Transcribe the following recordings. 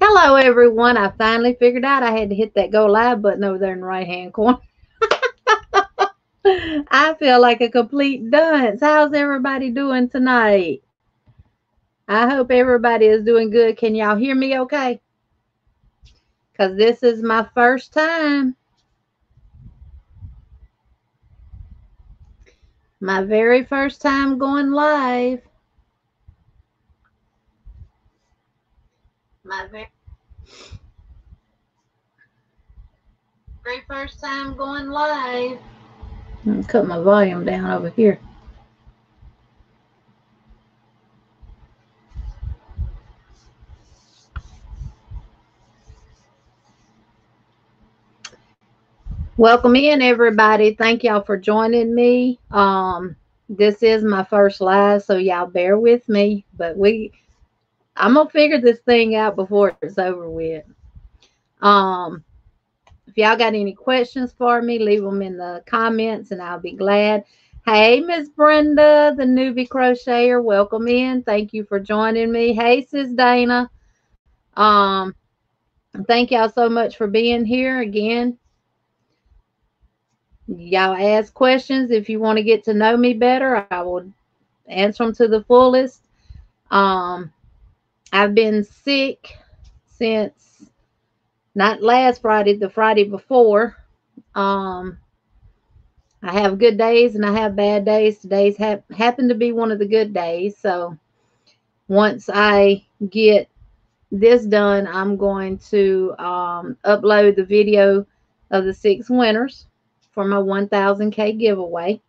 Hello, everyone. I finally figured out I had to hit that go live button over there in the right hand corner. I feel like a complete dunce. How's everybody doing tonight? I hope everybody is doing good. Can y'all hear me okay? Because this is my first time. My very first time going live. My very first time going live. I'm cut my volume down over here. Welcome in, everybody. Thank y'all for joining me. This is my first live, so y'all bear with me. But I'm gonna figure this thing out before it's over with. If y'all got any questions for me, leave them in the comments, and I'll be glad. Hey, Miss Brenda, the newbie crocheter, welcome in. Thank you for joining me. Hey, Sis Dana. Thank y'all so much for being here again. Y'all ask questions if you want to get to know me better. I will answer them to the fullest. I've been sick since not last Friday, the Friday before. I have good days and I have bad days. Today's happened to be one of the good days. So once I get this done, I'm going to upload the video of the 6 winners for my 1000K giveaway.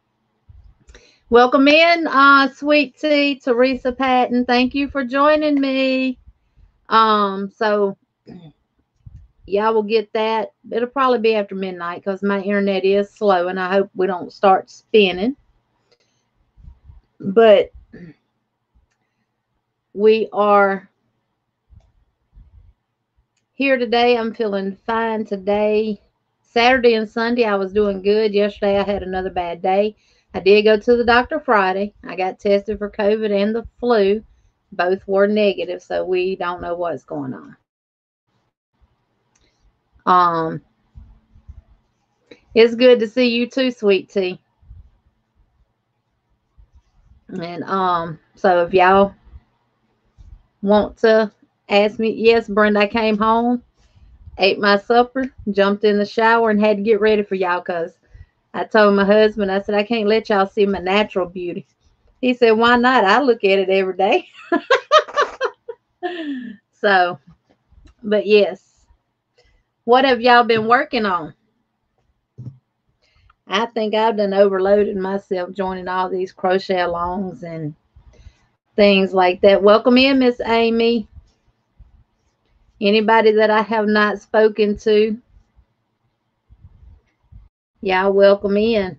Welcome in, Sweet Tea, Teresa Patton. Thank you for joining me. So y'all will get that. It'll probably be after midnight because my internet is slow, and I hope we don't start spinning. But we are here today. I'm feeling fine today. Saturday and Sunday, I was doing good. Yesterday, I had another bad day. I did go to the doctor Friday. I got tested for COVID and the flu. Both were negative, so we don't know what's going on. It's good to see you too, Sweet Tea. And so if y'all want to ask me, yes, Brenda, I came home, ate my supper, jumped in the shower, and had to get ready for y'all because I told my husband, I said, I can't let y'all see my natural beauty. He said, why not? I look at it every day. So, but yes. What have y'all been working on? I think I've done overloaded myself joining all these crochet alongs and things like that. Welcome in, Miss Amy. Anybody that I have not spoken to, y'all welcome in.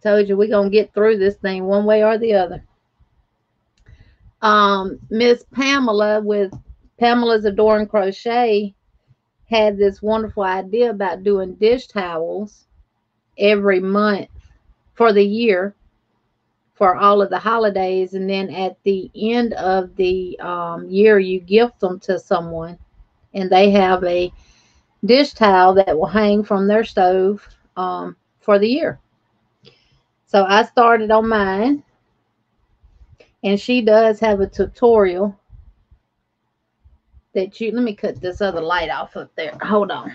Told you we're going to get through this thing one way or the other. Miss Pamela with Pamela's Adoring Crochet had this wonderful idea about doing dish towels every month for the year for all of the holidays, and then at the end of the year you gift them to someone, and they have a dish towel that will hang from their stove for the year. So I started on mine, and she does have a tutorial that let me cut this other light off up there. Hold on.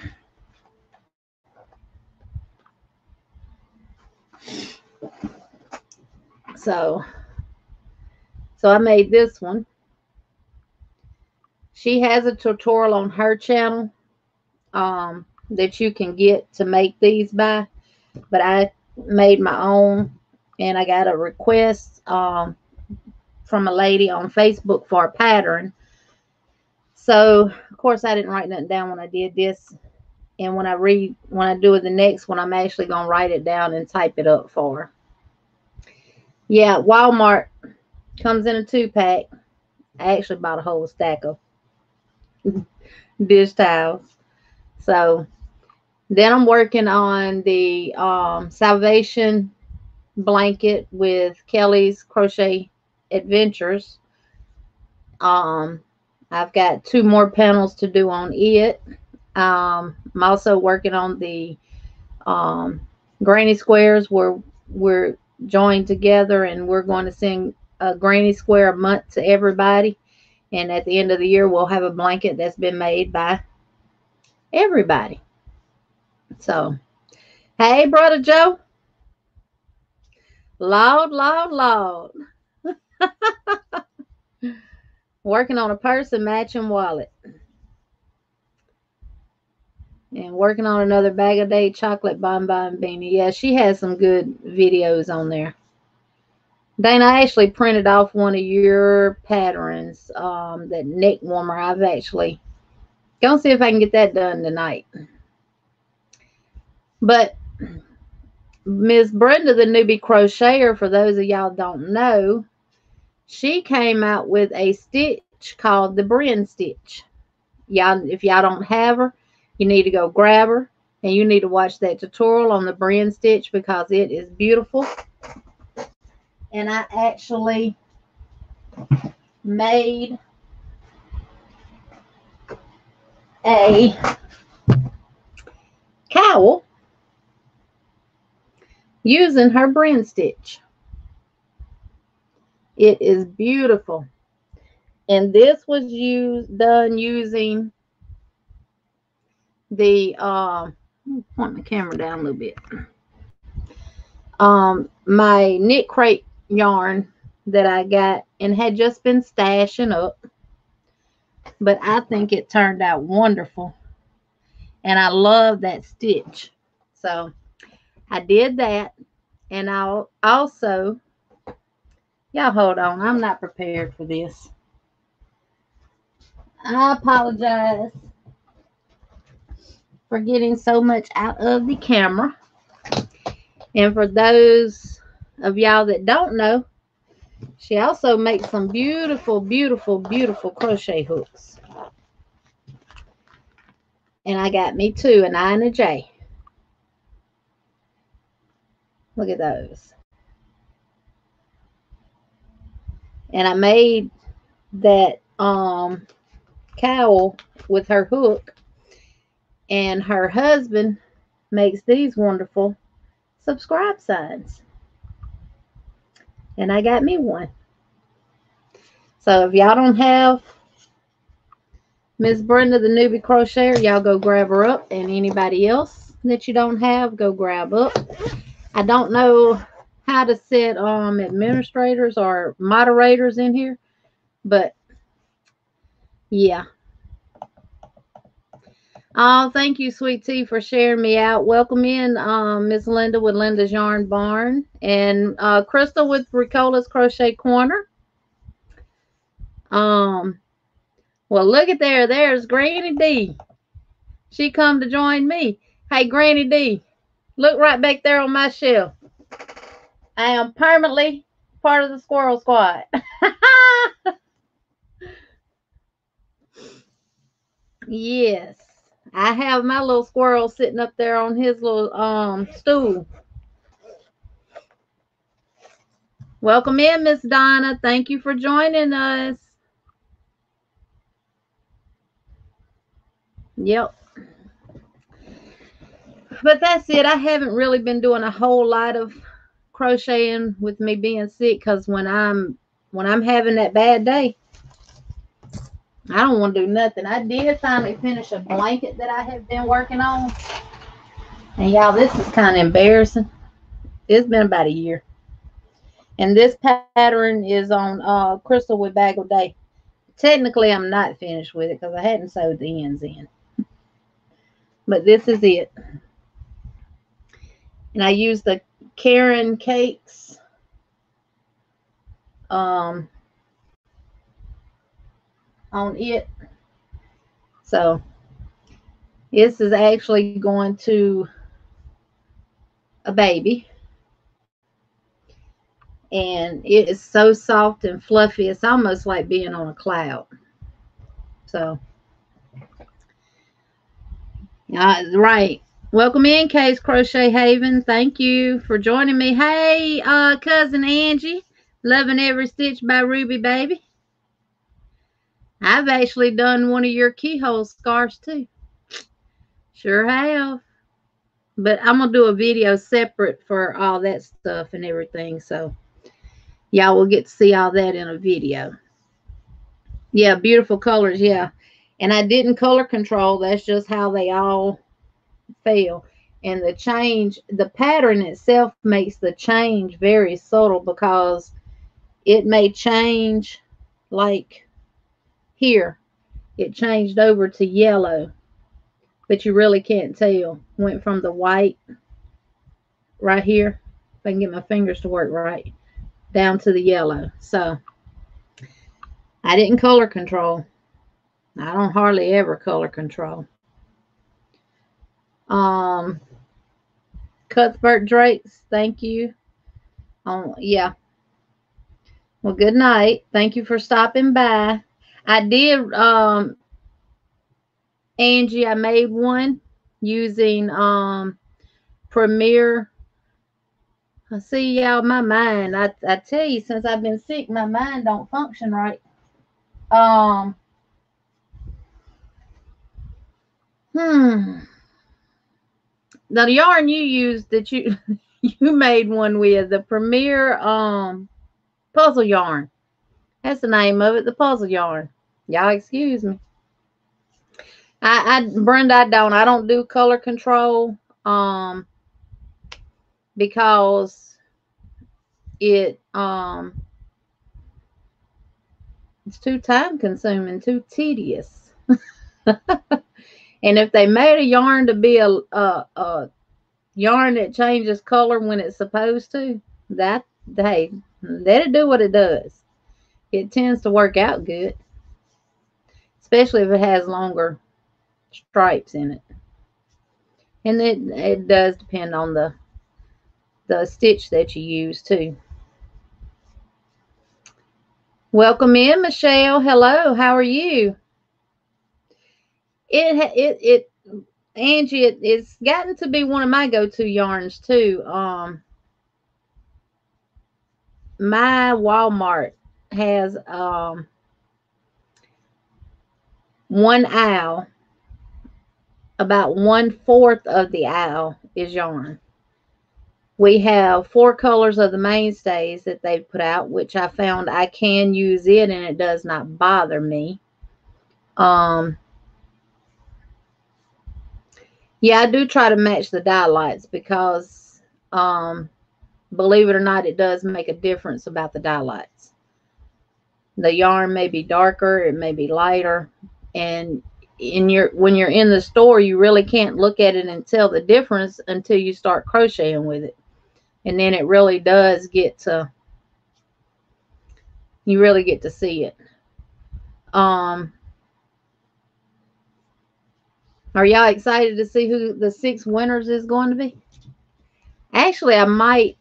So I made this one. She has a tutorial on her channel that you can get to make these by, but I made my own, and I got a request from a lady on Facebook for a pattern. So of course I didn't write nothing down when I did this, and when I do the next one, I'm actually gonna write it down and type it up for her. Yeah, Walmart comes in a 2-pack. I actually bought a whole stack of dish towels. So then I'm working on the Salvation blanket with Kelly's Crochet Adventures. I've got 2 more panels to do on it. I'm also working on the um, granny squares where we're joined together and we're going to send a granny square a month to everybody. And at the end of the year, we'll have a blanket that's been made by everybody. So, hey, Brother Joe. Loud, loud, loud. Working on a purse and matching wallet. And working on another bag a day chocolate bonbon beanie. Yeah, she has some good videos on there. Dana, I actually printed off one of your patterns, that neck warmer. I've actually gonna see if I can get that done tonight. But Miss Brenda, the newbie crocheter, for those of y'all don't know, she came out with a stitch called the Bren stitch. Y'all, if y'all don't have her, you need to go grab her and you need to watch that tutorial on the Bren stitch because it is beautiful. And I actually made a cowl using her Bren stitch. It is beautiful. And this was done using the point my camera down a little bit. My knit crate yarn that I got and had just been stashing up, but I think it turned out wonderful and I love that stitch. So I did that, and I'll also, y'all hold on, I'm not prepared for this. I apologize for getting so much out of the camera. And for those of y'all that don't know, she also makes some beautiful, beautiful, beautiful crochet hooks. And I got me 2, an I and a J. Look at those. And I made that cowl with her hook. And her husband makes these wonderful subscribe signs. And I got me one. So if y'all don't have Miss Brenda, the newbie crocheter, y'all go grab her up. And anybody else that you don't have, go grab up. I don't know how to set administrators or moderators in here, but yeah. Oh, thank you, Sweet Tea, for sharing me out. Welcome in, Miss Linda with Linda's Yarn Barn, and Crystal with Ricola's Crochet Corner. Well, look at there. There's Granny D. She come to join me. Hey, Granny D, look right back there on my shelf. I am permanently part of the Squirrel Squad. Yes. I have my little squirrel sitting up there on his little stool. Welcome in, Miss Donna. Thank you for joining us. Yep. But that's it. I haven't really been doing a whole lot of crocheting with me being sick, because when I'm having that bad day, I don't want to do nothing. I did finally finish a blanket that I have been working on. And y'all, this is kind of embarrassing. It's been about a year. And this pattern is on Crystal with Bag of Day. Technically, I'm not finished with it because I hadn't sewed the ends in. But this is it. And I used the Karen Cakes on it. So this is actually going to a baby. And it is so soft and fluffy. It's almost like being on a cloud. So, right. Welcome in, Case Crochet Haven. Thank you for joining me. Hey, cousin Angie. Loving Every Stitch by Ruby Baby. I've actually done one of your keyhole scarves too. Sure have. But I'm going to do a video separate for all that stuff and everything. So y'all will get to see all that in a video. Yeah, beautiful colors. Yeah. And I didn't color control. That's just how they all fell. And the change, the pattern itself makes the change very subtle because it may change like here. It changed over to yellow, but you really can't tell. Went from the white right here, if I can get my fingers to work right, down to the yellow. So I didn't color control. I don't hardly ever color control. Um, Cuthbert Drakes, thank you. Yeah. Well, good night. Thank you for stopping by. I did, Angie, I made one using Premier. I see y'all, my mind. I tell you, since I've been sick, my mind don't function right. The yarn you used that you you made one with, the Premier puzzle yarn. That's the name of it, the puzzle yarn. Y'all excuse me. Brenda, I don't do color control because it's too time consuming, too tedious. And if they made a yarn to be a yarn that changes color when it's supposed to, that, hey, let it do what it does. It tends to work out good, especially if it has longer stripes in it. And it does depend on the stitch that you use too. Welcome in, Michelle. Hello, how are you? Angie, it's gotten to be one of my go-to yarns too. My Walmart has one owl. About 1/4 of the owl is yarn. We have 4 colors of the mainstays that they've put out, which I found I can use it and it does not bother me. Yeah, I do try to match the dye lights because believe it or not, it does make a difference about the dye lights. The yarn may be darker, it may be lighter, and when you're in the store, you really can't look at it and tell the difference until you start crocheting with it. And then it really does you really get to see it. Are y'all excited to see who the 6 winners is going to be? Actually, I might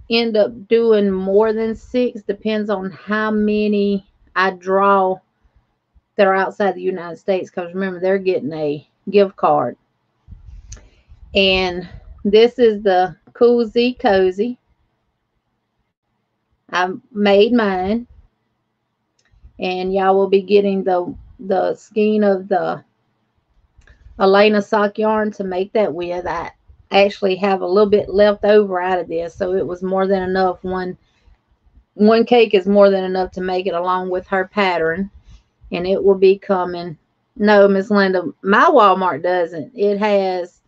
end up doing more than 6. Depends on how many I draw that are outside the United States, because remember, they're getting a gift card. And this is the Cozy. I made mine, and y'all will be getting the skein of the Elena sock yarn to make that with. I actually have a little bit left over out of this, so it was more than enough. One cake is more than enough to make it along with her pattern, and it will be coming. No, Miss Linda, my Walmart doesn't. It has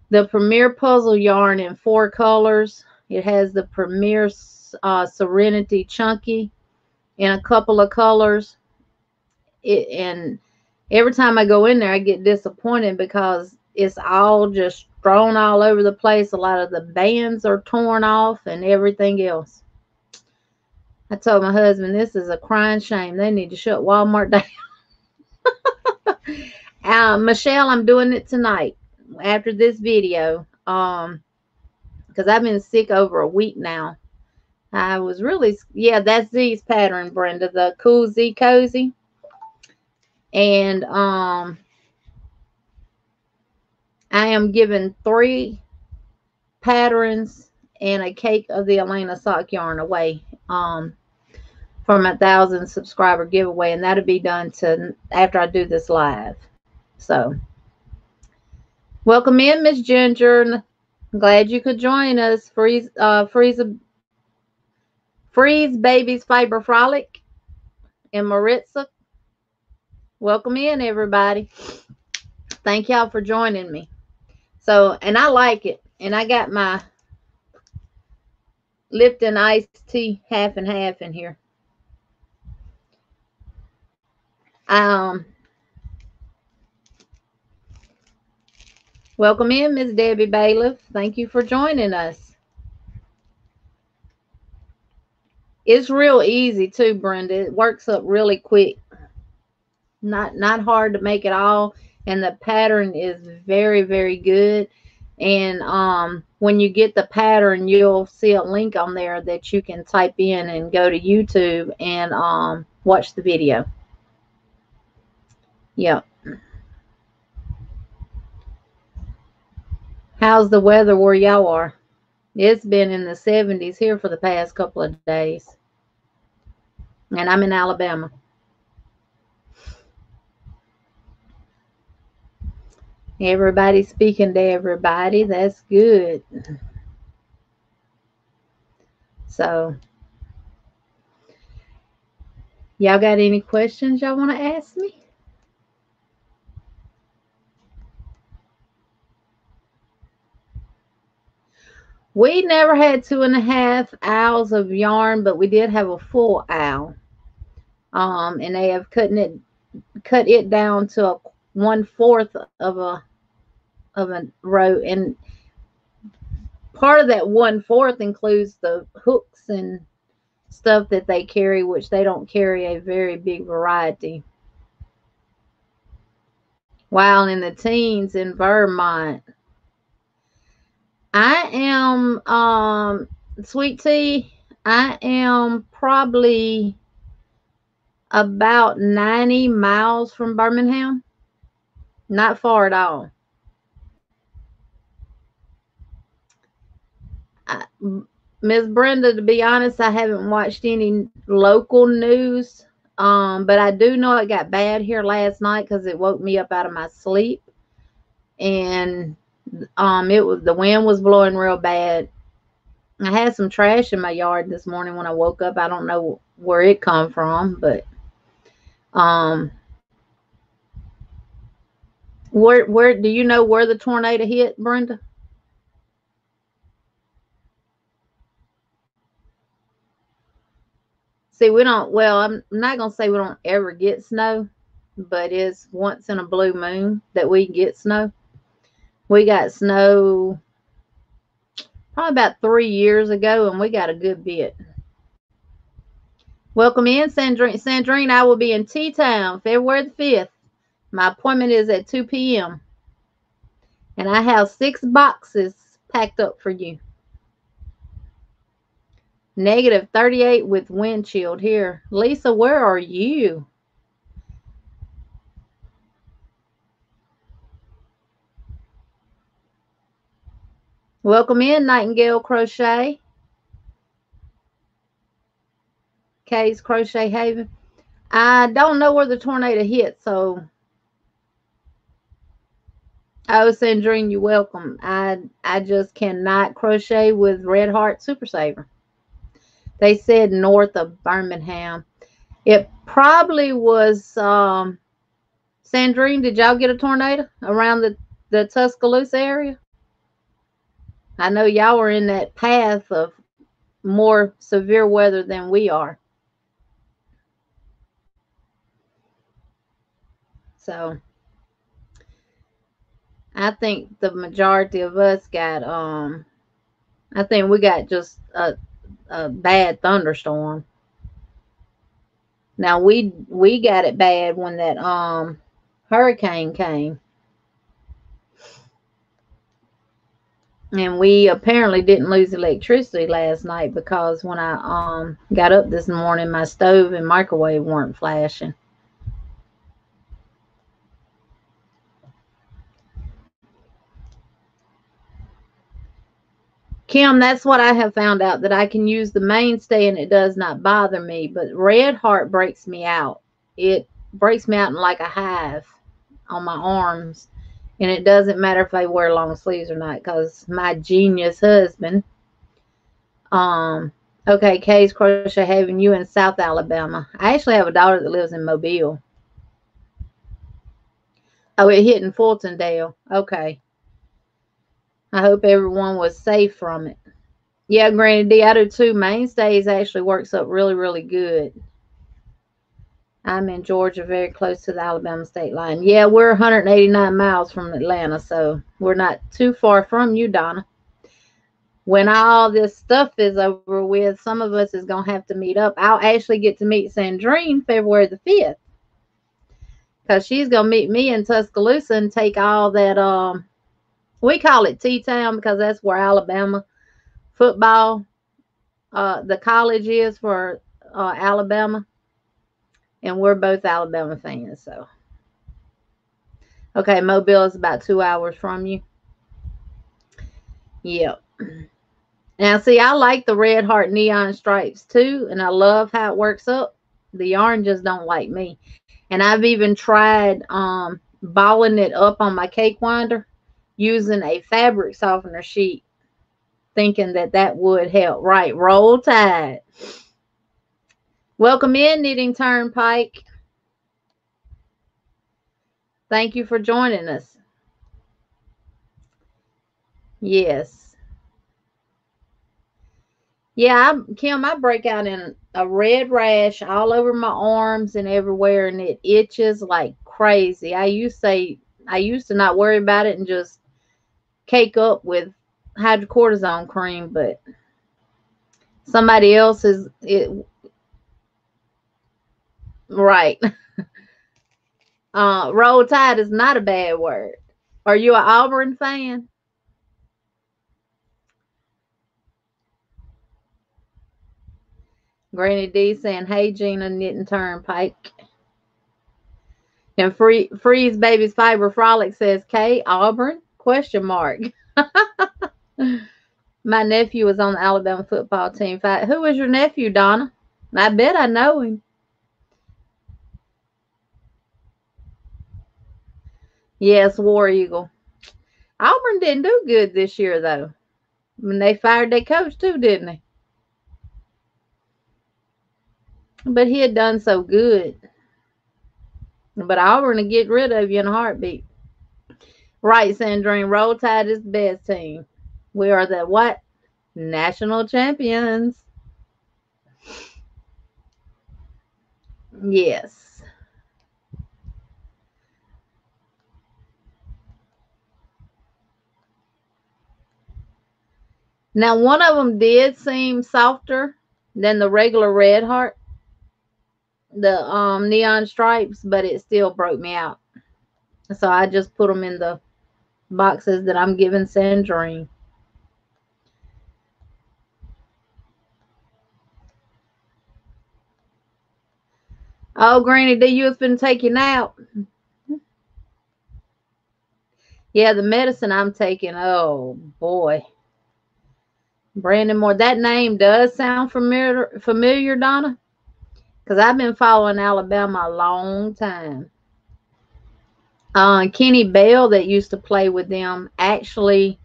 the Premier puzzle yarn in 4 colors. It has the Premier Serenity Chunky in a couple of colors. And every time I go in there, I get disappointed because it's all just thrown all over the place. A lot of the bands are torn off and everything else. I told my husband, this is a crying shame. They need to shut Walmart down. Michelle, I'm doing it tonight after this video because I've been sick over a week now. I was really, yeah, that's Z's pattern, Brenda, the Cozy. And I am giving 3 patterns and a cake of the Elena sock yarn away for my 1,000 subscriber giveaway, and that'll be done to after I do this live. So welcome in, Miss Ginger. I'm glad you could join us. Freeze Babies Fiber Frolic and Maritza. Welcome in, everybody. Thank y'all for joining me. So, and I like it. And I got my Lipton iced tea half and half in here. Welcome in, Miss Debbie Bailiff. Thank you for joining us. It's real easy too, Brenda. It works up really quick. Not hard to make at all, and the pattern is very, very good. And when you get the pattern, you'll see a link on there that you can type in and go to YouTube and watch the video. Yep. How's the weather where y'all are? It's been in the 70s here for the past couple of days. And I'm in Alabama. Everybody speaking to everybody. That's good. So, y'all got any questions y'all want to ask me? We never had 2.5 hours of yarn, but we did have a full owl. And they have cut it down to 1/4 of a row, and part of that 1/4 includes the hooks and stuff that they carry, which they don't carry a very big variety. While in the teens in Vermont, I am Sweet Tea, I am probably about 90 miles from Birmingham. Not far at all. Miss Brenda, to be honest, I haven't watched any local news. But I do know it got bad here last night because it woke me up out of my sleep. And the wind was blowing real bad. I had some trash in my yard this morning when I woke up. I don't know where it come from, but where do you know where the tornado hit, Brenda? See, we don't, well, I'm not going to say we don't ever get snow, but it's once in a blue moon that we get snow. We got snow probably about 3 years ago, and we got a good bit. Welcome in, Sandrine. Sandrine, I will be in T-Town February the 5th. My appointment is at 2 p.m. And I have 6 boxes packed up for you. -38 with wind chill here. Lisa, where are you? Welcome in, Nightingale Crochet. Kay's Crochet Haven. I don't know where the tornado hit, so I was saying, Dream, you're welcome. I just cannot crochet with Red Heart Super Saver. They said north of Birmingham. It probably was Sandrine, did y'all get a tornado around the Tuscaloosa area? I know y'all were in that path of more severe weather than we are. So I think the majority of us got I think we got just a bad thunderstorm. Now we got it bad when that hurricane came. And we apparently didn't lose electricity last night because when I got up this morning, my stove and microwave weren't flashing. Kim, that's what I have found out, that I can use the mainstay and it does not bother me, but red heart breaks me out. It breaks me out in like a hive on my arms, and it doesn't matter if I wear long sleeves or not, because my genius husband, um, okay, Kay's Crochet having you in South Alabama. I actually have a daughter that lives in Mobile. Oh, it hit in Fultondale. Okay. I hope everyone was safe from it. Yeah, Granny D, I do too. Mainstays actually works up really, really good. I'm in Georgia, very close to the Alabama state line. Yeah, we're 189 miles from Atlanta, so we're not too far from you, Donna. When all this stuff is over with, some of us is going to have to meet up. I'll actually get to meet Sandrine February the 5th, because she's going to meet me in Tuscaloosa and take all that, we call it T-Town because that's where Alabama football, the college is for Alabama. And we're both Alabama fans, so. Okay, Mobile is about 2 hours from you. Yep. Now, see, I like the red heart neon stripes too, and I love how it works up. The yarn just don't like me. And I've even tried balling it up on my cake winder using a fabric softener sheet, thinking that that would help. Right, Roll Tide. Welcome in, Knitting Turnpike. Thank you for joining us. Yes. Yeah, Kim, I break out in a red rash all over my arms and everywhere, and it itches like crazy. I used to not worry about it and just cake up with hydrocortisone cream, but somebody else is it right. Roll Tide is not a bad word. Are you an Auburn fan? Granny D saying, "Hey Gina, Knitting Turnpike." And Freeze Baby's Fiber Frolic says, "K Auburn?" Question mark. My nephew was on the Alabama football team. Who is your nephew, Donna? I bet I know him. Yes, War Eagle. Auburn didn't do good this year, though. I mean, they fired their coach, too, didn't they? But he had done so good. But Auburn will get rid of you in a heartbeat. Right, Sandrine. Roll Tide is the best team. We are the what? National champions. Yes. Now, one of them did seem softer than the regular red heart, the neon stripes, but it still broke me out. So I just put them in the boxes that I'm giving Sandrine. Oh, Granny D, you has been taken out. Yeah, the medicine I'm taking. Oh boy, Brandon Moore. That name does sound familiar, Donna, because I've been following Alabama a long time. Kenny Bell that used to play with them. Actually,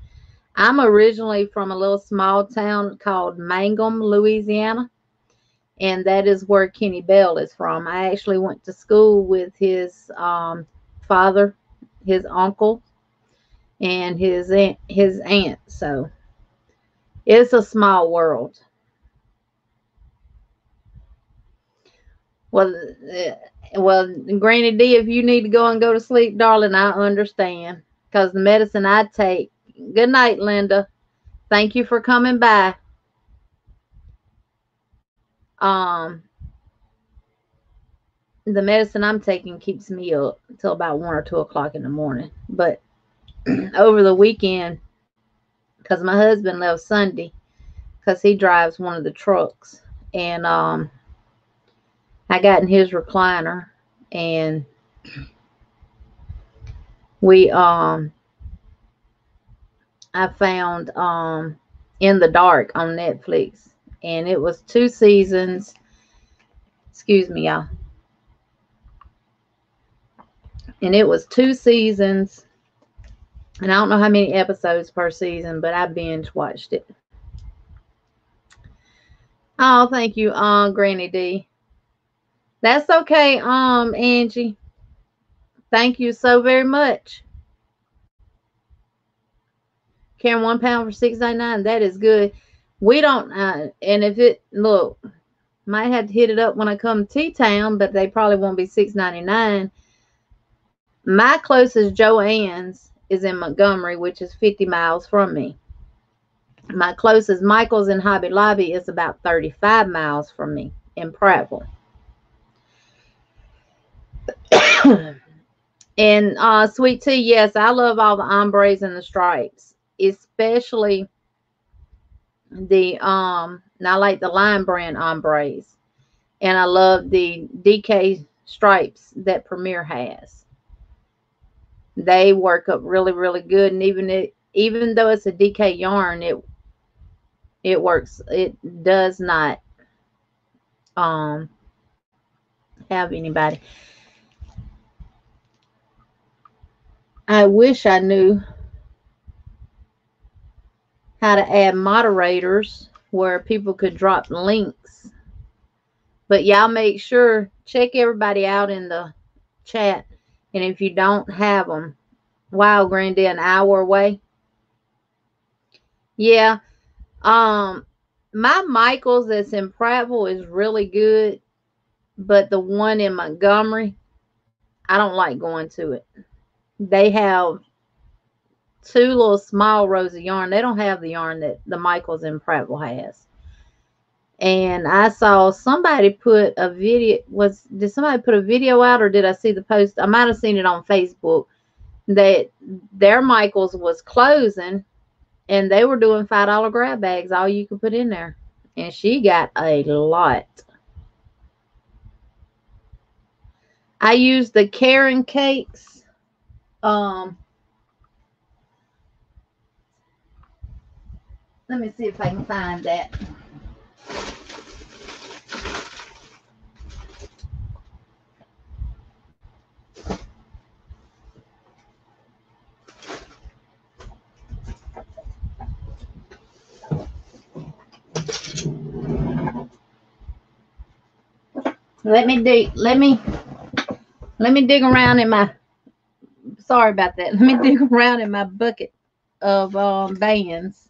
I'm originally from a little small town called Mangum, Louisiana, and that is where Kenny Bell is from. I actually went to school with his father, his uncle, and his aunt. So it's a small world. Well, Granny D, if you need to go to sleep, darling, I understand. Because the medicine I take. Good night, Linda. Thank you for coming by. Um, the medicine I'm taking keeps me up until about 1 or 2 o'clock in the morning. But over the weekend, because my husband left Sunday, because he drives one of the trucks, and I got in his recliner, and we I found in the Dark on Netflix. And it was 2 seasons. Excuse me, y'all. And it was 2 seasons. And I don't know how many episodes per season, but I binge watched it. Oh, thank you, Granny D. That's okay, Angie. Thank you so very much. Carrying 1 pound for $6.99. That is good. We don't, and if it look, might have to hit it up when I come to T-Town, but they probably won't be $6.99. My closest Joann's is in Montgomery, which is 50 miles from me. My closest Michael's in Hobby Lobby is about 35 miles from me in Prattville. And Sweet Tea, yes, I love all the ombres and the stripes, especially the I like the Line Brand ombres, and I love the DK stripes that Premier has. They work up really, really good, and even though it's a DK yarn, it works. It does not um have anybody. I wish I knew how to add moderators where people could drop links. But y'all make sure, check everybody out in the chat. And if you don't have them, wow, Grandy, an hour away. Yeah. My Michael's that's in Prattville is really good. But the one in Montgomery, I don't like going to it. They have 2 little small rows of yarn. They don't have the yarn that the Michael's in Prattville has. And I saw somebody put a video. Did somebody put a video out, or did I see the post? I might have seen it on Facebook that their Michael's was closing, and they were doing $5 grab bags, all you could put in there. And she got a lot. I used the Karen cakes. Let me see if I can find that. Let me dig around in my, sorry about that. Let me dig around in my bucket of bands.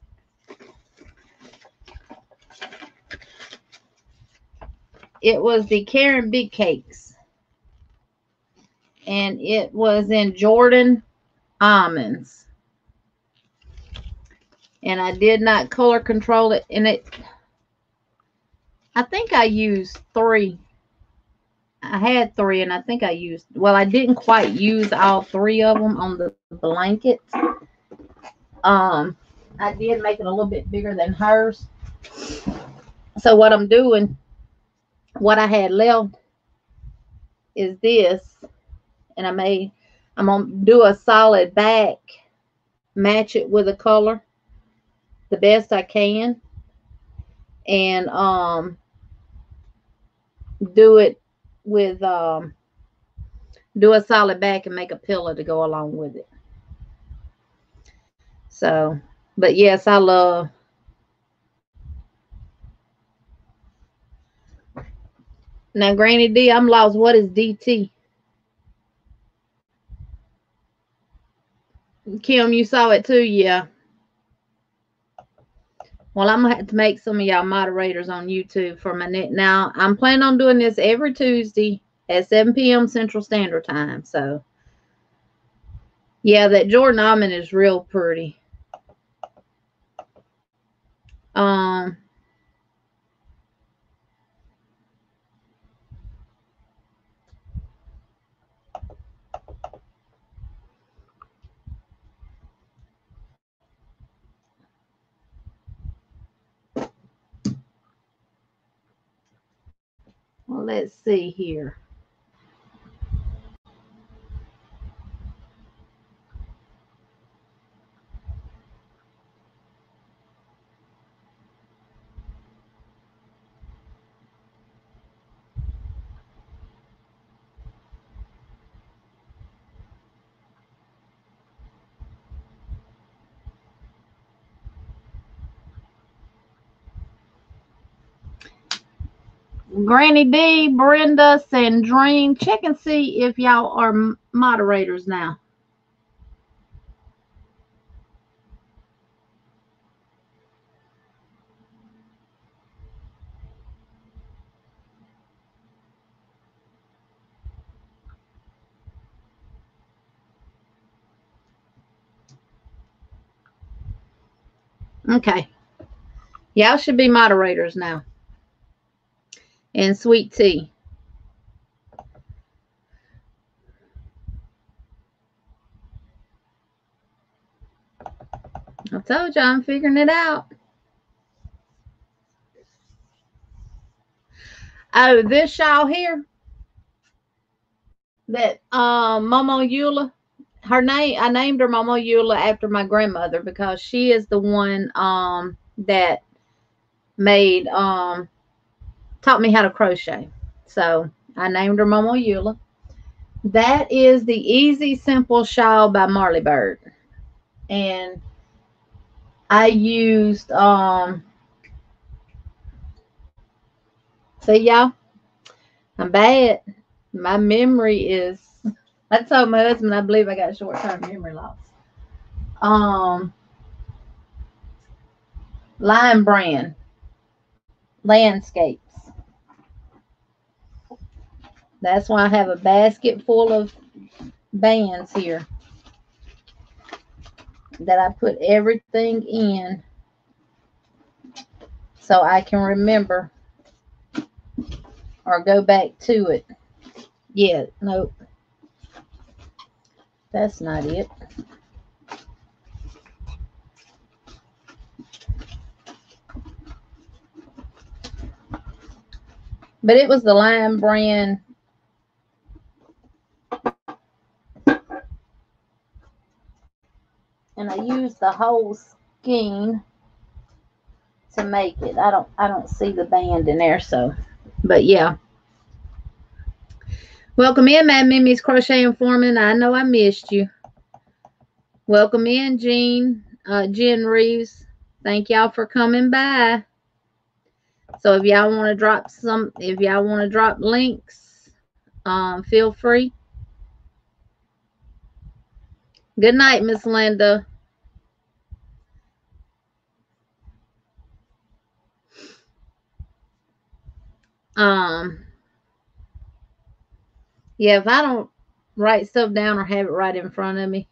It was the Karen Big Cakes. And it was in Jordan almonds. And I did not color control it. And I think I used 3. I had 3, and I think I used, well, I didn't quite use all 3 of them on the blanket. I did make it a little bit bigger than hers. So what I'm doing, what I had left is this, and I'm gonna do a solid back, match it with a color the best I can, and do it with do a solid back and make a pillow to go along with it. So, but yes, I love. Now, Granny D, I'm lost. What is DT? Kim, you saw it too? Yeah. Well, I'm going to have to make some of y'all moderators on YouTube for my net. Now, I'm planning on doing this every Tuesday at 7 p.m. Central Standard Time. So, yeah, that Jordan almond is real pretty. Well, let's see here. Granny D, Brenda, Sandrine, check and see if y'all are moderators now. Okay. Y'all should be moderators now. And Sweet Tea. I told you I'm figuring it out. Oh, this shawl here that Momo Eula, her name, I named her Momo Eula after my grandmother because she is the one that made taught me how to crochet. So I named her Momo Eula. That is the Easy Simple Shawl by Marley Bird. And I used see y'all, I'm bad. My memory is I told my husband I believe I got short-term memory loss. Lion Brand Landscapes. That's why I have a basket full of bands here that I put everything in so I can remember or go back to it. Yeah, nope. That's not it. But it was the Lion Brand. And I used the whole skein to make it. I don't see the band in there, so but yeah. Welcome in, Mad Mimi's Crochet and Foreman. I know I missed you. Welcome in, Jen Reeves. Thank y'all for coming by. So if y'all want to drop links, feel free. Good night, Miss Linda. Yeah, if I don't write stuff down or have it right in front of me,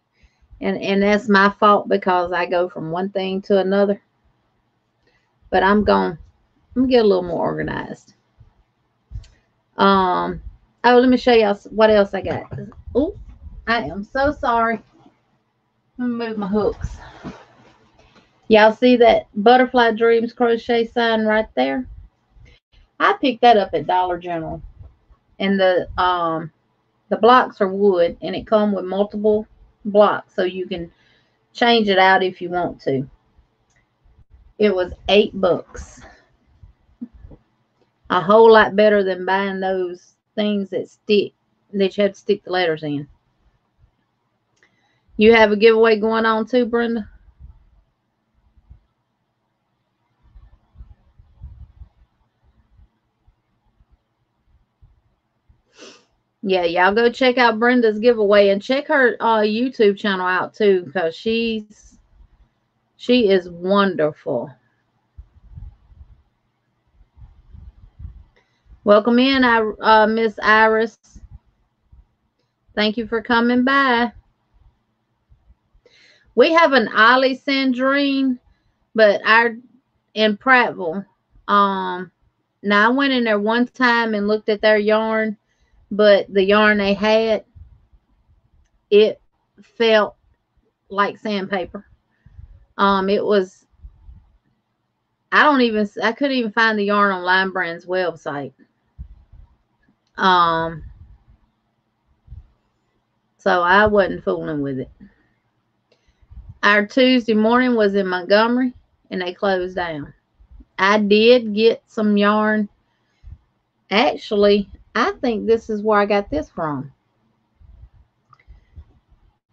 and that's my fault because I go from one thing to another. But I'm gonna get a little more organized. Oh, let me show y'all what else I got. Oh, I am so sorry. Let me move my hooks. Y'all see that Butterfly Dreamz Crochet sign right there? I picked that up at Dollar General, and the blocks are wood, and it comes with multiple blocks, so you can change it out if you want to. It was $8. A whole lot better than buying those things that you have to stick the letters in. You have a giveaway going on too, Brenda? Yeah, y'all go check out Brenda's giveaway and check her YouTube channel out too, because she is wonderful. Welcome in, Miss Iris. Thank you for coming by. We have an Ollie Sandrine, but in Prattville. Now I went in there one time and looked at their yarn, but the yarn they had, it felt like sandpaper. It was, I couldn't even find the yarn on Lion Brand's website. So I wasn't fooling with it. Our Tuesday morning was in Montgomery, and they closed down. I did get some yarn. Actually, I think this is where I got this from.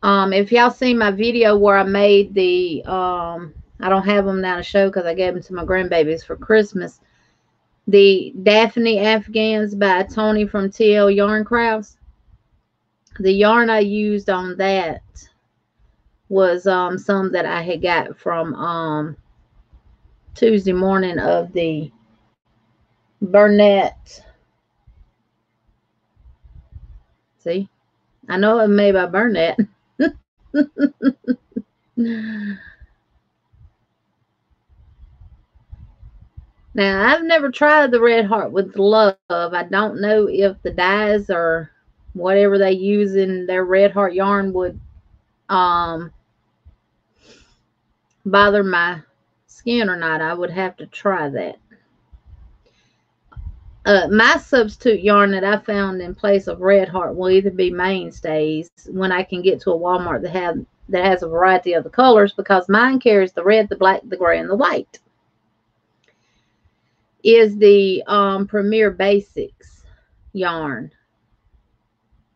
If y'all seen my video where I made the, I don't have them now to show because I gave them to my grandbabies for Christmas. The Daphne Afghans by Tony from TL Yarn Crafts. The yarn I used on that was some that I had got from Tuesday morning of the Burnett. See, I know it was made by Burnett. Now, I've never tried the Red Heart with Love. I don't know if the dyes or whatever they use in their Red Heart yarn would um, bother my skin or not. I would have to try that. My substitute yarn that I found in place of Red Heart will either be Mainstays when I can get to a Walmart that has a variety of the colors, because mine carries the red, the black, the gray, and the white. Is the Premier Basics yarn,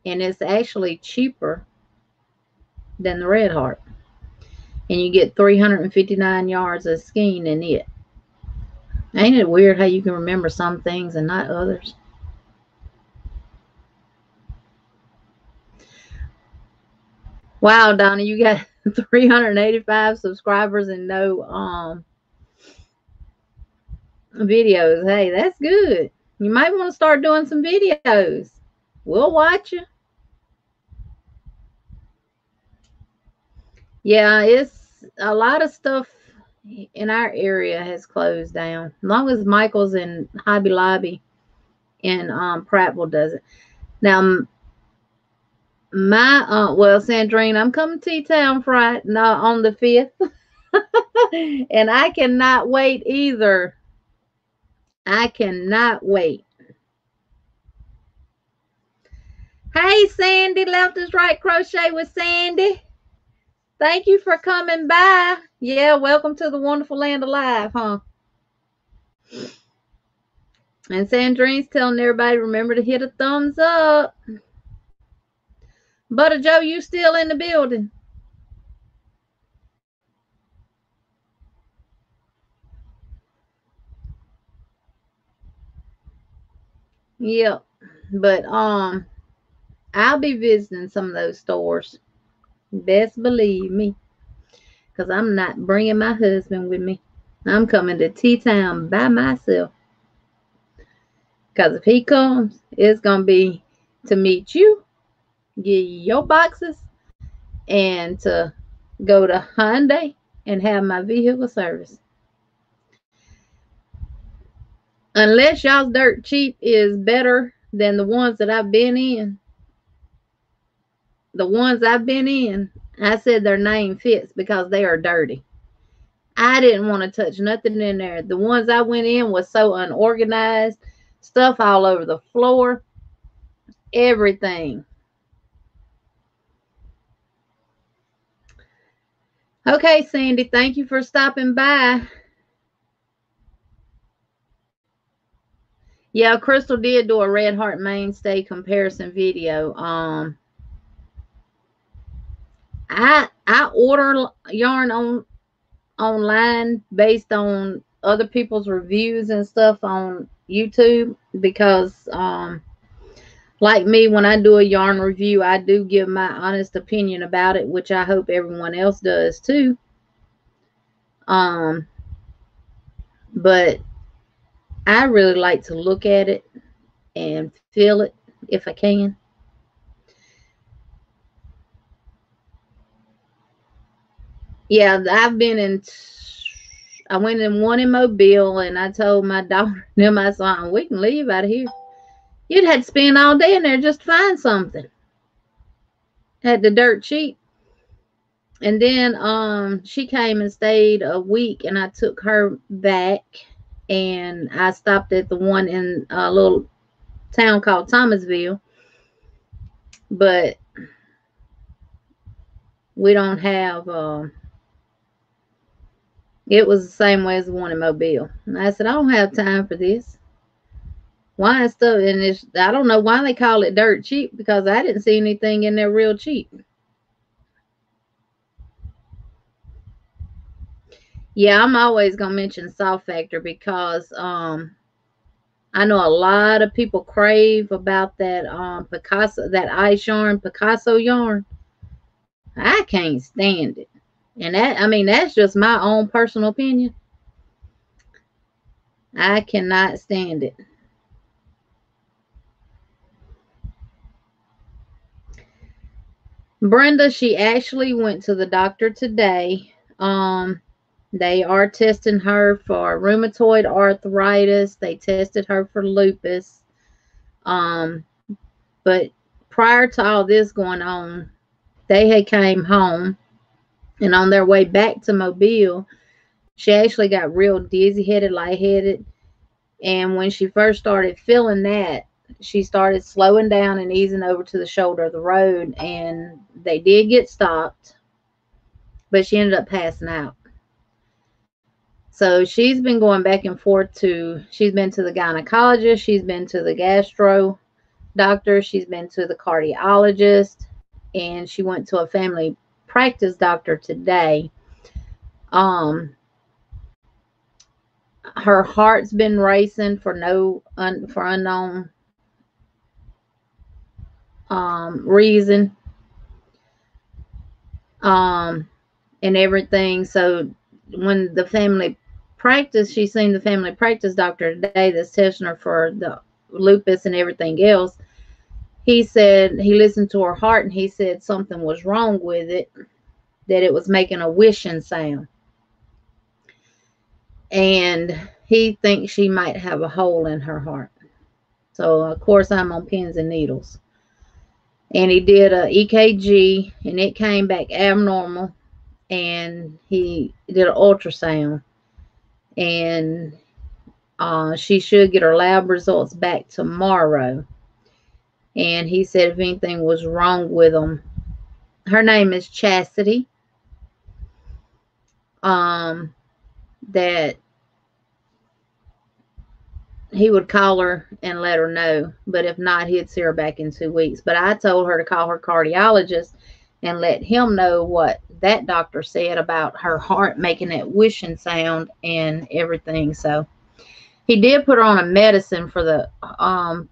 and it's actually cheaper than the Red Heart, and you get 359 yards of skein in it. Ain't it weird how you can remember some things and not others? Wow, Donna, you got 385 subscribers and no videos. Hey, that's good. You might want to start doing some videos. We'll watch you. Yeah, it's a lot of stuff in our area has closed down. As long as Michael's and Hobby Lobby and Prattville does it. Now, well, Sandrine, I'm coming to T-Town Friday, no, on the 5th. And I cannot wait either. I cannot wait. Hey, Sandy, Left is Right Crochet with Sandy. Thank you for coming by. Yeah, welcome to the wonderful land of life, huh? And Sandrine's telling everybody, remember to hit a thumbs up. Butter Joe, you still in the building? Yep. But I'll be visiting some of those stores. Best believe me. Because I'm not bringing my husband with me. I'm coming to T-Town by myself. Because if he comes, it's going to be to meet you, get your boxes, and to go to Hyundai and have my vehicle service. Unless y'all's dirt cheap is better than the ones that I've been in. The ones I've been in, I said their name fits because they are dirty. I didn't want to touch nothing in there. The ones I went in was so unorganized, stuff all over the floor, everything. Okay, Sandy, thank you for stopping by. Yeah, Crystal did do a Red Heart mainstay comparison video. I order yarn online based on other people's reviews and stuff on YouTube because like me, when I do a yarn review, I do give my honest opinion about it, which I hope everyone else does too. But I really like to look at it and feel it if I can. Yeah, I went in one in Mobile, and I told my daughter and my son, we can leave out of here. You'd have to spend all day in there just to find something. Had the dirt cheap. And then she came and stayed a week, and I took her back, and I stopped at the one in a little town called Thomasville. But we don't have it was the same way as the one in Mobile. And I said, I don't have time for this. Why and stuff, and I don't know why they call it dirt cheap, because I didn't see anything in there real cheap. Yeah, I'm always gonna mention Soft Factor because I know a lot of people crave about that Picasso, that ice yarn, Picasso yarn. I can't stand it. And that, I mean, that's just my own personal opinion. I cannot stand it. Brenda, she actually went to the doctor today. They are testing her for rheumatoid arthritis. They tested her for lupus. Um, but prior to all this going on, they had came home, and on their way back to Mobile, she actually got real dizzy headed, lightheaded. And when she first started feeling that, she started slowing down and easing over to the shoulder of the road, and they did get stopped, but she ended up passing out. So she's been going back and forth she's been to the gynecologist, she's been to the gastro doctor, she's been to the cardiologist, and she went to a family practice doctor today. Um, her heart's been racing for for unknown reason, um, and everything. So when the family practice, she seen the family practice doctor today that's testing her for the lupus and everything else. He said he listened to her heart and he said something was wrong with it, that it was making a wishing sound. And he thinks she might have a hole in her heart. So, of course, I'm on pins and needles. And he did a EKG and it came back abnormal. And he did an ultrasound. And she should get her lab results back tomorrow. And he said if anything was wrong with them, her name is Chastity, that he would call her and let her know. But if not, he'd see her back in 2 weeks. But I told her to call her cardiologist and let him know what that doctor said about her heart making that wishing sound and everything. So he did put her on a medicine for the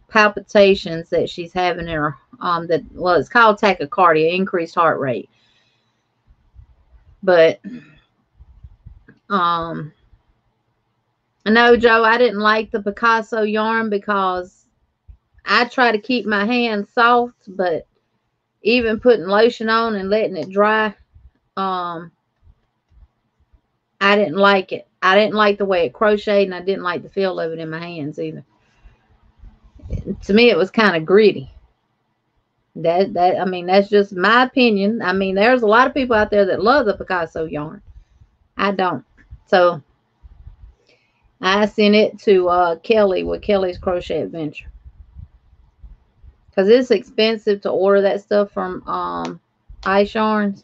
palpitations that she's having in her it's called tachycardia, increased heart rate. But no, Joe, I didn't like the Picasso yarn because I try to keep my hands soft, but even putting lotion on and letting it dry, I didn't like it. I didn't like the way it crocheted, and I didn't like the feel of it in my hands either. To me, it was kind of gritty. I mean, that's just my opinion. I mean, there's a lot of people out there that love the Picasso yarn. I don't. So I sent it to Kelly with Kelly's Crochet Adventure, because it's expensive to order that stuff from Ice Yarns,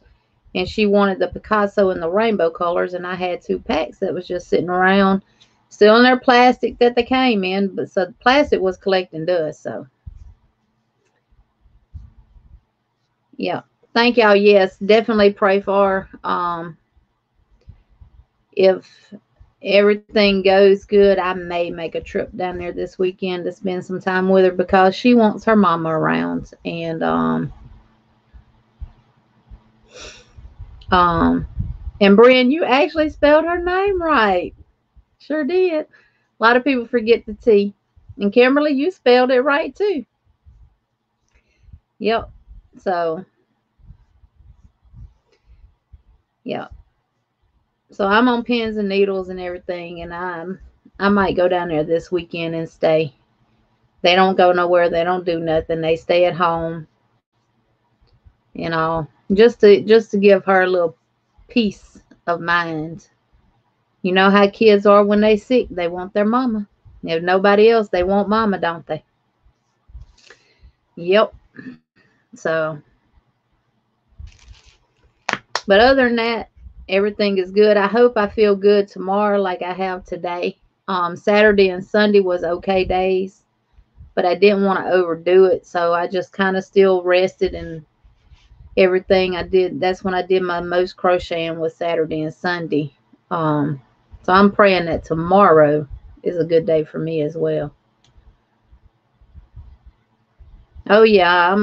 and she wanted the Picasso in the rainbow colors, and I had 2 packs that was just sitting around, still in their plastic that they came in, but so the plastic was collecting dust. So yeah, thank y'all. Yes, definitely pray for her. If everything goes good, I may make a trip down there this weekend to spend some time with her, because she wants her mama around. And Brian, you actually spelled her name right. Sure did. A lot of people forget the T. And Kimberly, you spelled it right too. Yep. So, yeah. So I'm on pins and needles and everything, and I might go down there this weekend and stay. They don't go nowhere. They don't do nothing. They stay at home. You know, just to give her a little peace of mind. You know how kids are when they sick. They want their mama. If nobody else, they want mama, don't they? Yep. So, but other than that, everything is good. I hope I feel good tomorrow like I have today. Saturday and Sunday was okay days, but I didn't want to overdo it. So I just kind of still rested and everything. I did. That's when I did my most crocheting, was Saturday and Sunday. So I'm praying that tomorrow is a good day for me as well. Oh yeah,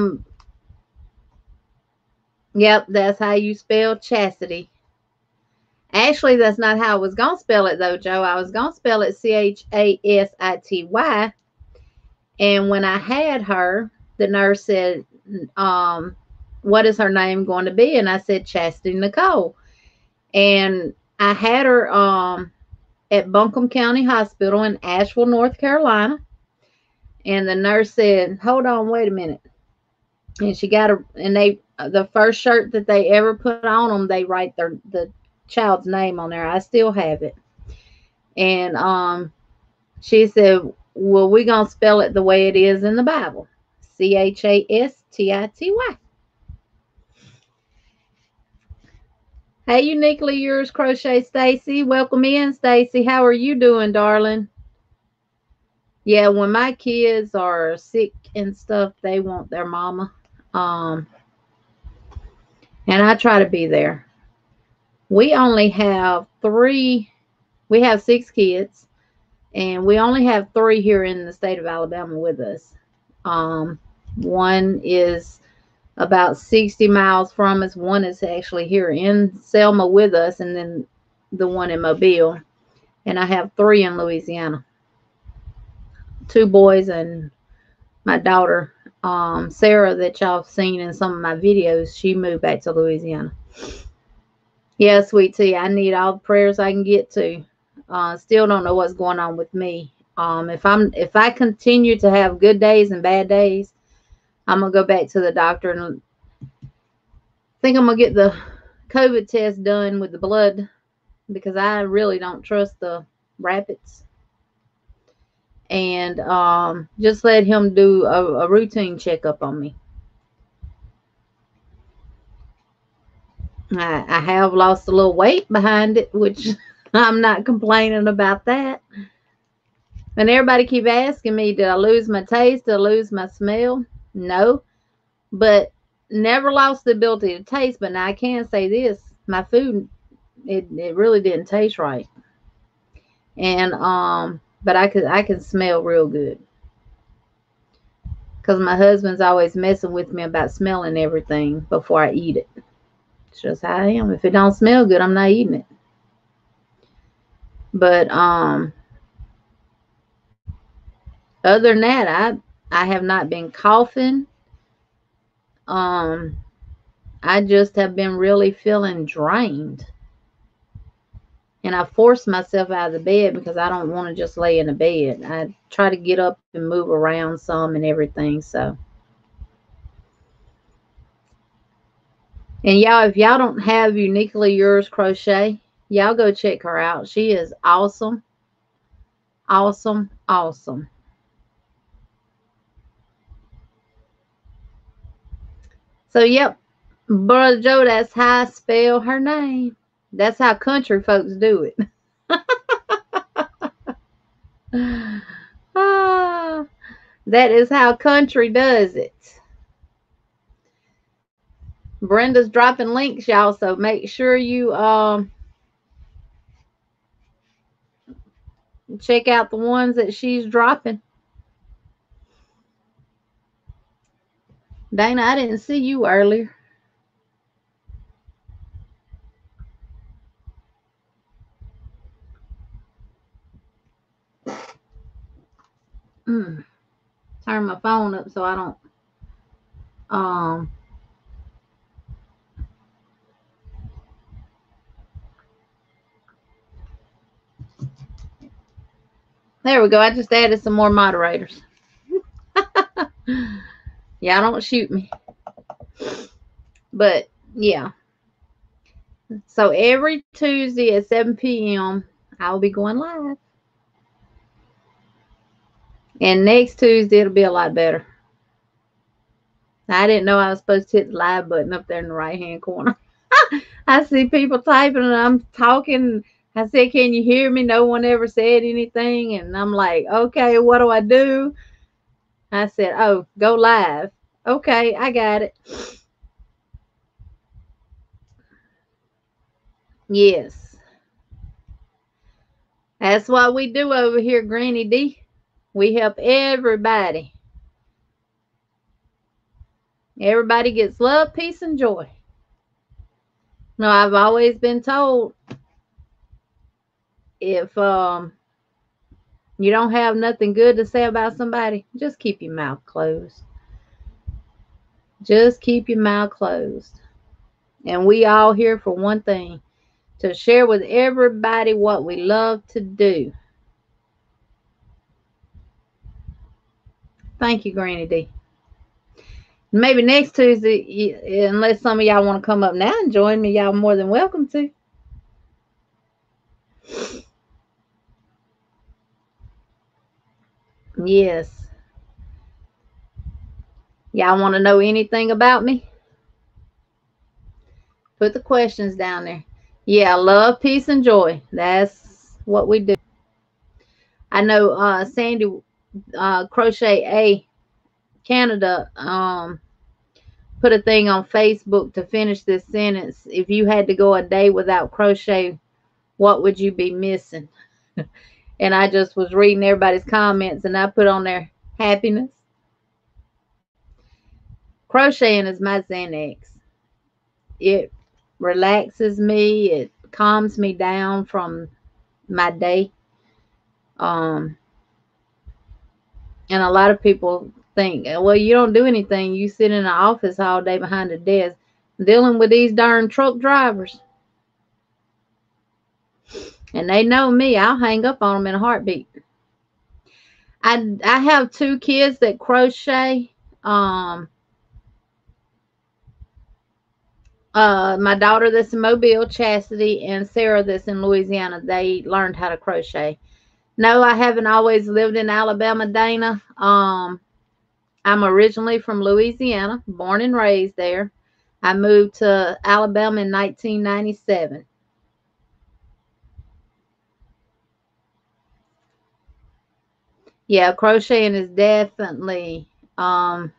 yep, that's how you spell chastity. Actually, that's not how I was gonna spell it though, Joe. I was gonna spell it Chasity. And when I had her, the nurse said, what is her name going to be? And I said Chastity Nicole. And I had her at Buncombe County Hospital in Asheville, North Carolina. And the nurse said, hold on, wait a minute. And she got the first shirt that they ever put on them, they write the child's name on there. I still have it. And she said, well, we're going to spell it the way it is in the Bible. Chastity. Hey, uniquely yours, Crochet Stacy. Welcome in, Stacy. How are you doing, darling? Yeah, when my kids are sick and stuff, they want their mama. And I try to be there. We only have we have 6 kids, and we only have 3 here in the state of Alabama with us. One is about 60 miles from us. One is actually here in Selma with us, and then the one in Mobile. And I have 3 in Louisiana. 2 boys and my daughter, Sarah, that y'all have seen in some of my videos. She moved back to Louisiana. Yeah, sweet tea. I need all the prayers I can get to. Still don't know what's going on with me. If I continue to have good days and bad days, I'm gonna go back to the doctor and think I'm gonna get the COVID test done with the blood, because I really don't trust the rapids. And just let him do a routine checkup on me. I have lost a little weight behind it, which I'm not complaining about that. And everybody keep asking me, did I lose my taste? Did I lose my smell? No, but never lost the ability to taste. But now I can say this, my food, it really didn't taste right. And but I can smell real good. Because my husband's always messing with me about smelling everything before I eat it. It's just how I am. If it don't smell good, I'm not eating it. But other than that, I have not been coughing. I just have been really feeling drained. And I force myself out of the bed because I don't want to just lay in the bed. I try to get up and move around some and everything. So, and y'all, if y'all don't have Uniquely Yours Crochet, y'all go check her out. She is awesome. Awesome. Awesome. So, yep, Brother Joe, that's how I spell her name. That's how country folks do it. Ah, that is how country does it. Brenda's dropping links, y'all, so make sure you check out the ones that she's dropping. Dana, I didn't see you earlier. Turn my phone up so I don't there we go. I just added some more moderators. Y'all don't shoot me. But yeah. So every Tuesday at 7 p.m. I'll be going live. And next Tuesday it'll be a lot better. I didn't know I was supposed to hit the live button up there in the right hand corner. I see people typing and I'm talking. I said, can you hear me? No one ever said anything. And I'm like, okay, what do I do? I said, oh, go live. Okay, I got it. Yes. That's what we do over here, Granny D. We help everybody. Everybody gets love, peace, and joy. No, I've always been told if you don't have nothing good to say about somebody, just keep your mouth closed. Just keep your mouth closed. And we all here for one thing, to share with everybody what we love to do. Thank you, Granny D. Maybe next Tuesday, unless some of y'all want to come up now and join me, y'all more than welcome to. Yes. Y'all want to know anything about me? Put the questions down there. Yeah, love, peace, and joy. That's what we do. I know Sandy Crochet A Canada put a thing on Facebook to finish this sentence. If you had to go a day without crochet, what would you be missing? And I just was reading everybody's comments, and I put on there happiness. Crocheting is my Xanax. It relaxes me. It calms me down from my day. And a lot of people think, well, you don't do anything. You sit in the office all day behind the desk dealing with these darn truck drivers. And they know me. I'll hang up on them in a heartbeat. I have two kids that crochet. My daughter that's in Mobile, Chastity, and Sarah that's in Louisiana, they learned how to crochet. No, I haven't always lived in Alabama, Dana. I'm originally from Louisiana, born and raised there. I moved to Alabama in 1997. Yeah, crocheting is definitely my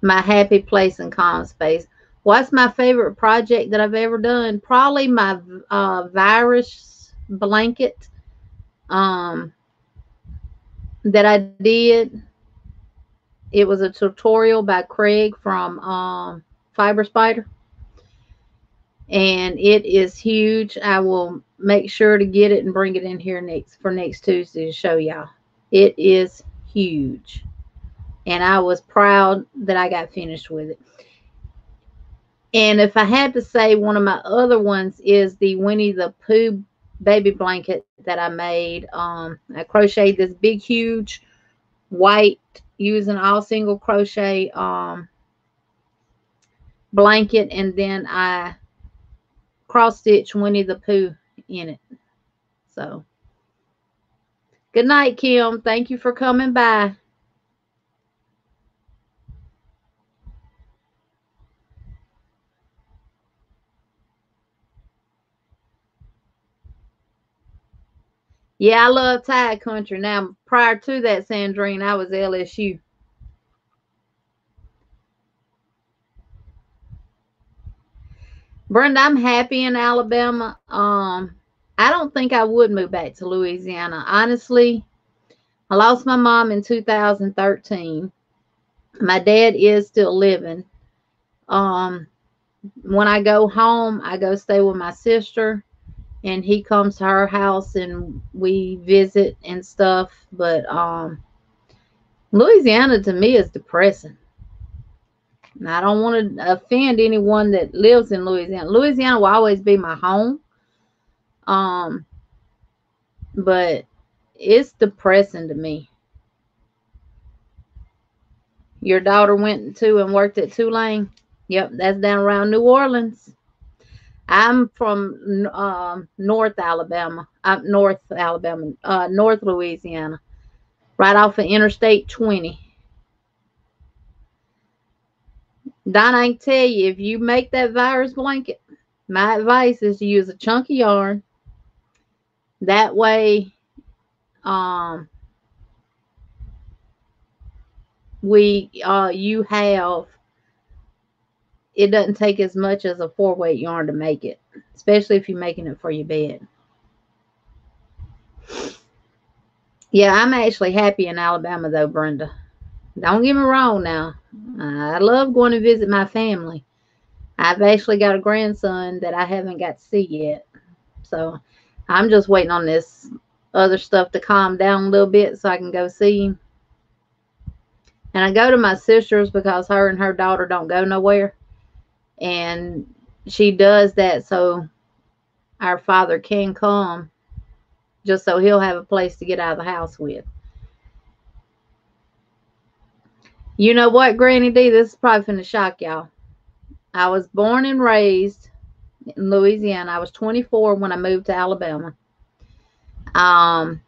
happy place and calm space. What's my favorite project that I've ever done? Probably my virus blanket that I did. It was a tutorial by Craig from Fiber Spider, and it is huge. I will make sure to get it and bring it in here next Tuesday to show y'all. It is huge, and I was proud that I got finished with it. And if I had to say, one of my other ones is the Winnie the Pooh baby blanket that I made. I crocheted this big, huge white using all single crochet blanket, and then I cross stitch Winnie the Pooh in it. So, good night, Kim. Thank you for coming by. Yeah, I love Tide Country. Now, prior to that, Sandrine, I was LSU. Brenda, I'm happy in Alabama. I don't think I would move back to Louisiana. Honestly, I lost my mom in 2013. My dad is still living. Um, when I go home, I go stay with my sister, and he comes to her house and we visit and stuff. But Louisiana to me is depressing. And I don't want to offend anyone that lives in Louisiana. Louisiana will always be my home. Um, but it's depressing to me. Your daughter went to and worked at Tulane. Yep, that's down around New Orleans. I'm from North Alabama, North Louisiana, right off of Interstate 20. Don, I can tell you, if you make that virus blanket, my advice is to use a chunk of yarn. That way, um, you have, it doesn't take as much as a 4-weight yarn to make it, especially if you're making it for your bed. Yeah, I'm actually happy in Alabama though, Brenda. Don't get me wrong now. I love going to visit my family. I've actually got a grandson that I haven't got to see yet. So I'm just waiting on this other stuff to calm down a little bit so I can go see him. And I go to my sister's because her and her daughter don't go nowhere. And she does that so our father can come, just so he'll have a place to get out of the house with. You know what, Granny D? This is probably finna shock y'all. I was born and raised in Louisiana. I was 24 when I moved to Alabama. Um,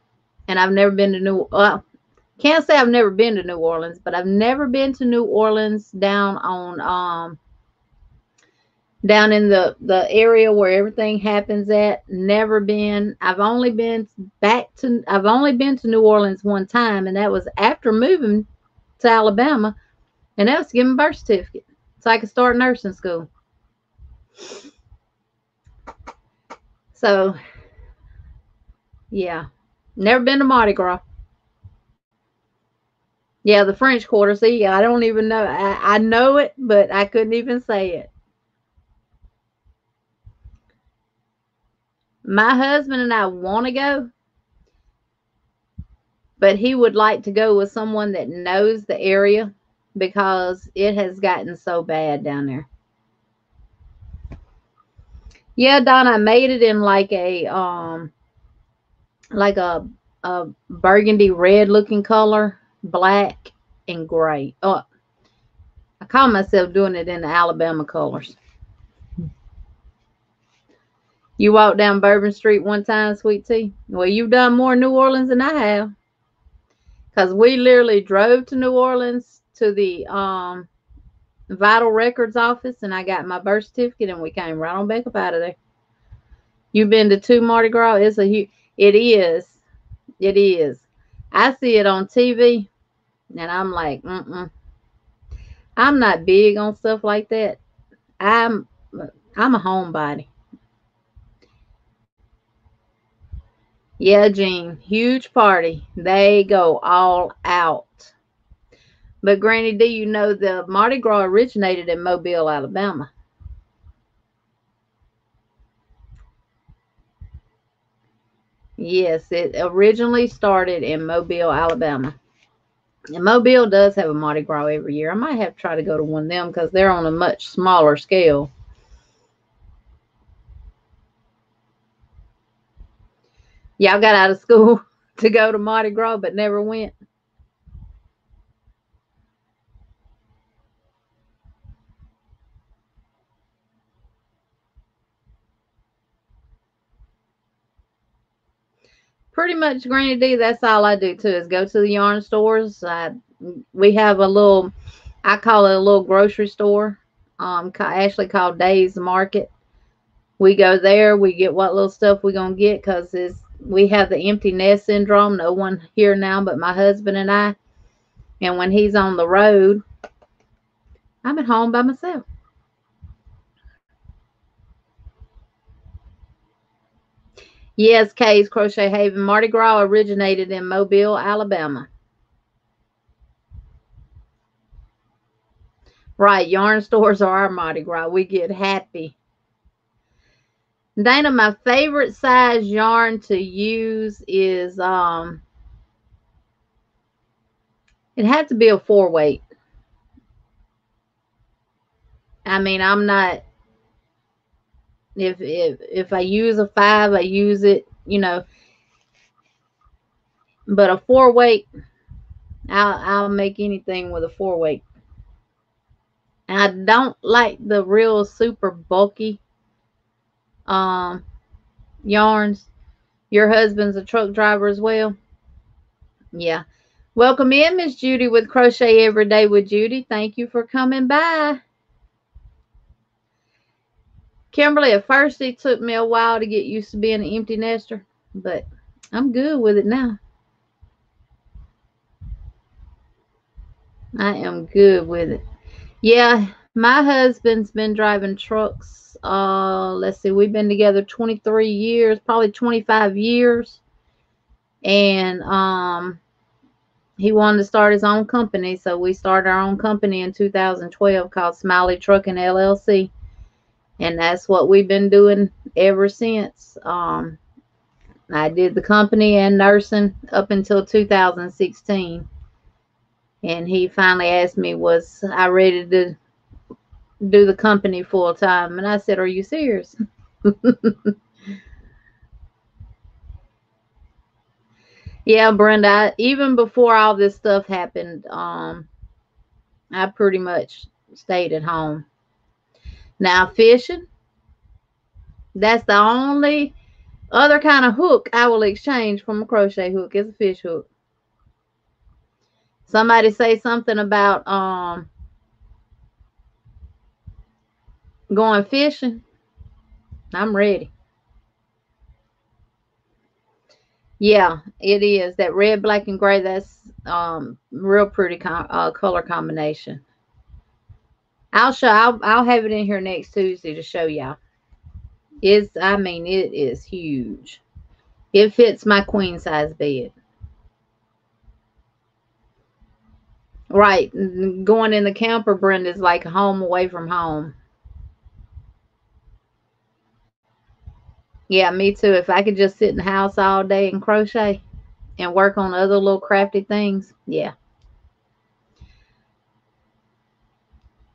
and I've never been to can't say I've never been to New Orleans, but I've never been to New Orleans down in the area where everything happens at. Never been. I've only been to New Orleans one time, and that was after moving to Alabama, and that was to get my birth certificate so I could start nursing school. So yeah, never been to Mardi Gras. Yeah, the French Quarter. See, I don't even know. I know it, but I couldn't even say it. My husband and I want to go, but he would like to go with someone that knows the area because it has gotten so bad down there. Yeah, Donna, I made it in like a burgundy red looking color, black and gray. Oh, I call myself doing it in the Alabama colors. You walked down Bourbon Street one time, Sweet Tea? Well, you've done more in New Orleans than I have. Because we literally drove to New Orleans to the Vital Records office, and I got my birth certificate, and we came right on back up out of there. You've been to 2 Mardi Gras? It is. It is. I see it on TV, and I'm like, I'm not big on stuff like that. I'm a homebody. Yeah, Jean, huge party. They go all out. But Granny, do you know the Mardi Gras originated in Mobile, Alabama? Yes, it originally started in Mobile, Alabama. And Mobile does have a Mardi Gras every year. I might have to try to go to one of them because they're on a much smaller scale. Y'all got out of school to go to Mardi Gras but never went. Pretty much, Granny D, that's all I do too is go to the yarn stores. We have I call it a little grocery store, actually called Days Market. We go there, we get what little stuff we're going to get because we have the empty nest syndrome. No one here now but my husband and I. And when he's on the road, I'm at home by myself. Yes, Kay's Crochet Haven. Mardi Gras originated in Mobile, Alabama. Right, yarn stores are our Mardi Gras. We get happy. Dana, my favorite size yarn to use is it had to be a 4-weight. I mean, I'm not if I use a 5, I use it, but a 4-weight, I'll make anything with a 4-weight. And I don't like the real super bulky yarns. Your husband's a truck driver as well. Yeah. Welcome in, Miss Judy with Crochet Every Day with Judy. Thank you for coming by. Kimberly, at first it took me a while to get used to being an empty nester, but I'm good with it now. I am good with it. Yeah, my husband's been driving trucks. Let's see, we've been together 23 years, probably 25 years. And he wanted to start his own company, so we started our own company in 2012 called Smiley Trucking LLC, and that's what we've been doing ever since. I did the company and nursing up until 2016, and he finally asked me, was I ready to do the company full time? And I said, are you serious? Yeah, Brenda, even before all this stuff happened, I pretty much stayed at home. Now, fishing, that's the only other kind of hook I will exchange from a crochet hook is a fish hook. Somebody say something about going fishing, I'm ready. Yeah, it is. That red, black, and gray, that's real pretty color combination. I'll have it in here next Tuesday to show y'all. I mean, it is huge. It fits my queen size bed. Right. Going in the camper, Brenda's like home away from home. Yeah, me too. If I could just sit in the house all day and crochet and work on other little crafty things, yeah.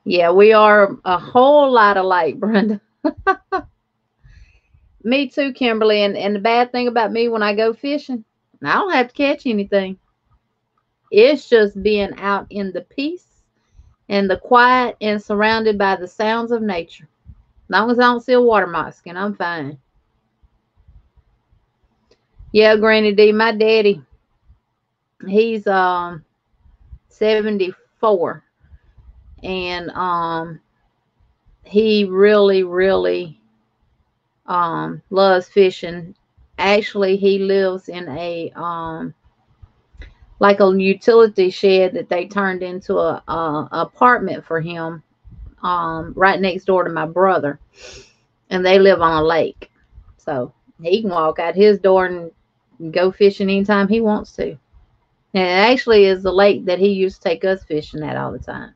Yeah, we are a whole lot alike, Brenda. Me too, Kimberly. And the bad thing about me when I go fishing, I don't have to catch anything. It's just being out in the peace and the quiet and surrounded by the sounds of nature. As long as I don't see a water moccasin, I'm fine. Yeah, Granny D, my daddy, he's 74, and he really loves fishing. Actually, he lives in a like a utility shed that they turned into a apartment for him, right next door to my brother, and they live on a lake, so he can walk out his door and go fishing anytime he wants to. And it actually is the lake that he used to take us fishing at all the time.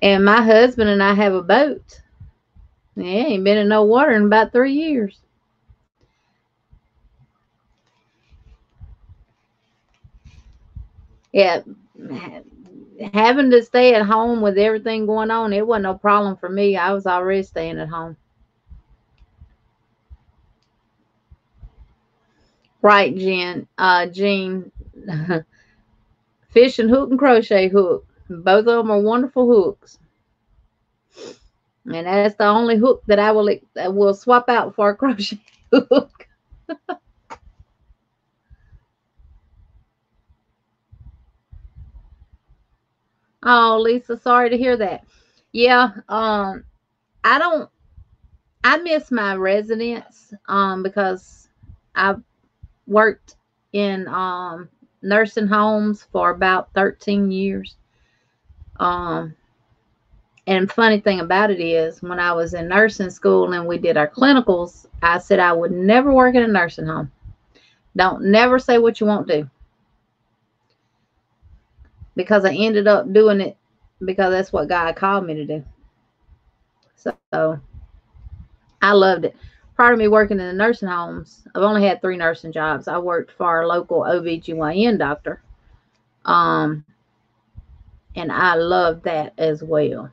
And my husband and I have a boat. Yeah, ain't been in no water in about 3 years. Yeah, having to stay at home with everything going on, it wasn't no problem for me. I was already staying at home. Right, Jean. Fish and hook and crochet hook. Both of them are wonderful hooks. And that's the only hook that I will swap out for a crochet hook. Oh, Lisa, sorry to hear that. Yeah, I don't I miss my residence because I've worked in nursing homes for about 13 years. Um and funny thing about it is when I was in nursing school and we did our clinicals, I said I would never work in a nursing home. Don't never say what you won't do, because I ended up doing it because that's what God called me to do. So I loved it. Part of me working in the nursing homes, I've only had 3 nursing jobs. I worked for our local OBGYN doctor. Um, and I loved that as well.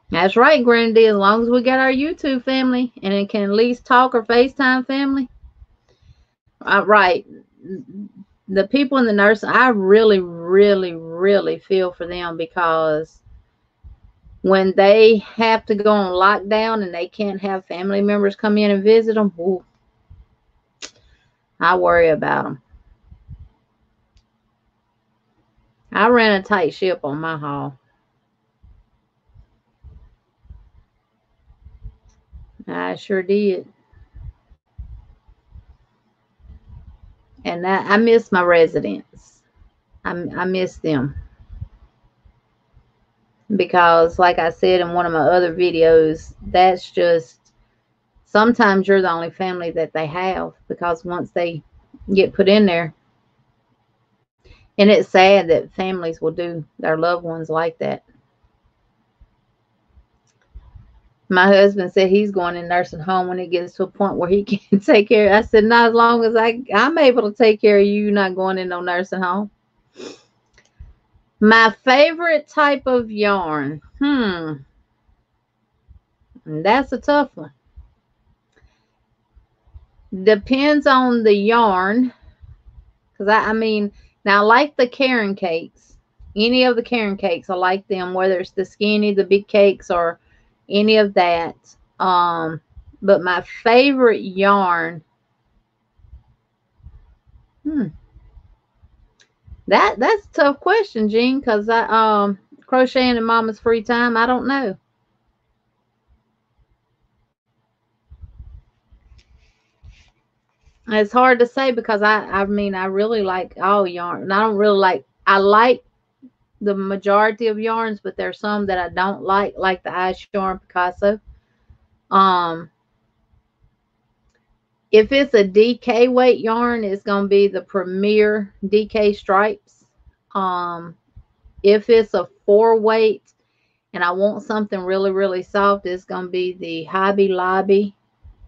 That's right, Grandy. As long as we got our YouTube family and it can at least talk or FaceTime family. Right. The people in the nursing, I really feel for them, because when they have to go on lockdown and they can't have family members come in and visit them, ooh, I worry about them. I ran a tight ship on my haul. I sure did. And I miss my residents. I miss them. Because, like I said in one of my other videos, that's just sometimes you're the only family that they have, because once they get put in there, and it's sad that families will do their loved ones like that. My husband said he's going in nursing home when it gets to a point where he can take care. I said, not as long as I'm able to take care of you, you're not going in no nursing home. My favorite type of yarn. That's a tough one. Depends on the yarn. Because I mean, now I like the Karen cakes. Any of the Karen cakes, I like them, whether it's the skinny, the big cakes, or any of that. But my favorite yarn, that's a tough question, Jean, because I crocheting in Mama's free time, I don't know. It's hard to say because I mean I really like all yarn. And I don't really I like the majority of yarns, but there's some that I don't like the ice yarn Picasso. Um if it's a DK weight yarn, it's gonna be the Premier DK stripes. Um if it's a 4 weight and I want something really, really soft, it's gonna be the Hobby Lobby.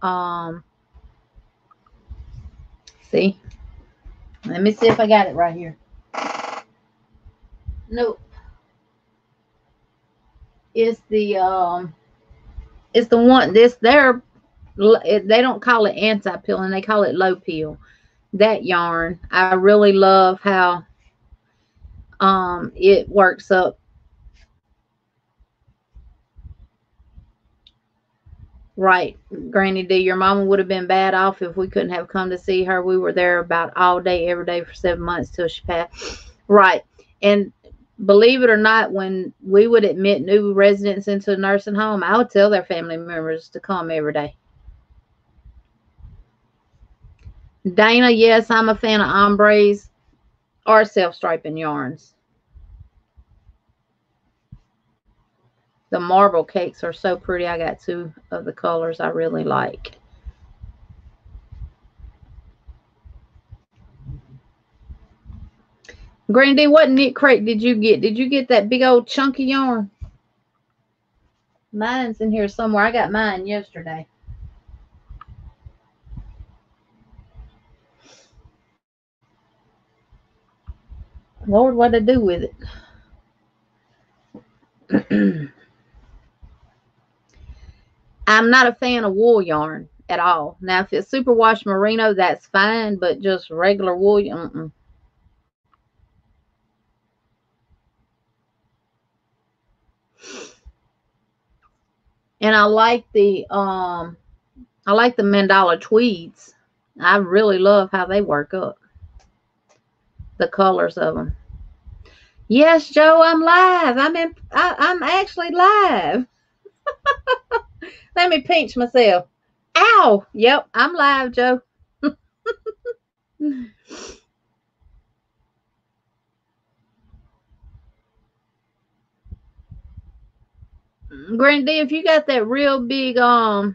Um see. Let me see if I got it right here. Nope. It's the one this they're they don't call it anti-peel and they call it low peel. That yarn, I really love how it works up. Right, Granny D, your mama would have been bad off if we couldn't have come to see her. We were there about all day, every day for 7 months till she passed. Right. And believe it or not, when we would admit new residents into a nursing home, I would tell their family members to come every day. Dana, yes, I'm a fan of ombres or self-striping yarns. The marble cakes are so pretty. I got 2 of the colors I really like. Grandy, what knit crate did you get? Did you get that big old chunky yarn? Mine's in here somewhere. I got mine yesterday. Lord, what'd I do with it? I'm not a fan of wool yarn at all. Now, if it's superwash merino, that's fine, but just regular wool, And I like the mandala tweeds. I really love how they work up. The colors of them. Yes, Joe, I'm live. I'm actually live. Let me pinch myself. Ow! Yep, I'm live, Joe. Grandy, if you got that real big oh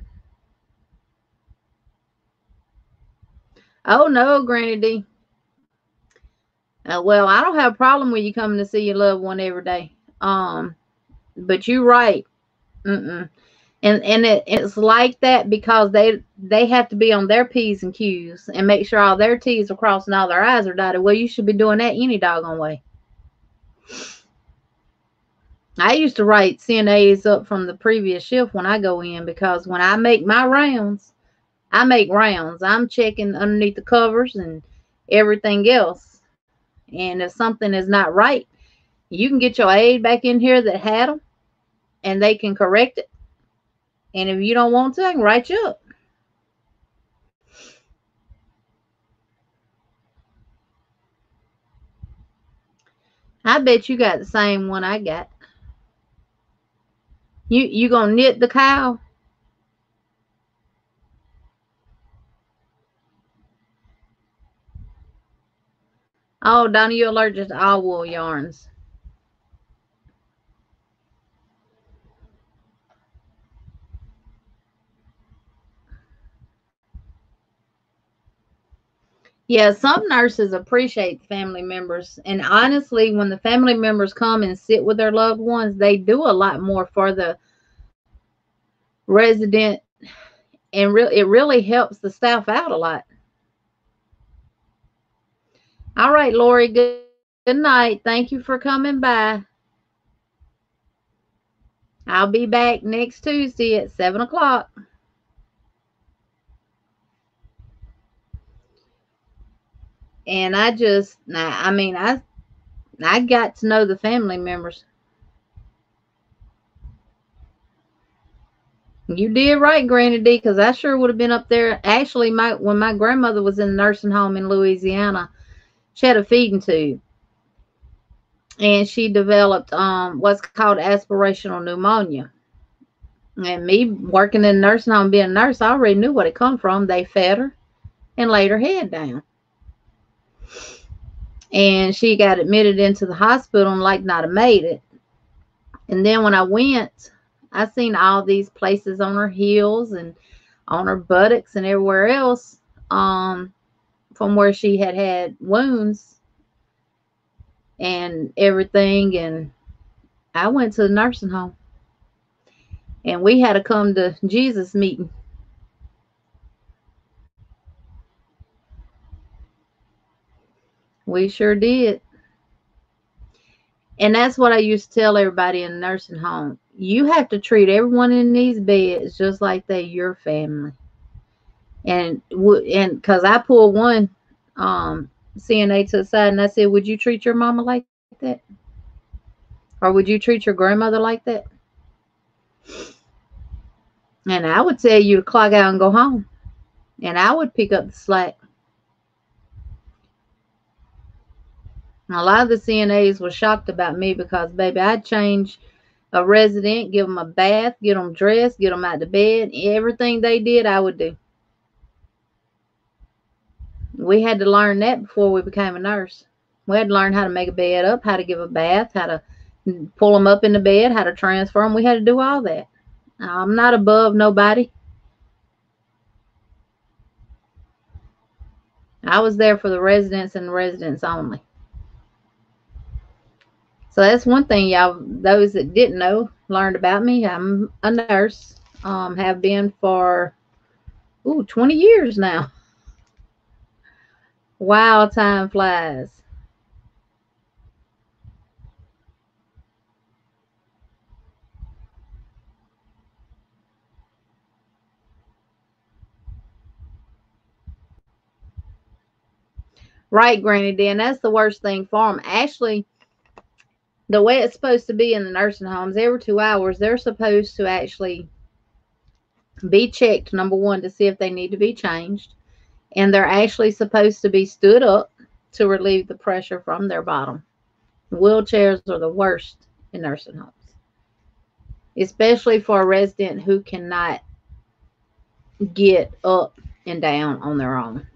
no, Granny D. Well, I don't have a problem with you coming to see your loved one every day. But you're right. Mm-mm. And it's like that because they have to be on their P's and Q's and make sure all their T's are crossed and all their I's are dotted. Well, you should be doing that any doggone way. I used to write CNAs up from the previous shift when I go in, because when I make my rounds, I make rounds. I'm checking underneath the covers and everything else. And if something is not right, you can get your aide back in here that had them and they can correct it. And if you don't want to, I can write you up. I bet you got the same one I got. You gonna knit the cow? Oh, Donna, you're allergic to all wool yarns. Yeah, some nurses appreciate family members. And honestly, when the family members come and sit with their loved ones, they do a lot more for the resident, and it really helps the staff out a lot. All right, Lori, good night. Thank you for coming by. I'll be back next Tuesday at 7 o'clock. And I got to know the family members. You did right, Granny D, because I sure would have been up there. Actually, when my grandmother was in the nursing home in Louisiana, she had a feeding tube, and she developed what's called aspirational pneumonia. And me working in the nursing home, being a nurse, I already knew what it come from. They fed her and laid her head down, and she got admitted into the hospital and like not have made it. And then when I went, I seen all these places on her heels and on her buttocks and everywhere else, from where she had wounds and everything. And I went to the nursing home, and we had to come to Jesus meeting. We sure did. And that's what I used to tell everybody in the nursing home. You have to treat everyone in these beds just like they're your family. And because I pulled one CNA to the side and I said, "Would you treat your mama like that, or would you treat your grandmother like that?" And I would tell you to clock out and go home, and I would pick up the slack. A lot of the CNAs were shocked about me because, baby, I'd change a resident, give them a bath, get them dressed, get them out of bed. Everything they did, I would do. We had to learn that before we became a nurse. We had to learn how to make a bed up, how to give a bath, how to pull them up in the bed, how to transfer them. We had to do all that. I'm not above nobody. I was there for the residents and the residents only. So that's one thing y'all, those that didn't know, learned about me. I'm a nurse. Have been for 20 years now. Wow, time flies. Right, Granny Dan. That's the worst thing for them. Actually, the way it's supposed to be in the nursing homes, every 2 hours, they're supposed to actually be checked, number one, to see if they need to be changed. And they're actually supposed to be stood up to relieve the pressure from their bottom. Wheelchairs are the worst in nursing homes, especially for a resident who cannot get up and down on their own.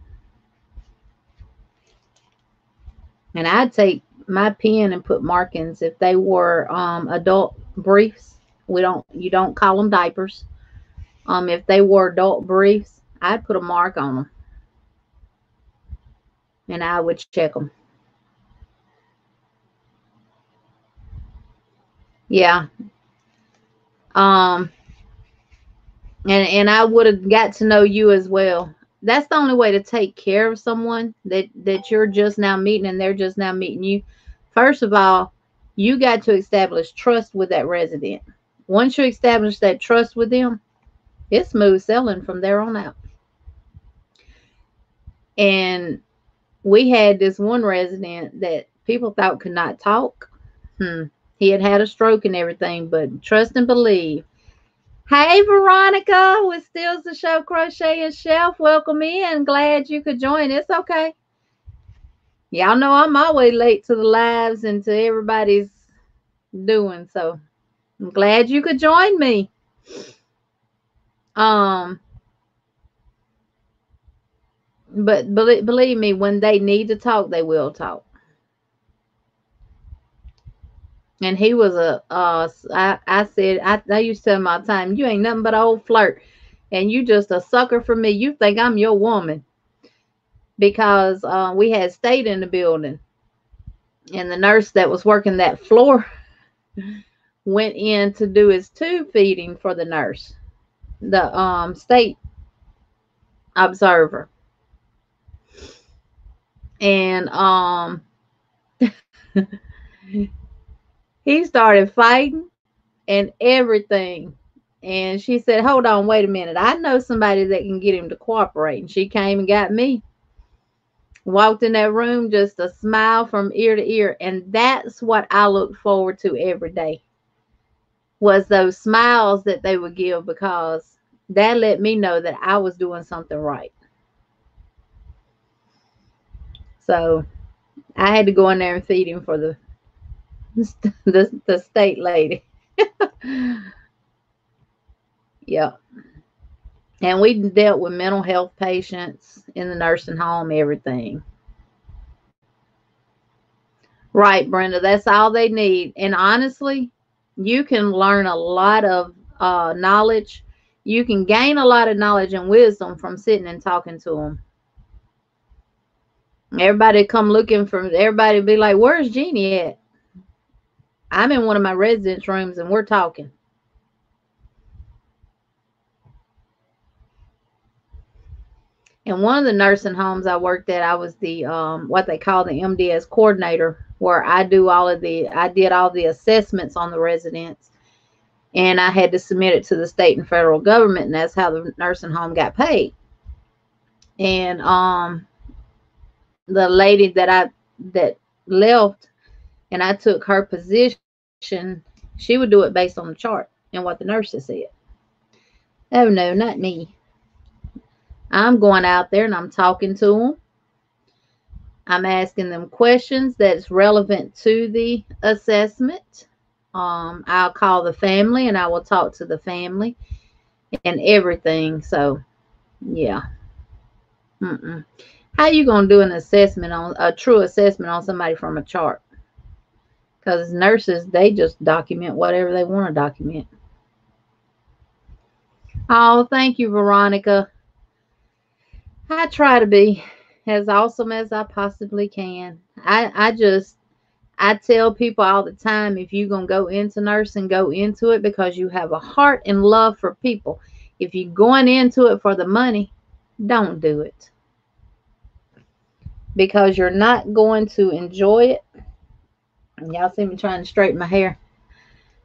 And I'd take my pen and put markings if they were adult briefs. You don't call them diapers. If they were adult briefs, I'd put a mark on them, and I would check them. Yeah. Um, and I would have got to know you as well. That's the only way to take care of someone that you're just now meeting and they're just now meeting you. First of all, you got to establish trust with that resident. Once you establish that trust with them, it's smooth sailing from there on out. And we had this one resident that people thought could not talk. He had a stroke and everything, but trust and believe. Hey, Veronica, with Stills the Show Crochet and Shelf. Welcome in. Glad you could join. It's okay. Y'all know I'm always late to the lives and to everybody's doing, so I'm glad you could join me. But believe me, when they need to talk, they will talk. And he was I said, I used to tell him all the time, you ain't nothing but an old flirt. And you just a sucker for me. You think I'm your woman. because we had stayed in the building, and the nurse that was working that floor went in to do his tube feeding for the nurse, the state observer. And he started fighting and everything. And she said, "Hold on, wait a minute. I know somebody that can get him to cooperate." And she came and got me. Walked in that room, just a smile from ear to ear. And that's what I look forward to every day, was those smiles that they would give, because that let me know that I was doing something right. So I had to go in there and feed him for the state lady. Yeah. And we dealt with mental health patients in the nursing home, everything. Right, Brenda. That's all they need. And honestly, you can learn a lot of knowledge. You can gain a lot of knowledge and wisdom from sitting and talking to them. Everybody come looking for, everybody be like, "Where's Jeannie at?" I'm in one of my residence rooms and we're talking. In one of the nursing homes I worked at, I was the what they call the MDS coordinator, where I did all the assessments on the residents, and I had to submit it to the state and federal government, and that's how the nursing home got paid. And the lady that left, and I took her position, she would do it based on the chart and what the nurses said. Oh no, not me. I'm going out there and I'm talking to them. I'm asking them questions that's relevant to the assessment. I'll call the family and I will talk to the family and everything. So, yeah. How you gonna do an assessment, on a true assessment, on somebody from a chart? Because nurses, they just document whatever they want to document. Oh, thank you, Veronica. I try to be as awesome as I possibly can. I tell people all the time, if you're going to go into nursing, go into it because you have a heart and love for people. If you're going into it for the money, don't do it, because you're not going to enjoy it. Y'all see me trying to straighten my hair.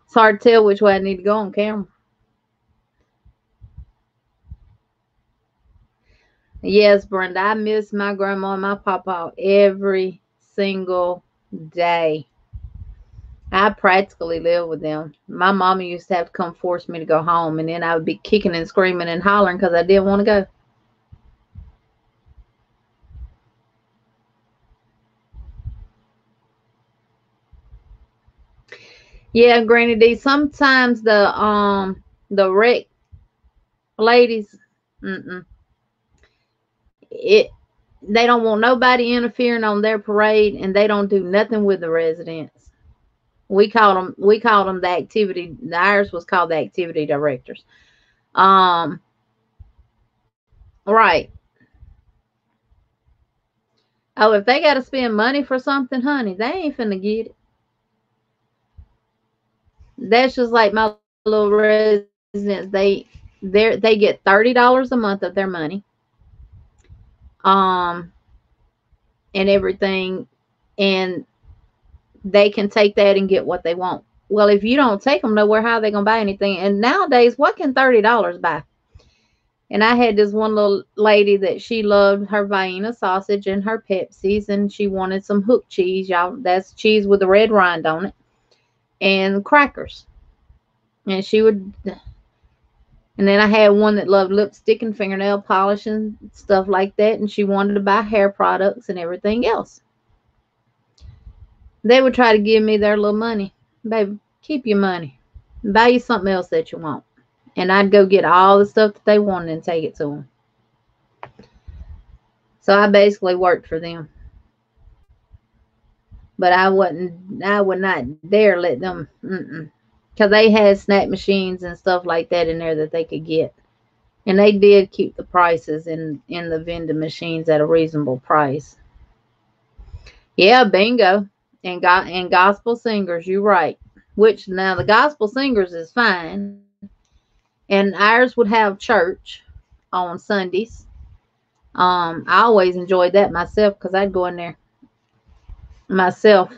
It's hard to tell which way I need to go on camera. Yes, Brenda, I miss my grandma and my papa every single day. I practically live with them. My mama used to have to come force me to go home, and then I would be kicking and screaming and hollering because I didn't want to go. Yeah, Granny D. Sometimes the rec ladies, it they don't want nobody interfering on their parade, and they don't do nothing with the residents. We called them the activity. Ours was called the activity directors. Um, right. Oh, if they got to spend money for something, honey, they ain't finna get it. That's just like my little residents. They get $30 a month of their money, um, and everything, and they can take that and get what they want. Well, if you don't take them nowhere, how are they gonna buy anything? And nowadays, what can $30 buy? And I had this one little lady that she loved her Vienna sausage and her Pepsis, and she wanted some hook cheese. Y'all, that's cheese with a red rind on it, and crackers. And she would, and then I had one that loved lipstick and fingernail polish and stuff like that, and she wanted to buy hair products and everything else. They would try to give me their little money. Baby, keep your money. Buy you something else that you want. And I'd go get all the stuff that they wanted and take it to them. So I basically worked for them. But I would not dare let them, because they had snack machines and stuff like that in there that they could get. And they did keep the prices in the vending machines at a reasonable price. Yeah, bingo. And gospel singers, you're right. Which now the gospel singers is fine. And ours would have church on Sundays. I always enjoyed that myself because I'd go in there myself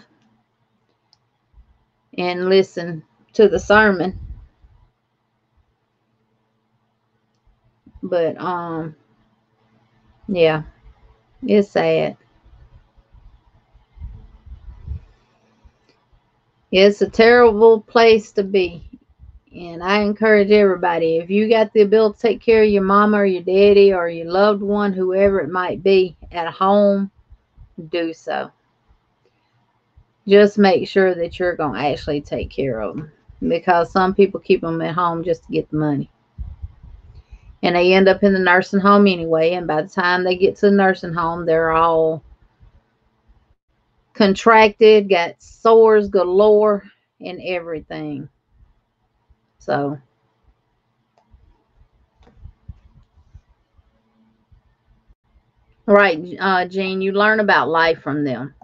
and listen to the sermon. But yeah, it's sad. It's a terrible place to be. And I encourage everybody, if you got the ability to take care of your mama or your daddy or your loved one, whoever it might be, at home, do so. Just make sure that you're going to actually take care of them. Because some people keep them at home just to get the money. And they end up in the nursing home anyway. And by the time they get to the nursing home, they're all contracted, got sores galore, and everything. So, right, Jean, you learn about life from them.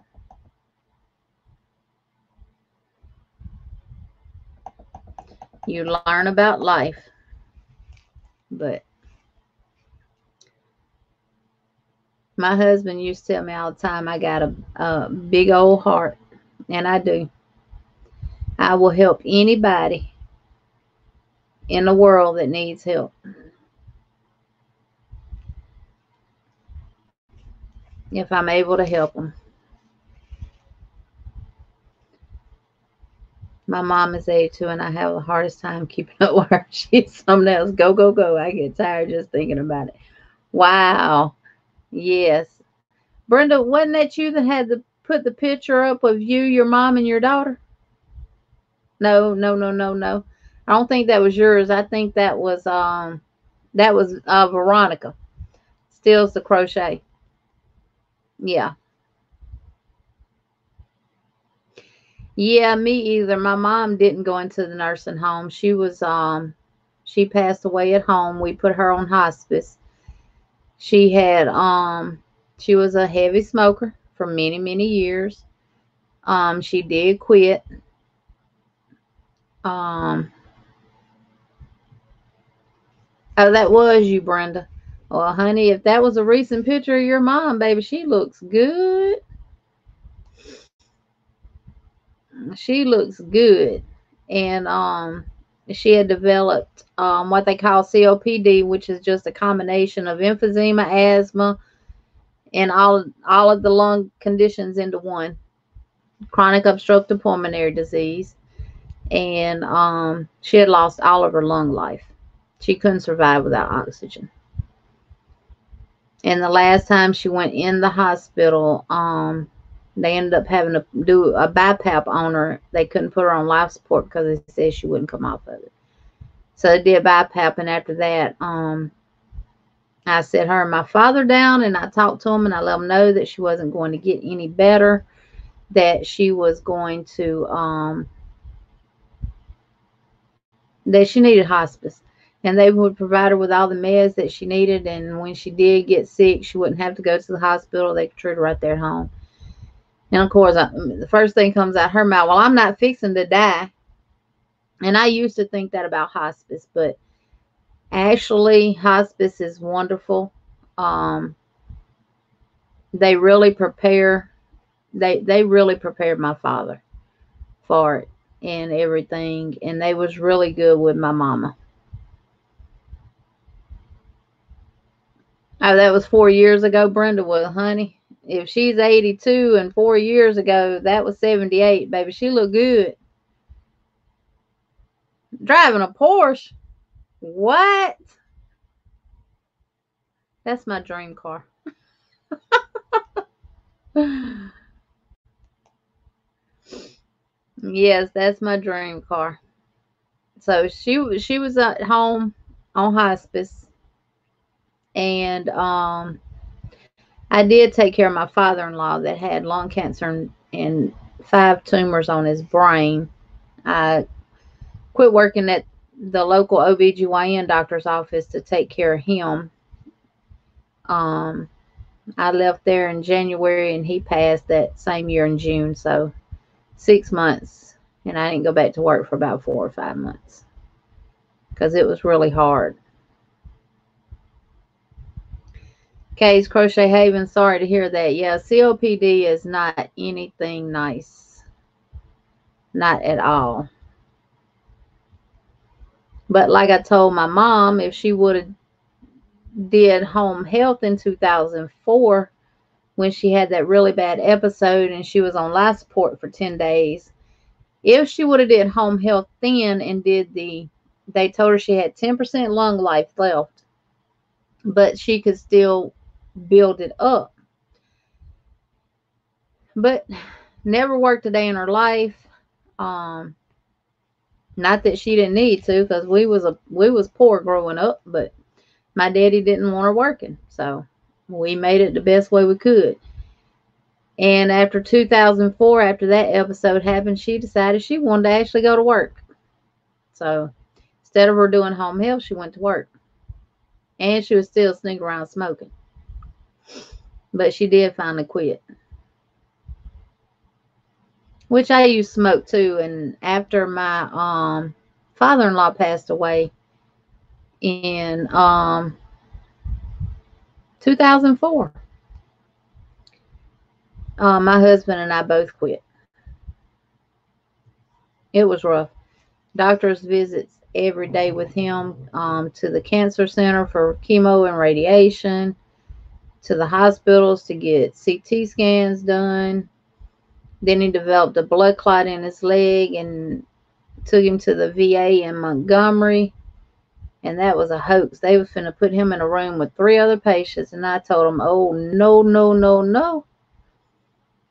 You learn about life. But my husband used to tell me all the time I got a big old heart. And I do. I will help anybody in the world that needs help. If I'm able to help them. My mom is 82 and I have the hardest time keeping up with her. She's something else. Go, go, go. I get tired just thinking about it. Wow. Yes. Brenda, wasn't that you that had to put the picture up of you, your mom, and your daughter? No, no, no, no, no. I don't think that was yours. I think that was Veronica. Steals the crochet. Yeah. Yeah, me either. My mom didn't go into the nursing home. She passed away at home. We put her on hospice. She had she was a heavy smoker for many, many years. She did quit. Um oh, that was you, Brenda. Well, honey, if that was a recent picture of your mom, baby, she looks good. She looks good. And she had developed what they call COPD, which is just a combination of emphysema, asthma, and all of the lung conditions into one. Chronic obstructive pulmonary disease. And she had lost all of her lung life. She couldn't survive without oxygen. And the last time she went in the hospital, they ended up having to do a BiPAP on her. They couldn't put her on life support because they said she wouldn't come off of it. So they did BiPAP, and after that, I set her and my father down, and I talked to them, and I let them know that she wasn't going to get any better, that she was going to, that she needed hospice. And they would provide her with all the meds that she needed, and when she did get sick, she wouldn't have to go to the hospital. They could treat her right there at home. And of course, the first thing comes out her mouth, well, I'm not fixing to die. And I used to think that about hospice, but actually, hospice is wonderful. Um, they really prepare, they really prepared my father for it and everything. And they was really good with my mama. Oh, that was 4 years ago, Brenda. Well, honey, if she's 82 and 4 years ago, that was 78, baby. She looked good. Driving a Porsche? What? That's my dream car. Yes, that's my dream car. So she was at home on hospice, and I did take care of my father-in-law that had lung cancer and 5 tumors on his brain. I quit working at the local OBGYN doctor's office to take care of him. Um, I left there in January and he passed that same year in June. So 6 months. And I didn't go back to work for about 4 or 5 months because it was really hard. Kay's Crochet Haven, sorry to hear that. Yeah, COPD is not anything nice. Not at all. But like I told my mom, if she would have did home health in 2004 when she had that really bad episode and she was on life support for 10 days, if she would have did home health then and they told her she had 10% lung life left, but she could still build it up. But never worked a day in her life. Not that she didn't need to, because we was poor growing up, but my daddy didn't want her working, so we made it the best way we could. And after 2004, after that episode happened, she decided she wanted to actually go to work. So instead of her doing home health, she went to work. And she was still sneaking around smoking. But she did finally quit. Which I used to smoke too. And after my father-in-law passed away in 2004, my husband and I both quit. It was rough. Doctor's visits every day with him, to the cancer center for chemo and radiation, to the hospitals to get CT scans done. Then he developed a blood clot in his leg and took him to the VA in Montgomery. And that was a hoax. They was finna put him in a room with 3 other patients. And I told him, oh, no, no, no, no.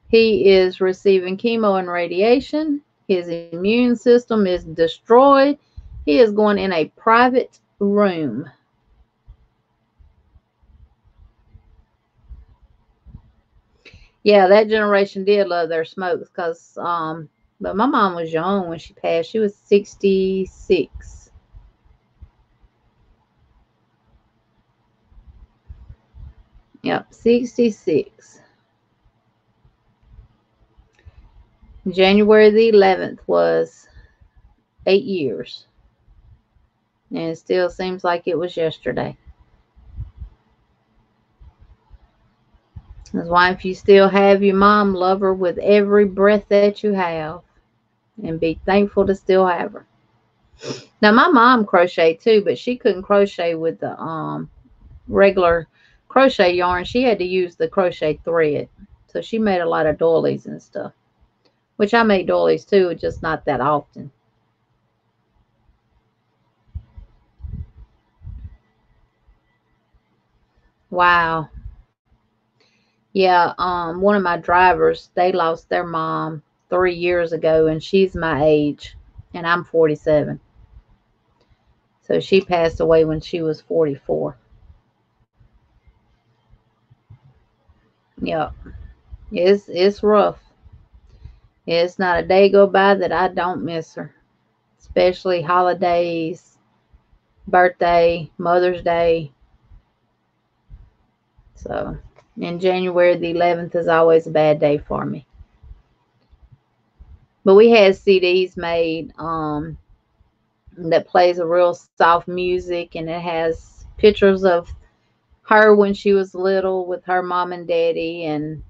He is receiving chemo and radiation. His immune system is destroyed. He is going in a private room. Yeah, that generation did love their smokes because, but my mom was young when she passed. She was 66. Yep, 66. January the 11th was 8 years. And it still seems like it was yesterday. That's why if you still have your mom, love her with every breath that you have. And be thankful to still have her. Now, my mom crocheted too, but she couldn't crochet with the regular crochet yarn. She had to use the crochet thread. So she made a lot of doilies and stuff. Which I make doilies too, just not that often. Wow. Yeah, one of my drivers, they lost their mom 3 years ago, and she's my age, and I'm 47. So she passed away when she was 44. Yep. It's rough. It's not a day go by that I don't miss her. Especially holidays, birthday, Mother's Day. So, and January the 11th is always a bad day for me. But we had CDs made that plays a real soft music, and it has pictures of her when she was little with her mom and daddy, and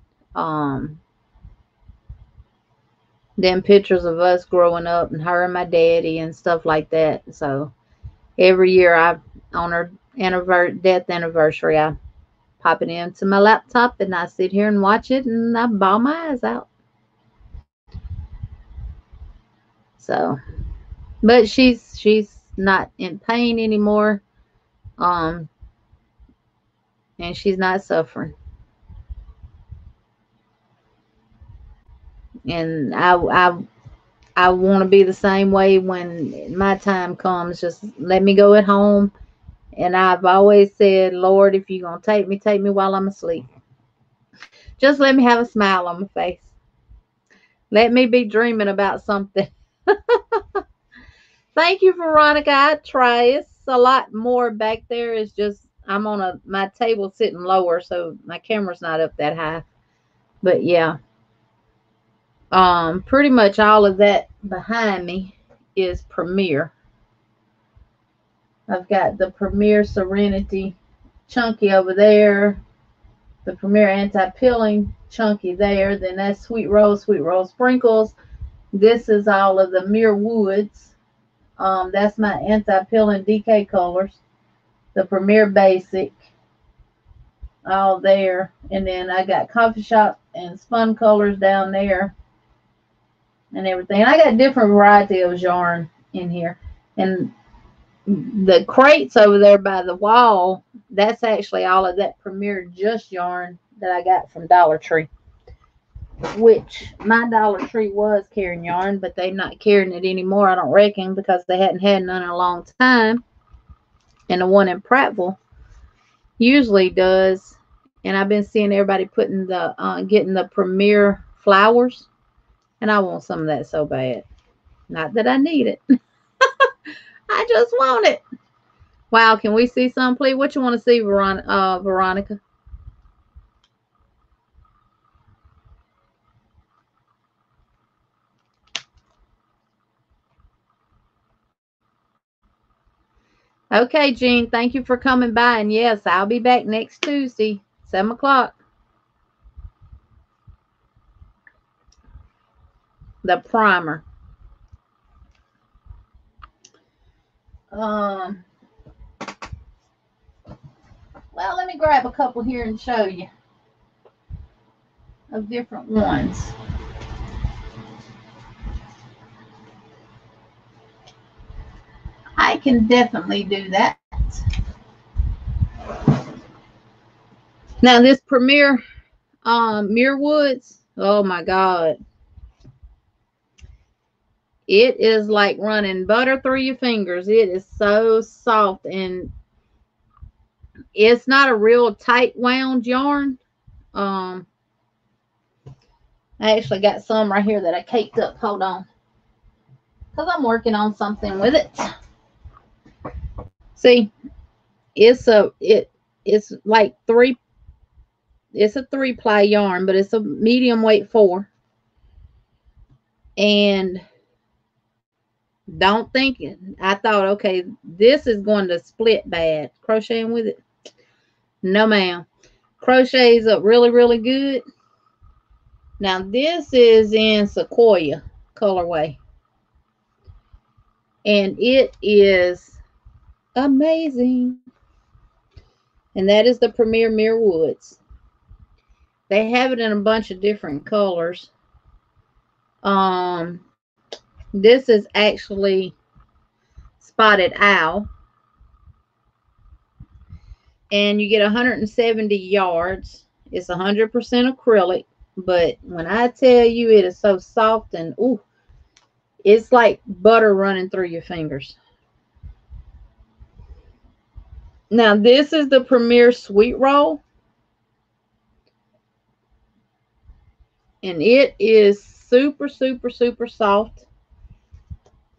then pictures of us growing up and her and my daddy and stuff like that. So every year on her death anniversary, I pop it into my laptop and I sit here and watch it and I bawl my eyes out. So, but she's not in pain anymore, and she's not suffering. And I want to be the same way when my time comes. Just let me go at home. And I've always said, Lord, if you're going to take me while I'm asleep. Just let me have a smile on my face. Let me be dreaming about something. Thank you, Veronica. I try. It's a lot more back there. It's just I'm on my table sitting lower, so my camera's not up that high. But yeah, pretty much all of that behind me is Premier. I've got the Premier Serenity Chunky over there, the Premier Anti-Peeling Chunky there. Then that's Sweet Rose Sprinkles. This is all of the Mere Woods. That's my Anti-Peeling DK colors. The Premier Basic, all there. And then I got Coffee Shop and Spun Colors down there and everything. And I got different variety of yarn in here. And the crates over there by the wall, that's actually all of that Premier Just yarn that I got from Dollar Tree. Which my Dollar Tree was carrying yarn, but they're not carrying it anymore, I don't reckon, because they hadn't had none in a long time. And the one in Prattville usually does. And I've been seeing everybody putting the getting the Premier flowers, and I want some of that so bad. Not that I need it. I just want it. Wow, can we see some, please? What you want to see, Veronica? Okay, Jean, thank you for coming by. And yes, I'll be back next Tuesday, 7 o'clock. The primer. Well, let me grab a couple here and show you of different ones. I can definitely do that. Now this Premier Mere Woods, oh my God. It is like running butter through your fingers. It is so soft, and it's not a real tight wound yarn. I actually got some right here that I caked up. Hold on. Because I'm working on something with it. See, it's like it's a 3-ply yarn, but it's a medium weight 4. And don't think it. I thought, okay, this is going to split bad. Crocheting with it? No, ma'am. Crochets up really, really good. Now, this is in Sequoia colorway. And it is amazing. And that is the Premier Mere Woods. They have it in a bunch of different colors. This is actually Spotted Owl. And you get 170 yards. It's 100% acrylic. But when I tell you it is so soft and ooh, it's like butter running through your fingers. Now this is the Premier Sweet Roll. And it is super, super, super soft.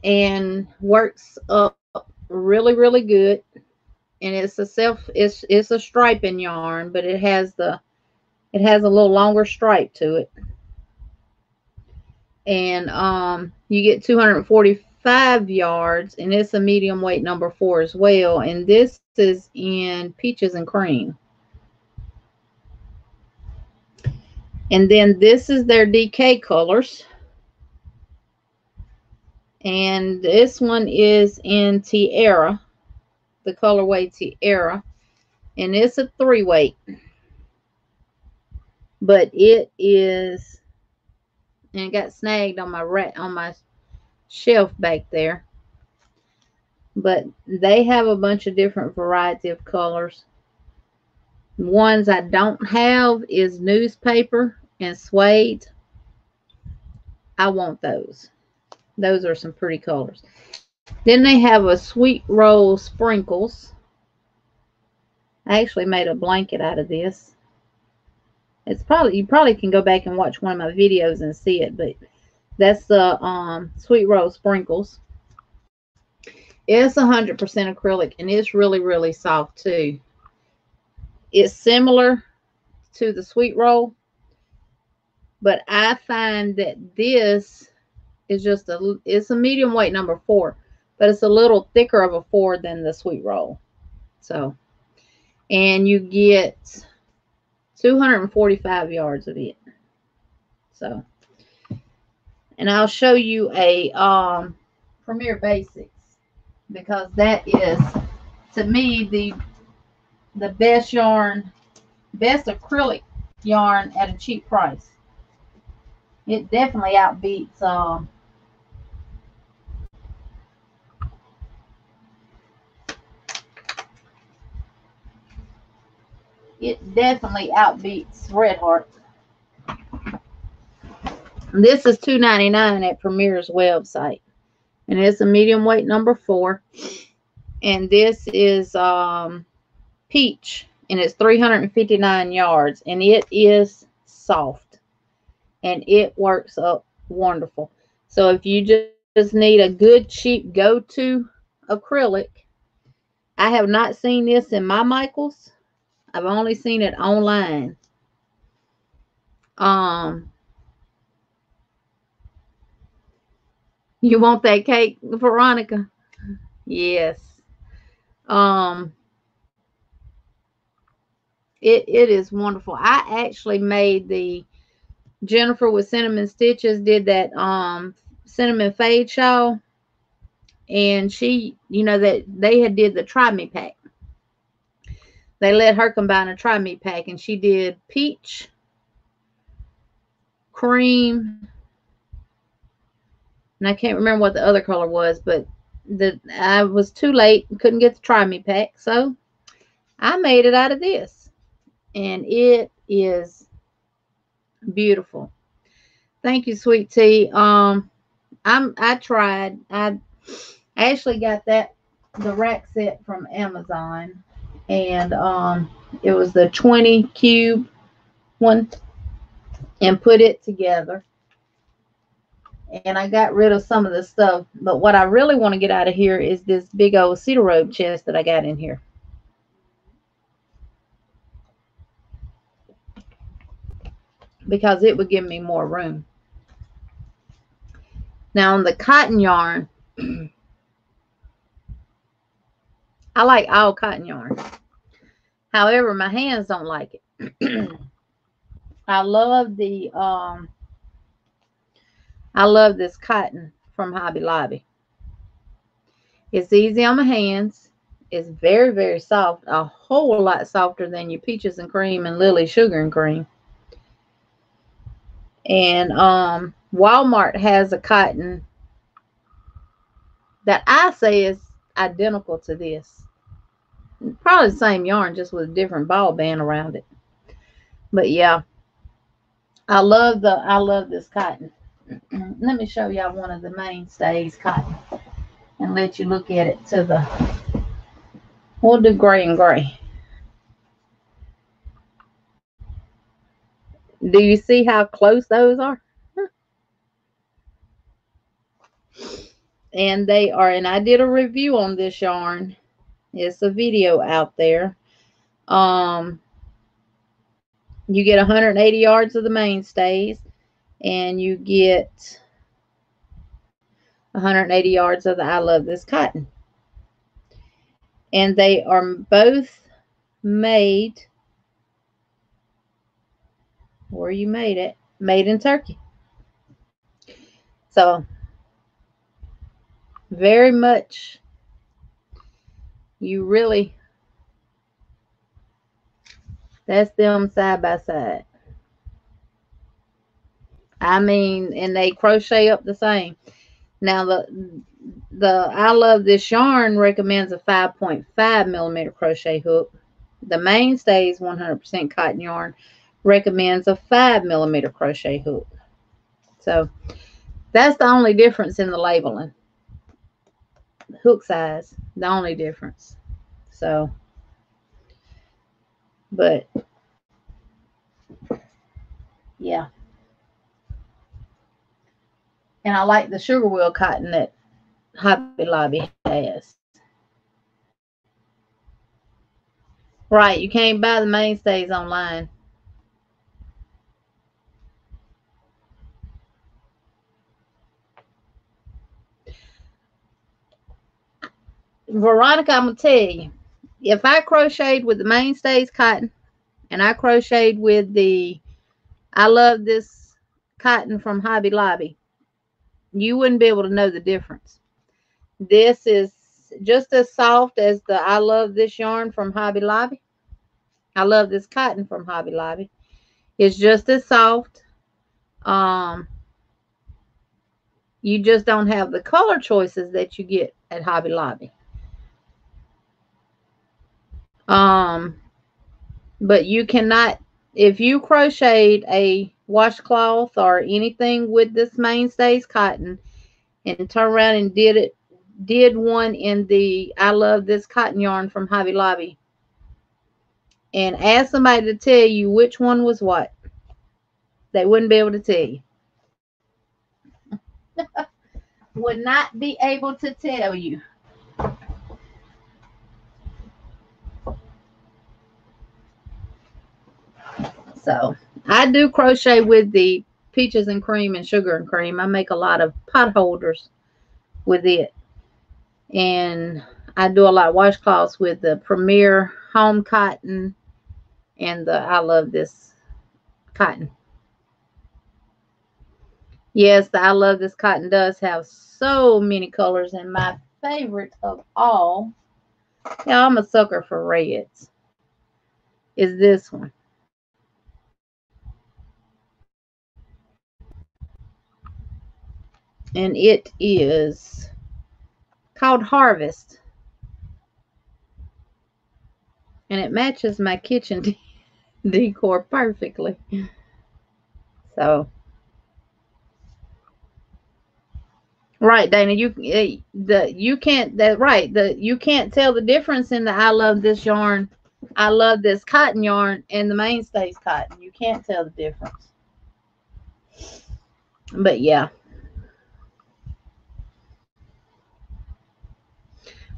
And works up really, really good. And it's a striping yarn, but it has a little longer stripe to it. And you get 245 yards, and it's a medium weight number 4 as well. And this is in Peaches and Cream. And then this is their DK colors. And this one is in Tiara, the colorway Tiara. And it's a 3-weight. But it is, and it got snagged on my shelf back there. But they have a bunch of different variety of colors. Ones I don't have is newspaper and suede. I want those. Those are some pretty colors. Then they have a Sweet Roll Sprinkles. I actually made a blanket out of this. It's you probably can go back and watch one of my videos and see it, but that's the Sweet Roll Sprinkles. It's 100% acrylic, and it's really, really soft too. It's similar to the sweet roll, but I find that this is just it's a medium weight number 4, but it's a little thicker of a 4 than the sweet roll. So, and you get 245 yards of it. So, and I'll show you a Premier Basics, because that is, to me, the best yarn, best acrylic yarn at a cheap price. It definitely outbeats Red Heart. This is $2.99 at Premier's website, and it's a medium weight number 4. And this is peach, and it's 359 yards, and it is soft, and it works up wonderful. So if you just need a good cheap go-to acrylic, I have not seen this in my Michaels. I've only seen it online. You want that cake, Veronica? Yes. It is wonderful. I actually made the Jennifer with Cinnamon Stitches did that cinnamon fade shawl, and she, you know, that they had did the Try Me pack. They let her combine a Try Me pack, and she did peach, cream, and I can't remember what the other color was, but I was too late, couldn't get the Try Me pack, so I made it out of this, and it is beautiful. Thank you, sweet tea. I tried. I actually got the rack set from Amazon, and it was the 20 cube one, and put it together. And I got rid of some of the stuff, but what I really want to get out of here is this big old cedar rope chest that I got in here, because it would give me more room. Now on the cotton yarn, I like all cotton yarn. However, my hands don't like it. I love this cotton from Hobby Lobby. It's easy on my hands. It's very, very soft. A whole lot softer than your Peaches and Cream and Lily Sugar and Cream. And Walmart has a cotton that I say is identical to this. Probably the same yarn, just with a different ball band around it. But yeah, I love this cotton. Let me show y'all one of the mainstays cotton, and let you look at it to the, we'll do gray and gray. Do you see how close those are? And they are, and I did a review on this yarn. It's a video out there. You get 180 yards of the mainstays, and you get 180 yards of the I Love This Cotton. And they are both made, where you made it, made in Turkey. So very much, you really, that's them side by side. I mean, and they crochet up the same. Now the I Love This yarn recommends a 5.5 millimeter crochet hook. The Mainstays 100% cotton yarn recommends a 5 millimeter crochet hook. So that's the only difference in the labeling. Hook size, the only difference. So, but yeah. And I like the sugar wheel cotton that Hobby Lobby has. Right, you can't buy the mainstays online. Veronica, I'm gonna tell you, if I crocheted with the mainstays cotton and I crocheted with the I love this cotton from Hobby Lobby, you wouldn't be able to know the difference. This is just as soft as the I love this yarn from Hobby Lobby. I love this cotton from Hobby Lobby. It's just as soft. Um, you just don't have the color choices that you get at Hobby Lobby. Um, but you cannot, if you crocheted a washcloth or anything with this mainstays cotton and turn around and did one in the I love this cotton yarn from Hobby Lobby and ask somebody to tell you which one was what, they wouldn't be able to tell you. Would not be able to tell you. So I do crochet with the peaches and cream and sugar and cream. I make a lot of pot holders with it. And I do a lot of washcloths with the Premier Home Cotton and the I love this cotton. Yes, the I love this cotton does have so many colors, and my favorite of all, yeah, I'm a sucker for reds, is this one. And it is called Harvest. And it matches my kitchen decor perfectly. So, right, Dana, you can't that right you can't tell the difference in the I love this yarn, I love this cotton yarn, and the mainstays cotton. You can't tell the difference. But yeah,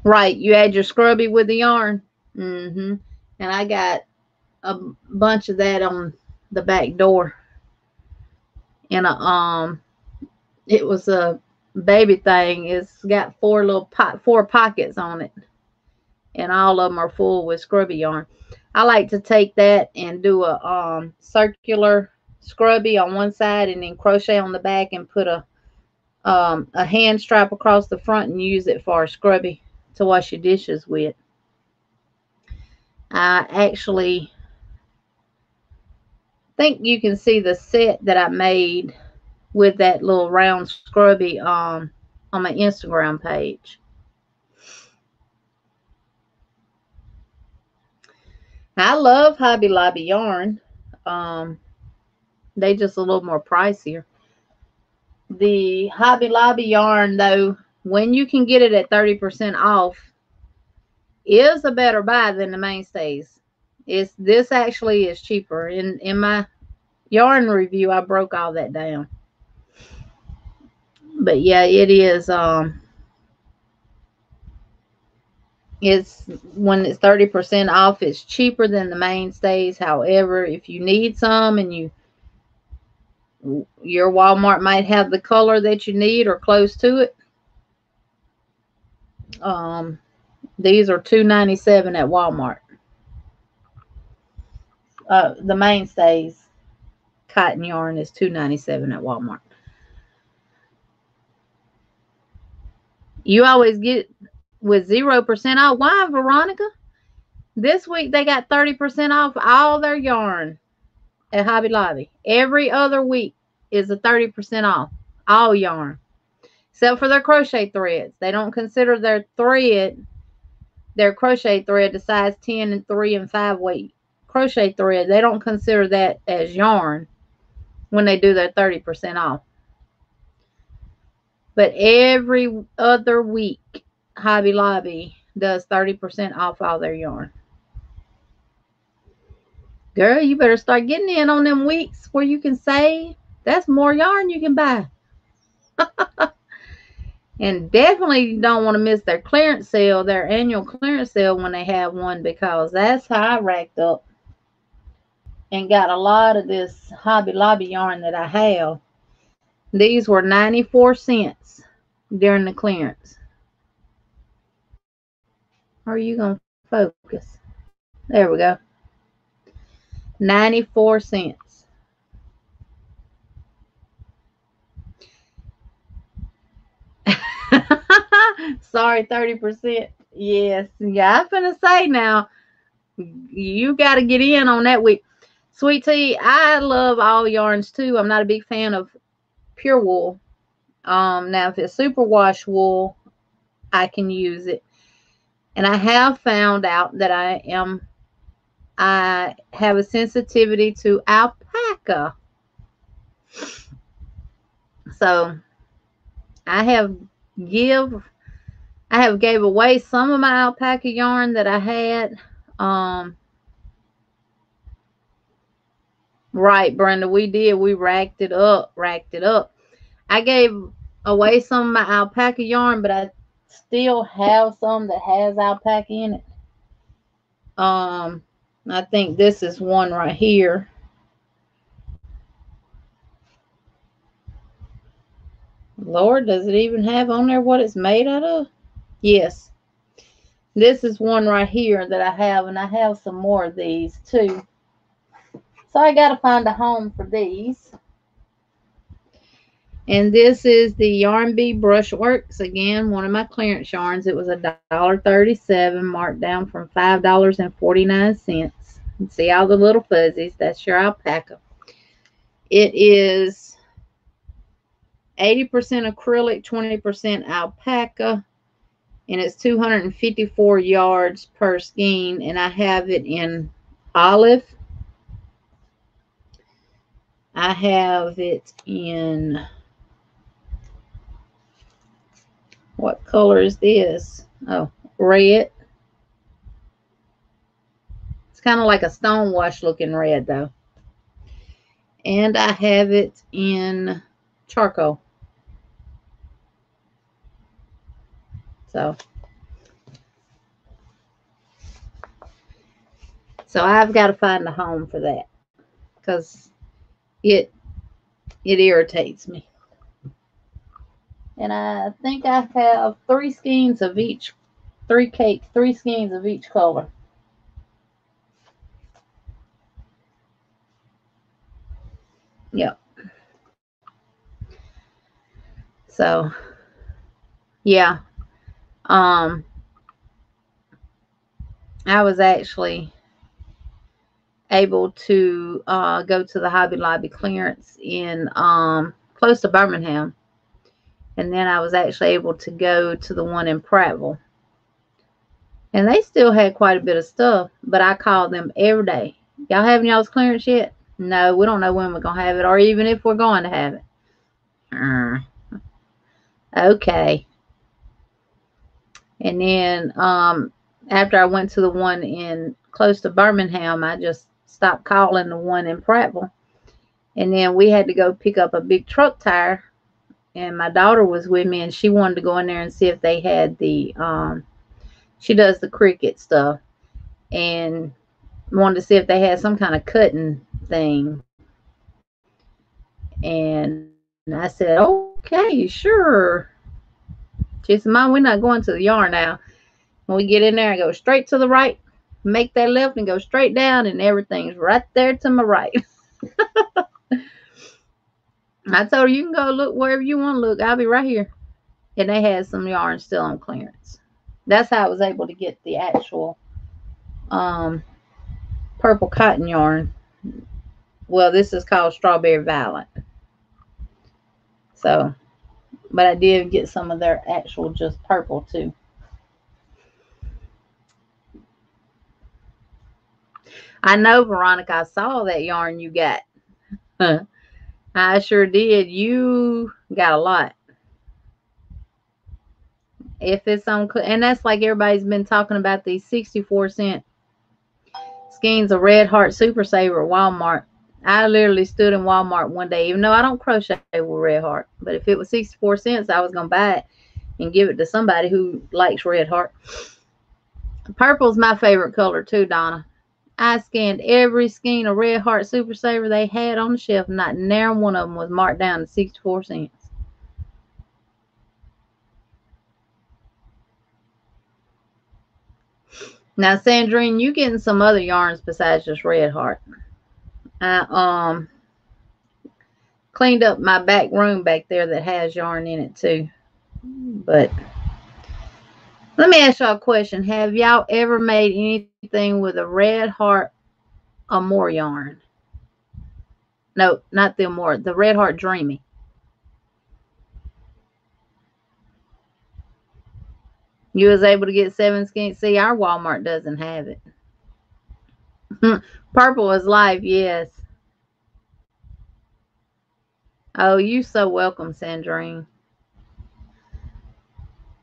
right. You add your scrubby with the yarn. Mm-hmm. And I got a bunch of that on the back door. And it was a baby thing. It's got four pockets on it, and all of them are full with scrubby yarn. I like to take that and do a circular scrubby on one side, and then crochet on the back and put a hand strap across the front and use it for a scrubby to wash your dishes with. I actually think you can see the set that I made with that little round scrubby on my Instagram page. I love Hobby Lobby yarn. They just a little more pricier. The Hobby Lobby yarn, though, when you can get it at 30% off, is a better buy than the mainstays. This actually is cheaper. In my yarn review, I broke all that down. But yeah, it is it's when it's 30% off, it's cheaper than the mainstays. However, if you need some and your Walmart might have the color that you need or close to it, these are $2.97 at Walmart. The mainstays cotton yarn is $2.97 at Walmart. You always get with 0% off. Why, Veronica? This week they got 30% off all their yarn at Hobby Lobby. Every other week is a 30% off all yarn, except for their crochet threads. They don't consider their crochet thread, the size 10 and 3 and 5 weight crochet thread. They don't consider that as yarn when they do their 30% off. But every other week, Hobby Lobby does 30% off all their yarn. Girl, you better start getting in on them weeks where you can save. That's more yarn you can buy. And definitely don't want to miss their clearance sale, their annual clearance sale when they have one, because that's how I racked up and got a lot of this Hobby Lobby yarn that I have. These were 94 cents during the clearance. Are you going to focus? There we go. 94 cents. Sorry, 30%. Yes. Yeah, I'm finna say now, you got to get in on that week. Sweet Tea, I love all yarns too. I'm not a big fan of pure wool. Now if it's superwash wool, I can use it. And I have found out that I have a sensitivity to alpaca. So I have gave away some of my alpaca yarn that I had. Right, Brenda, we did. We racked it up. I gave away some of my alpaca yarn, but I still have some that has alpaca in it. I think this is one right here. Lord, does it even have on there what it's made out of? Yes. This is one right here that I have, and I have some more of these too. So I got to find a home for these. And this is the Yarn Bee Brushworks. Again, one of my clearance yarns. It was $1.37, marked down from $5.49. You see all the little fuzzies. That's your alpaca. It is 80% acrylic, 20% alpaca, and it's 254 yards per skein. And I have it in olive. I have it in, what color is this? Oh, red. It's kind of like a stonewash looking red though. And I have it in charcoal. So I've got to find a home for that, because it irritates me. And I think I have 3 skeins of each, 3 skeins of each color. Yep. So yeah, I was actually able to go to the Hobby Lobby clearance in close to Birmingham, and then I was actually able to go to the one in Prattville, and they still had quite a bit of stuff, but I called them every day. Y'all having y'all's clearance yet? No, we don't know when we're gonna have it, or even if we're going to have it. Okay. And then after I went to the one in close to Birmingham, I just stopped calling the one in Prattville. And then we had to go pick up a big truck tire, and my daughter was with me, and she wanted to go in there and see if they had the she does the Cricut stuff, and wanted to see if they had some kind of cutting thing. And I said, okay, sure. She said, Mom, we're not going to the yarn now. When we get in there, I go straight to the right, make that left, and go straight down, and everything's right there to my right. I told her, you can go look wherever you want to look. I'll be right here. And they had some yarn still on clearance. That's how I was able to get the actual purple cotton yarn. Well, this is called Strawberry Violet. So, but I did get some of their actual just purple too. I know, Veronica, I saw that yarn you got. I sure did. You got a lot. If it's on, and that's like everybody's been talking about these 64-cent skeins of Red Heart Super Saver at Walmart. I literally stood in Walmart one day, even though I don't crochet with Red Heart, but if it was 64 cents, I was going to buy it. and give it to somebody who likes red heart. Purple's my favorite color too, Donna. I scanned every skein of Red Heart Super Saver they had on the shelf. Not nary one of them was marked down to 64 cents. Now, Sandrine, you getting some other yarns besides just Red Heart. I cleaned up my back room back there that has yarn in it too. But let me ask y'all a question. Have y'all ever made anything with a Red Heart Amore yarn? No, not the Amore, the Red Heart Dreamy. You was able to get 7 skeins. See, our Walmart doesn't have it. Purple is life, yes. Oh, you so welcome, Sandrine.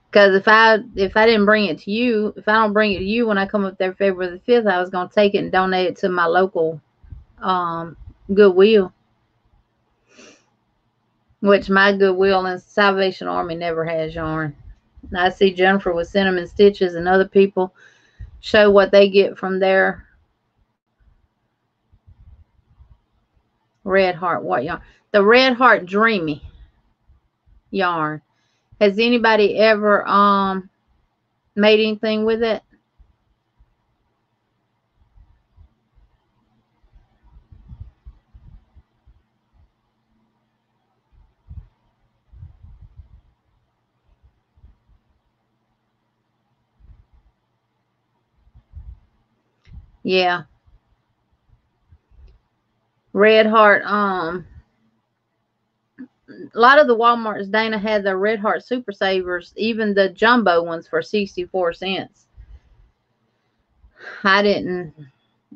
Because if I didn't bring it to you, if I don't bring it to you when I come up there February the 5th, I was going to take it and donate it to my local Goodwill. Which my Goodwill and Salvation Army never has yarn. I see Jennifer with Cinnamon Stitches and other people show what they get from their Red Heart. What yarn? The Red Heart Dreamy yarn. Has anybody ever made anything with it? Yeah. Red Heart, a lot of the Walmarts, Dana, had the Red Heart Super Savers, even the jumbo ones, for 64 cents. I didn't.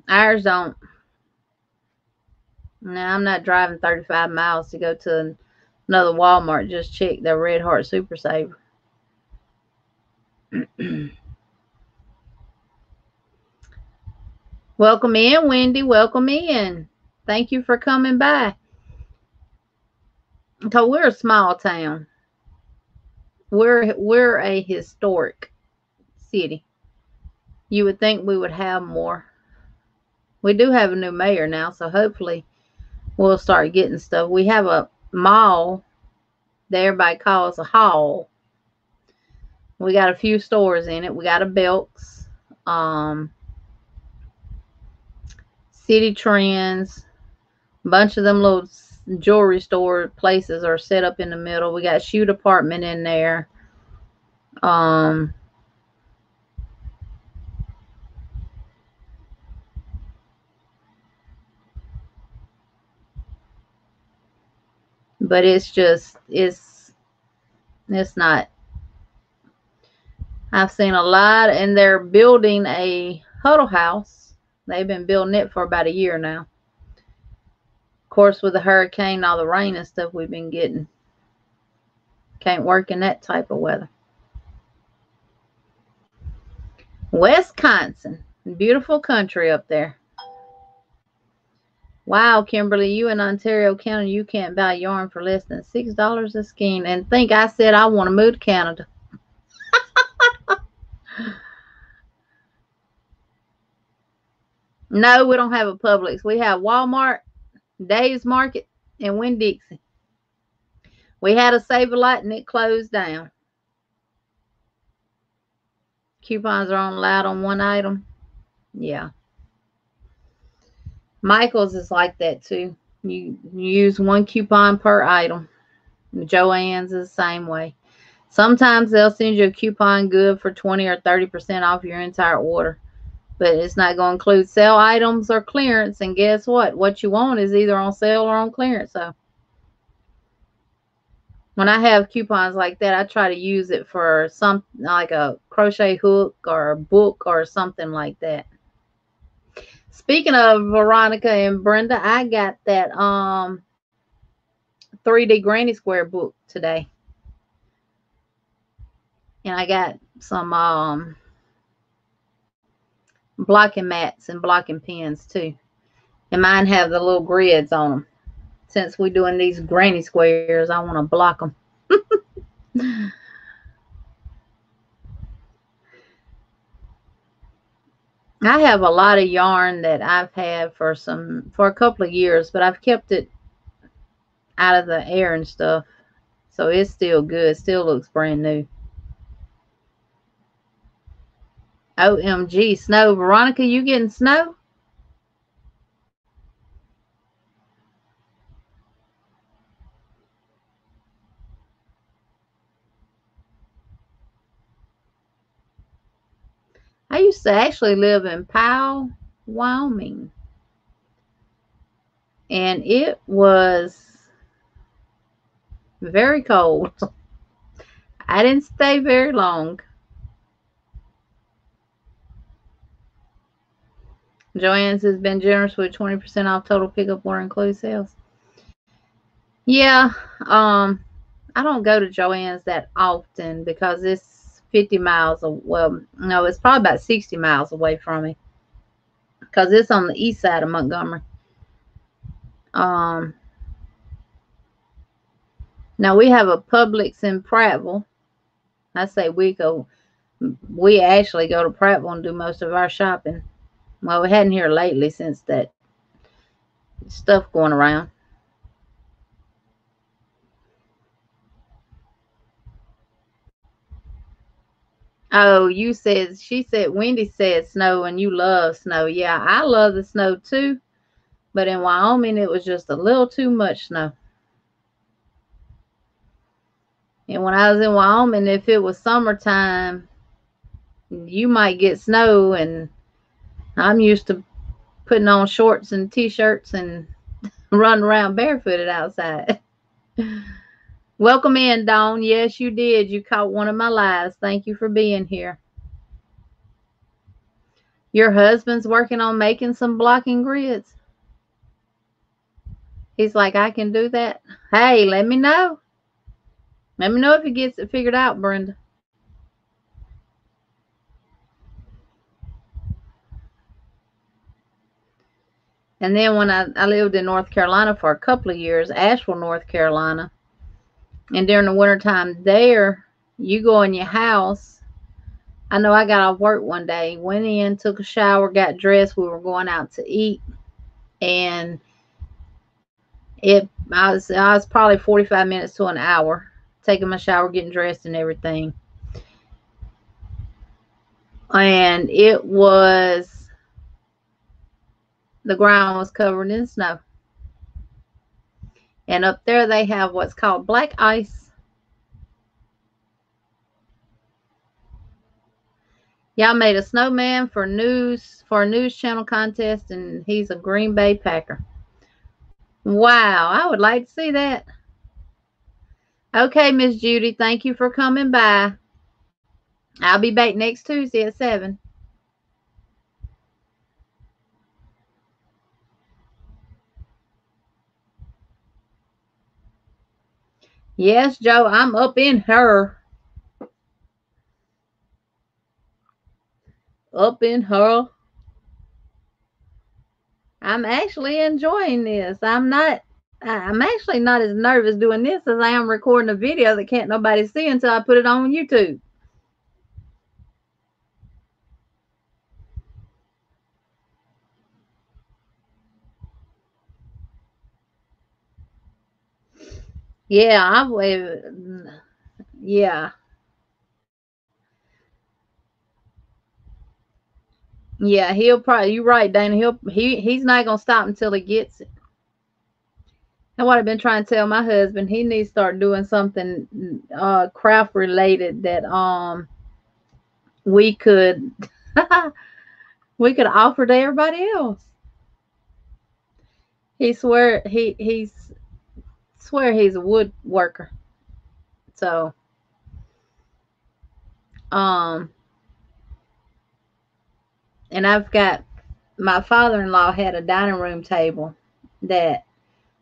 Ours don't. Now, I'm not driving 35 miles to go to another Walmart. Just check the Red Heart Super Saver. Welcome in, Wendy. Welcome in. Thank you for coming by. So we're a small town. We're a historic city. You would think we would have more. We do have a new mayor now, so hopefully we'll start getting stuff. We have a mall that everybody calls a hall. We got a few stores in it. We got a Belk's, City Trends, a bunch of them little jewelry store places are set up in the middle. We got shoe department in there. But it's just, it's not. I've seen a lot, and they're building a huddle house. They've been building it for about a year now. Of course, with the hurricane and all the rain and stuff we've been getting, can't work in that type of weather. Wisconsin, beautiful country up there. Wow, Kimberly, you in Ontario County, you can't buy yarn for less than $6 a skein. And think I said I want to move to Canada. No, we don't have a Publix. We have Walmart, Dave's Market, and Winn-Dixie. We had a Save-A-Lot and it closed down. Coupons are allowed on one item. Yeah. Michael's is like that too. You use one coupon per item. Joann's is the same way. Sometimes they'll send you a coupon good for 20 or 30% off your entire order. But it's not going to include sale items or clearance. And guess what? What you want is either on sale or on clearance. So when I have coupons like that, I try to use it for something like a crochet hook or a book or something like that. Speaking of Veronica and Brenda, I got that 3D Granny Square book today. And I got some blocking mats and blocking pins too. And mine have the little grids on them. Since we're doing these granny squares, I want to block them. I have a lot of yarn that I've had for a couple of years, but I've kept it out of the air and stuff. So it's still good. Still looks brand new. OMG, snow. Veronica, you getting snow? I used to actually live in Powell, Wyoming. And it was very cold. I didn't stay very long. Joann's has been generous with 20% off total pickup order include sales. Yeah, I don't go to Joann's that often because it's 50 miles. Well, no, it's probably about 60 miles away from me because it's on the east side of Montgomery. Um, Now we have a Publix in Prattville. I say we actually go to Prattville and do most of our shopping. Well, we hadn't here lately since that stuff going around. Oh, she said, Wendy said snow and you love snow. Yeah, I love the snow too. But in Wyoming, it was just a little too much snow. And when I was in Wyoming, if it was summertime, you might get snow. And I'm used to putting on shorts and t-shirts and running around barefooted outside. Welcome in, Dawn. Yes, you did. You caught one of my lives. Thank you for being here. Your husband's working on making some blocking grids. He's like, I can do that. Hey, let me know. Let me know if he gets it figured out, Brenda. And then when I lived in North Carolina for a couple of years, Asheville, North Carolina, and during the wintertime there, you go in your house. I know I got off work one day, went in, took a shower, got dressed. We were going out to eat, and I was probably 45 minutes to an hour taking my shower, getting dressed, and everything. And the ground was covered in snow. And up there they have what's called black ice. Y'all made a snowman for a news channel contest, and he's a Green Bay Packer. Wow, I would like to see that. Okay, Miss Judy, thank you for coming by. I'll be back next Tuesday at 7. Yes, Joe, I'm up in her. Up in her. I'm actually enjoying this. I'm actually not as nervous doing this as I am recording a video that can't nobody see until I put it on YouTube. Yeah, yeah. Yeah, he'll probably, you're right, Dana. He's not gonna stop until he gets it. And what I've been trying to tell my husband, he needs to start doing something craft related that we could we could offer to everybody else. He's swear he's a woodworker. So um and I've got my father-in-law had a dining room table that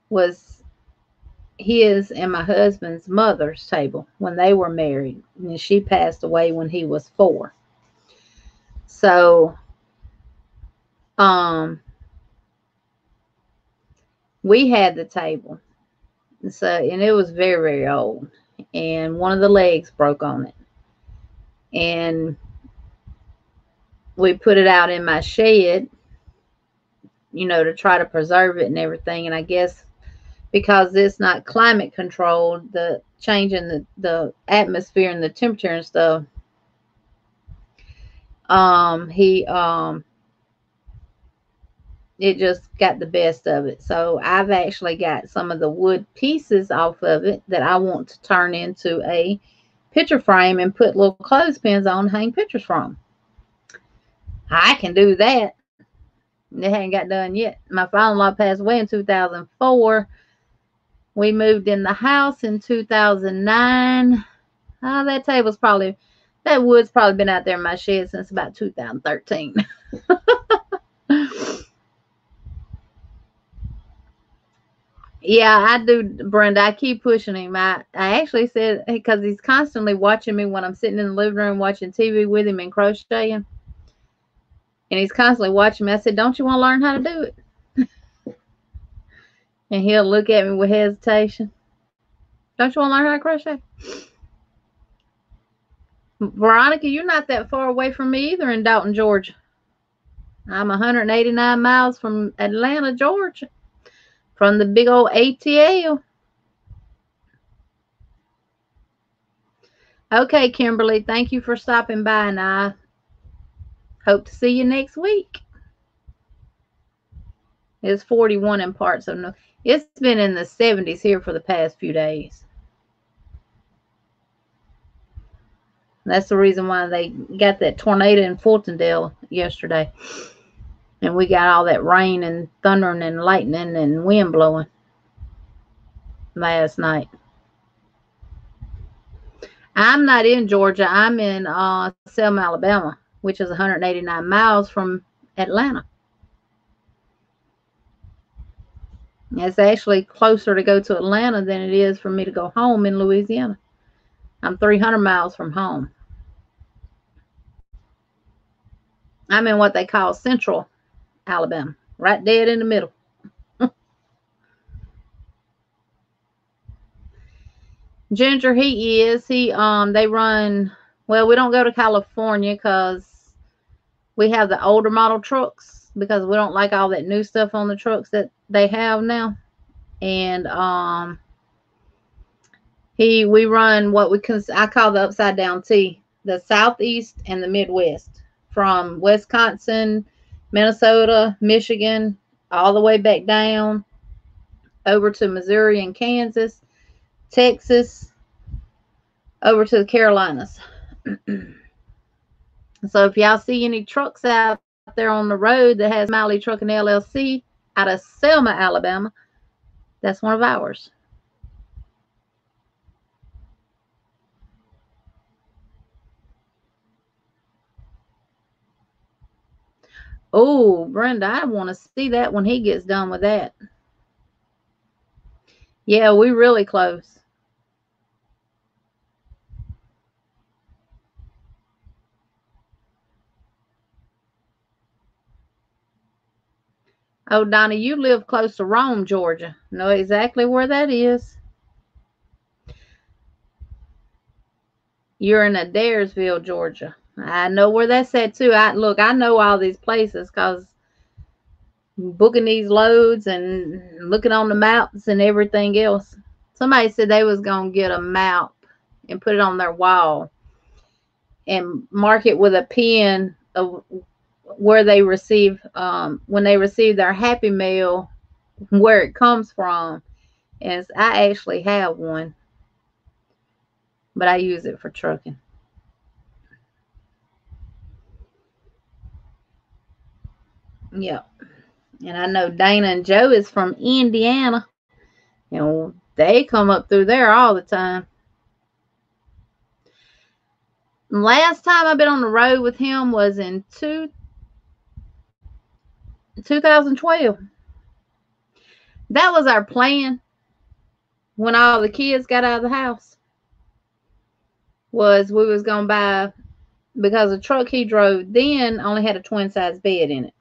was his and my husband's mother's table when they were married, and she passed away when he was 4. So um we had the table, and it was very, very old, and one of the legs broke on it. And we put it out in my shed, you know, to try to preserve it and everything. And I guess because it's not climate controlled, the change in the atmosphere and the temperature and stuff, he it just got the best of it. So I've actually got some of the wood pieces off of it that I want to turn into a picture frame and put little clothespins on and hang pictures from. I can do that. It hadn't got done yet. My father-in-law passed away in 2004. We moved in the house in 2009. Oh, that wood's probably been out there in my shed since about 2013. Yeah, I do, Brenda. I keep pushing him. I actually said, because he's constantly watching me when I'm sitting in the living room watching TV with him and crocheting. And he's constantly watching me. I said, don't you want to learn how to do it? And he'll look at me with hesitation. Don't you want to learn how to crochet? Veronica, you're not that far away from me either in Dalton, Georgia. I'm 189 miles from Atlanta, Georgia. From the big old ATL. Okay, Kimberly, thank you for stopping by, and I hope to see you next week. It's 41 in parts of no. It's been in the 70s here for the past few days. That's the reason why they got that tornado in Fultondale yesterday. And we got all that rain and thundering and lightning and wind blowing last night. I'm not in Georgia. I'm in Selma, Alabama, which is 189 miles from Atlanta. It's actually closer to go to Atlanta than it is for me to go home in Louisiana. I'm 300 miles from home. I'm in what they call Central Alabama, right dead in the middle. Ginger, they run, well, we don't go to California because we have the older model trucks, because we don't like all that new stuff on the trucks that they have now. And we run what I call the upside down T, the Southeast and the Midwest, from Wisconsin, Minnesota, Michigan, all the way back down over to Missouri and Kansas, Texas, over to the Carolinas. So if y'all see any trucks out there on the road that has Miley Trucking LLC out of Selma, Alabama, that's one of ours. Oh, Brenda, I want to see that when he gets done with that. Yeah, we really close. Oh, Donna, you live close to Rome, Georgia. Know exactly where that is. You're in Adairsville, Georgia. I know where that's at too. I know all these places because booking these loads and looking on the maps and everything else. Somebody said they was going to get a map and put it on their wall and mark it with a pen of where they receive, when they receive their Happy Mail, where it comes from. And I actually have one, but I use it for trucking. Yep. And I know Dana and Joe is from Indiana. You know, they come up through there all the time. Last time I've been on the road with him was in 2012. That was our plan when all the kids got out of the house. Was we was going to buy, because the truck he drove then only had a twin size bed in it.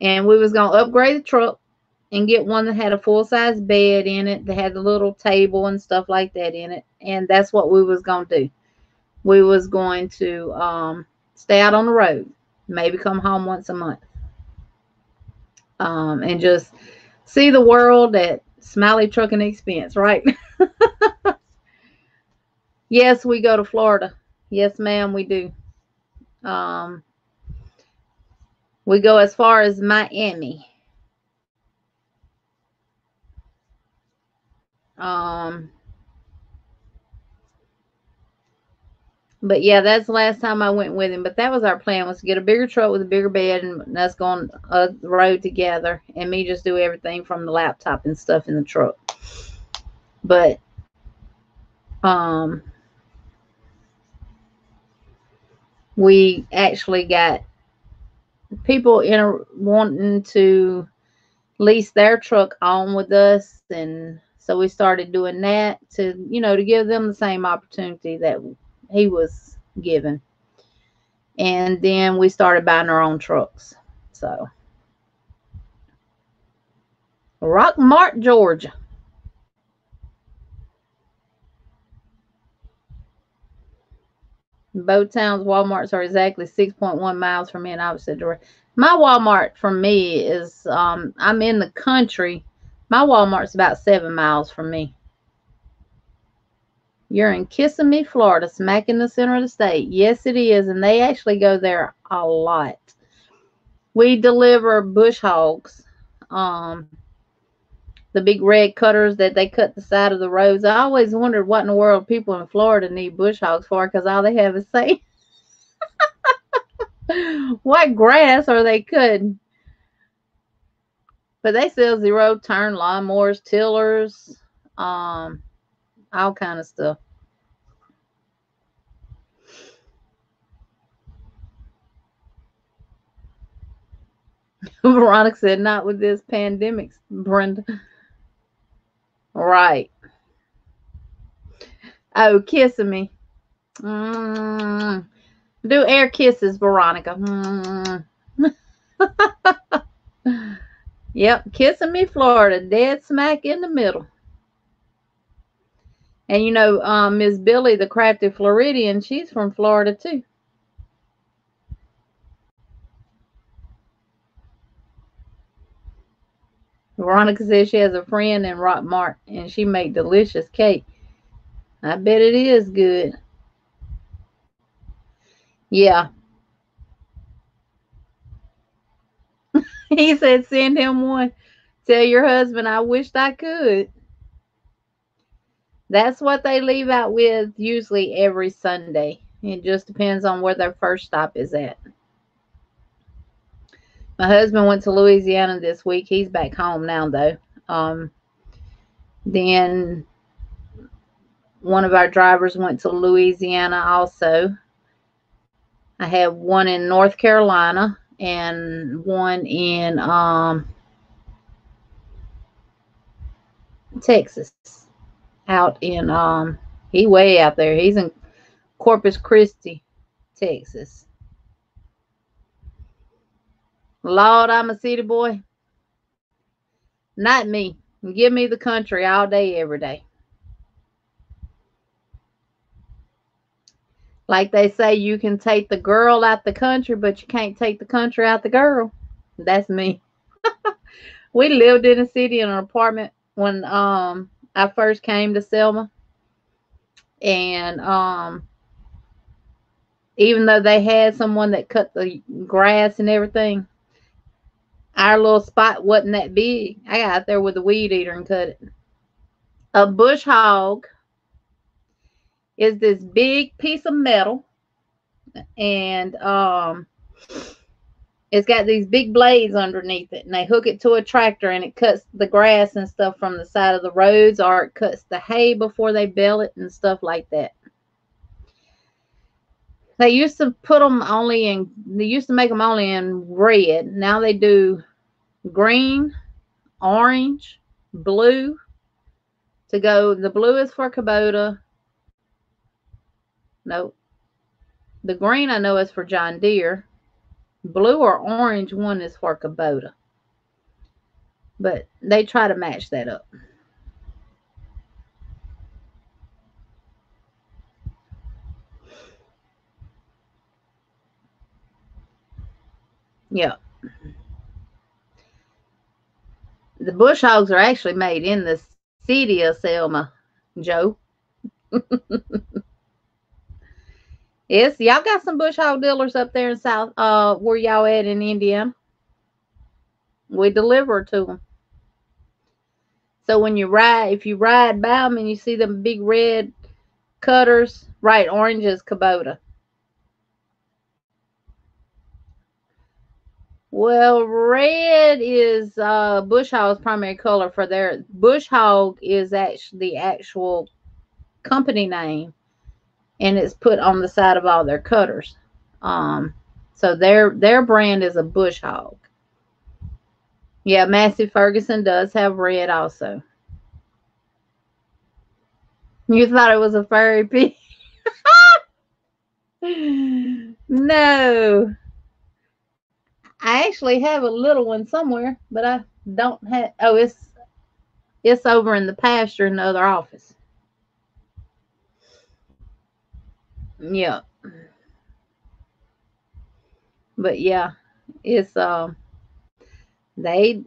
And we was going to upgrade the truck and get one that had a full-size bed in it, that had the little table and stuff like that in it. And that's what we was going to do. We was going to stay out on the road. Maybe come home once a month. And just see the world at Smiley Trucking Expense, right? Yes, we go to Florida. Yes, ma'am, we do. Um, we go as far as Miami. Um, but yeah, that's the last time I went with him. But that was our plan, was to get a bigger truck with a bigger bed and us go on a road together, and me just do everything from the laptop and stuff in the truck. But um, we actually got people wanting to lease their truck on with us, and so we started doing that to, to give them the same opportunity that he was given. And then we started buying our own trucks. So Rockmart, Georgia. Both towns Walmarts are exactly 6.1 miles from me in opposite direction. My Walmart from me is I'm in the country. My Walmart's about 7 miles from me. You're in Kissimmee, Florida, smack in the center of the state. Yes, it is, and they actually go there a lot. We deliver bush hogs, um, the big red cutters that they cut the side of the roads. I always wondered what in the world people in Florida need bush hogs for, because all they have is sand. What grass are they cutting? But they sell zero turn lawnmowers, tillers, um, all kind of stuff. Veronica said, "Not with this pandemic, Brenda." Right. Oh, kissing me. Mm. Do air kisses, Veronica. Mm. Yep, kissing me, Florida, dead smack in the middle. And Miss Billy, the crafty Floridian, she's from Florida too. Veronica says she has a friend in Rockmart and she make delicious cake. I bet it is good. Yeah. He said send him one. Tell your husband I wished I could. That's what they leave out with usually every Sunday. It just depends on where their first stop is at. My husband went to Louisiana this week. He's back home now, though. Um, then one of our drivers went to Louisiana also. I have one in North Carolina and one in Texas. Out in he way out there. He's in Corpus Christi, Texas. Lord, I'm a city boy. Not me. Give me the country all day, every day. Like they say, you can take the girl out the country, but you can't take the country out the girl. That's me. We lived in a city in an apartment when I first came to Selma, and even though they had someone that cut the grass and everything, our little spot wasn't that big. I got out there with a weed eater and cut it. A bush hog is this big piece of metal, and it's got these big blades underneath it, and they hook it to a tractor, and it cuts the grass and stuff from the side of the roads, or it cuts the hay before they bale it and stuff like that. They used to they used to make them only in red. Now they do green, orange, blue. To go, the blue is for Kubota. Nope. The green I know is for John Deere. Blue or orange one is for Kubota. But they try to match that up. Yeah. The bush hogs are actually made in the city of Selma, Joe. Yes, y'all got some bush hog dealers up there in South, where y'all at in Indiana. We deliver to them. So when you ride, if you ride by them and you see them big red cutters, right, orange is Kubota. Well, red is bush hog's primary color for their bush hog is actually the actual company name, and it's put on the side of all their cutters. Um, so their brand is a bush hog. Yeah, Massey Ferguson does have red also. You thought it was a furry pig? No, I actually have a little one somewhere, but I don't have. Oh, it's over in the pasture in the other office. Yeah, but yeah, it's they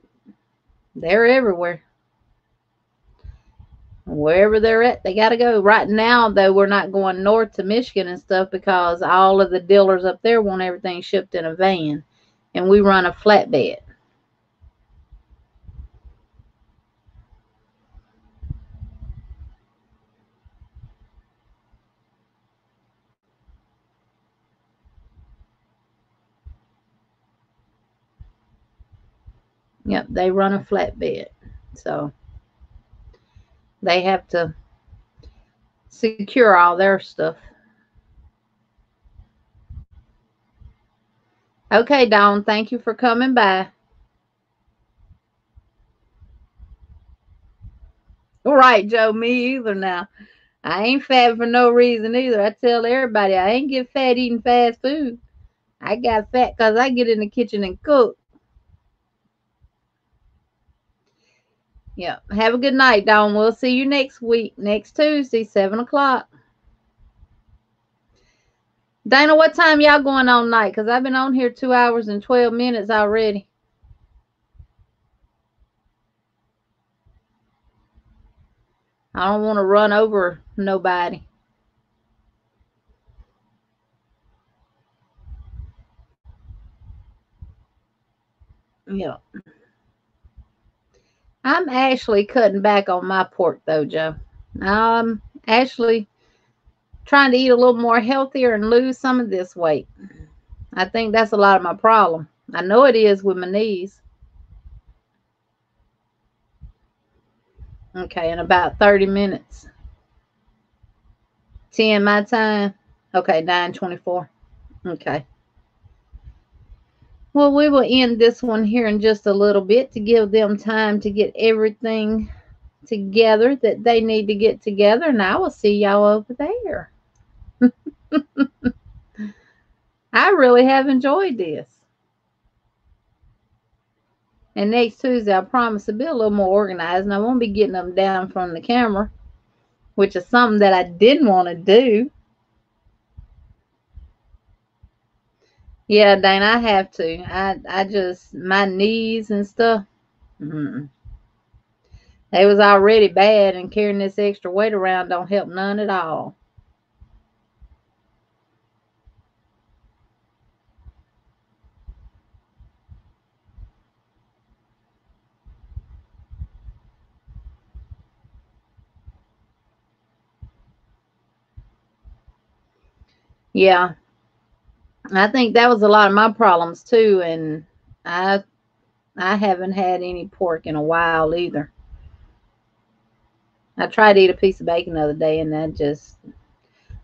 they're everywhere. Wherever they're at, they got to go. Right now, though, we're not going north to Michigan and stuff because all of the dealers up there want everything shipped in a van, and we run a flatbed. Yep, they run a flatbed, so they have to secure all their stuff. Okay, Dawn, thank you for coming by. All right, Joe, me either now. I ain't fat for no reason either. I tell everybody I ain't get fat eating fast food. I got fat because I get in the kitchen and cook. Yeah. Have a good night, Dawn. We'll see you next week, next Tuesday, 7 o'clock. Dana, what time y'all going on night? Because I've been on here 2 hours and 12 minutes already. I don't want to run over nobody. Yeah. I'm actually cutting back on my pork though, Joe. I'm actually trying to eat a little more healthier and lose some of this weight. I think that's a lot of my problem. I know it is with my knees. Okay, in about 30 minutes. 10 my time. Okay, 9:24. Okay. Well, we will end this one here in just a little bit to give them time to get everything together that they need to get together, and I will see y'all over there. I really have enjoyed this. And next Tuesday, I promise to be a little more organized, and I won't be getting them down from the camera, which is something that I didn't want to do. Yeah, Dana, I have to. I just my knees and stuff. Mm, they was already bad, and carrying this extra weight around don't help none at all. Yeah, I think that was a lot of my problems too, and I I haven't had any pork in a while either. I tried to eat a piece of bacon the other day, and that just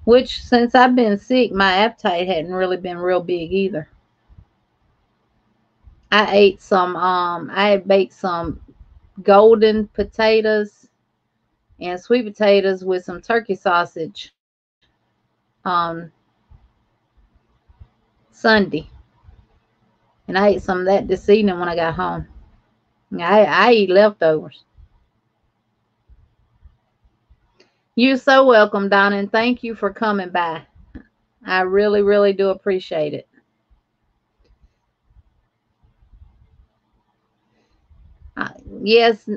which since I've been sick, my appetite hadn't really been real big either. I ate some I had baked some golden potatoes and sweet potatoes with some turkey sausage um Sunday. And I ate some of that this evening when I got home. I eat leftovers. You're so welcome, Donna, and thank you for coming by. I really, really do appreciate it. Uh, yes,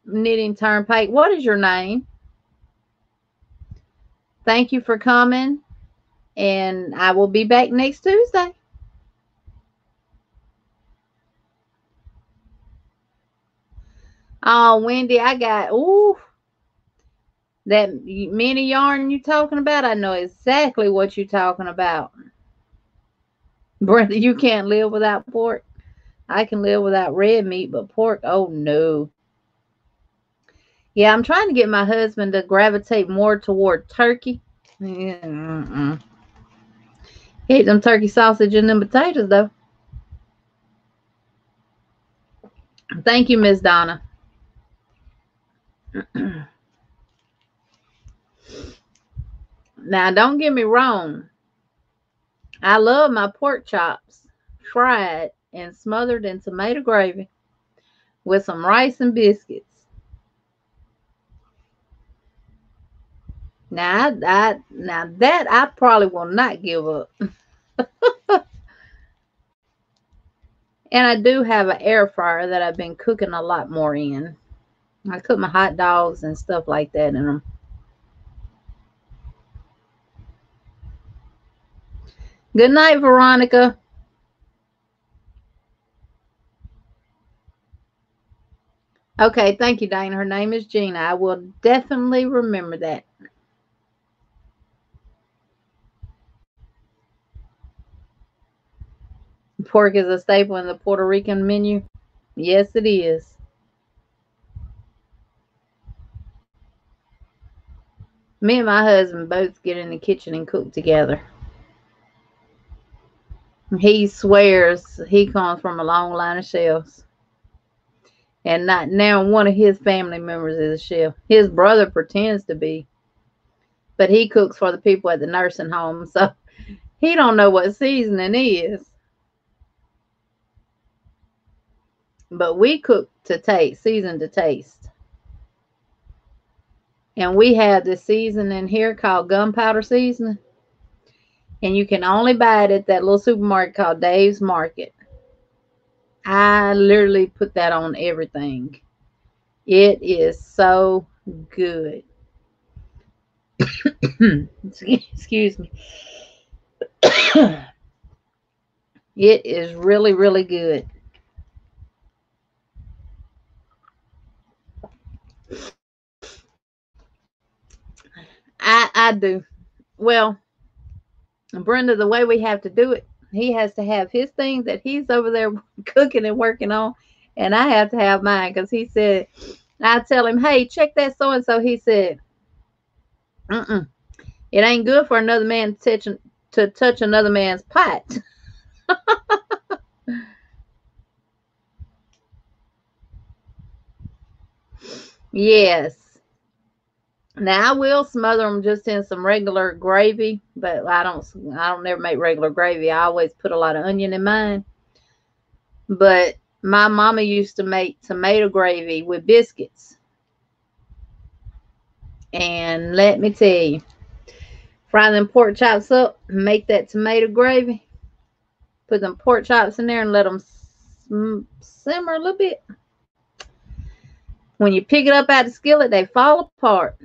Knitting Turnpike. What is your name? Thank you for coming, and I will be back next Tuesday. Oh, Wendy, I got, ooh, that mini yarn you talking about. I know exactly what you're talking about. Brenda, you can't live without pork. I can live without red meat, but pork, oh no. Yeah, I'm trying to get my husband to gravitate more toward turkey. Yeah, he ate them turkey sausage and them potatoes, though. Thank you, Miss Donna. Now, don't get me wrong. I love my pork chops fried and smothered in tomato gravy with some rice and biscuits. Now that I probably will not give up. And I do have an air fryer that I've been cooking a lot more in. I cook my hot dogs and stuff like that in them. Good night, Veronica. Okay, thank you, Dana. Her name is Gina. I will definitely remember that. Pork is a staple in the Puerto Rican menu. Yes, it is. Me and my husband both get in the kitchen and cook together. He swears he comes from a long line of chefs. And not now one of his family members is a chef. His brother pretends to be, but he cooks for the people at the nursing home, so he don't know what seasoning is. But we cook to taste, season to taste. And we have this seasoning here called gunpowder seasoning. And you can only buy it at that little supermarket called Dave's Market. I literally put that on everything. It is so good. Excuse me. It is really, really good. I do. Well, Brenda, the way we have to do it, he has to have his thing that he's over there cooking and working on, and I have to have mine because he said, I tell him, hey, check that so and so. He said, mm-mm, it ain't good for another man to touch another man's pot. Yes. Now I will smother them just in some regular gravy, but I don't never make regular gravy. I always put a lot of onion in mine. But my mama used to make tomato gravy with biscuits. And let me tell you, fry them pork chops up, make that tomato gravy, put them pork chops in there and let them simmer a little bit. When you pick it up out of the skillet, they fall apart.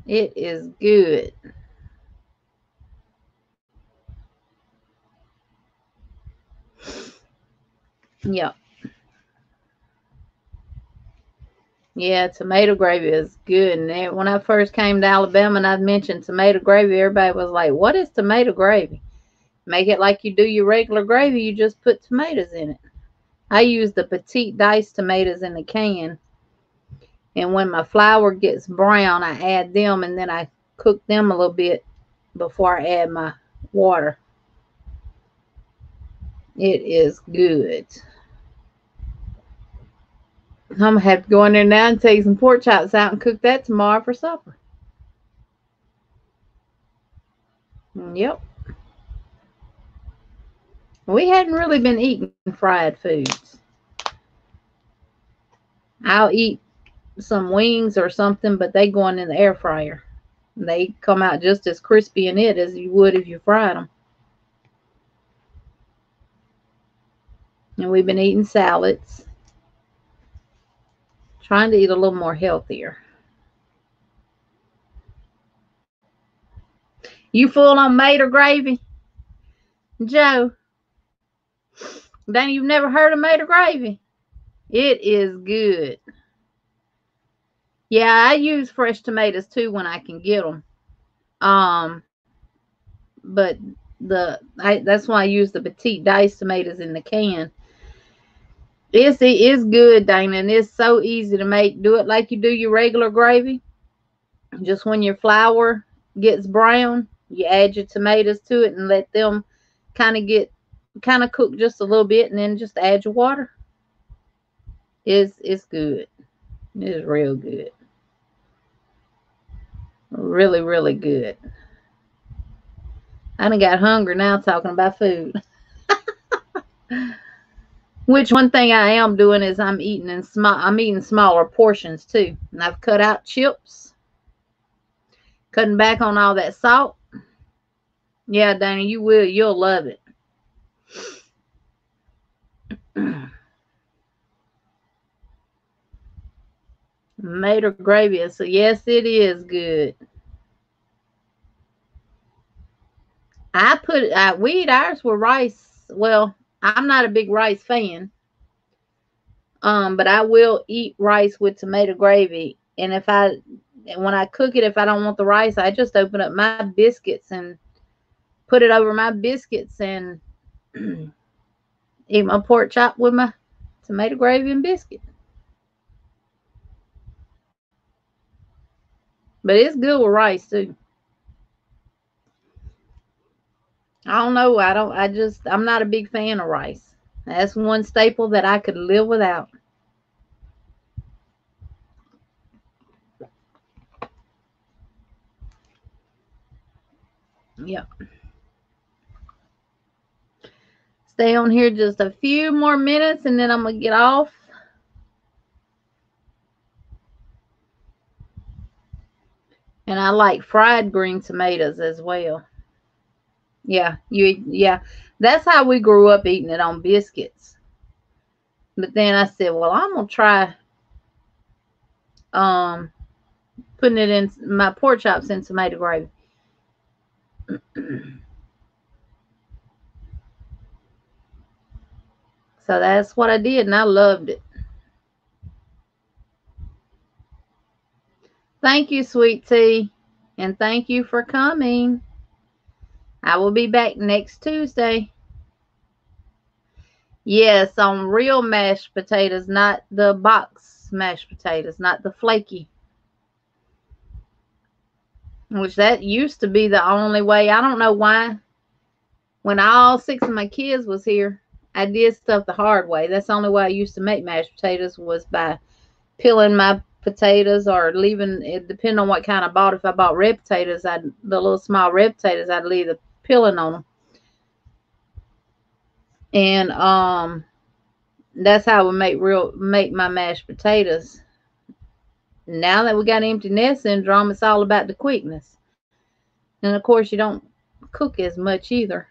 It is good. Yep. Yeah, tomato gravy is good. And when I first came to Alabama and I mentioned tomato gravy, everybody was like, what is tomato gravy? Make it like you do your regular gravy. You just put tomatoes in it. I use the petite diced tomatoes in the can. And when my flour gets brown, I add them and then I cook them a little bit before I add my water. It is good. I'm going to have to go in there now and take some pork chops out and cook that tomorrow for supper. Yep. We hadn't really been eating fried foods. I'll eat some wings or something, but they going in the air fryer. They come out just as crispy in it as you would if you fried them. And we've been eating salads. Trying to eat a little more healthier. You full on mater gravy? Joe, Danny, you've never heard of mater gravy? It is good. Yeah, I use fresh tomatoes too when I can get them. Um, but that's why I use the petite diced tomatoes in the can. It is good, Dana, and it's so easy to make. Do it like you do your regular gravy. Just when your flour gets brown, you add your tomatoes to it and let them kind of cook just a little bit, and then just add your water. It's good. It is real good. Really, really good. I done got hungry now talking about food. Which one thing I am doing is I'm eating smaller portions too. And I've cut out chips, cutting back on all that salt. Yeah, Danny, you'll love it. Mater gravy. So yes, it is good. We eat ours with rice. Well, I'm not a big rice fan. But I will eat rice with tomato gravy. And when I cook it, if I don't want the rice, I just open up my biscuits and put it over my biscuits and eat my pork chop with my tomato gravy and biscuit. But it's good with rice too. I don't know. I'm not a big fan of rice. That's one staple that I could live without. Yep. Stay on here just a few more minutes and then I'm going to get off. And I like fried green tomatoes as well. Yeah. That's how we grew up, eating it on biscuits. But then I said, well, I'm going to try putting it in my pork chops in tomato gravy. So that's what I did, and I loved it. Thank you, sweet tea, and thank you for coming. I will be back next Tuesday. Yes, on real mashed potatoes, not the box mashed potatoes, not the flaky. Which that used to be the only way. I don't know why. When all 6 of my kids was here, I did stuff the hard way. That's the only way I used to make mashed potatoes, was by peeling my potatoes or leaving it, depending on what kind I bought. If I bought red potatoes, the little small red potatoes, I'd leave the peeling on them. And that's how I would make my mashed potatoes. Now that we got empty nest syndrome, it's all about the quickness. And of course, you don't cook as much either.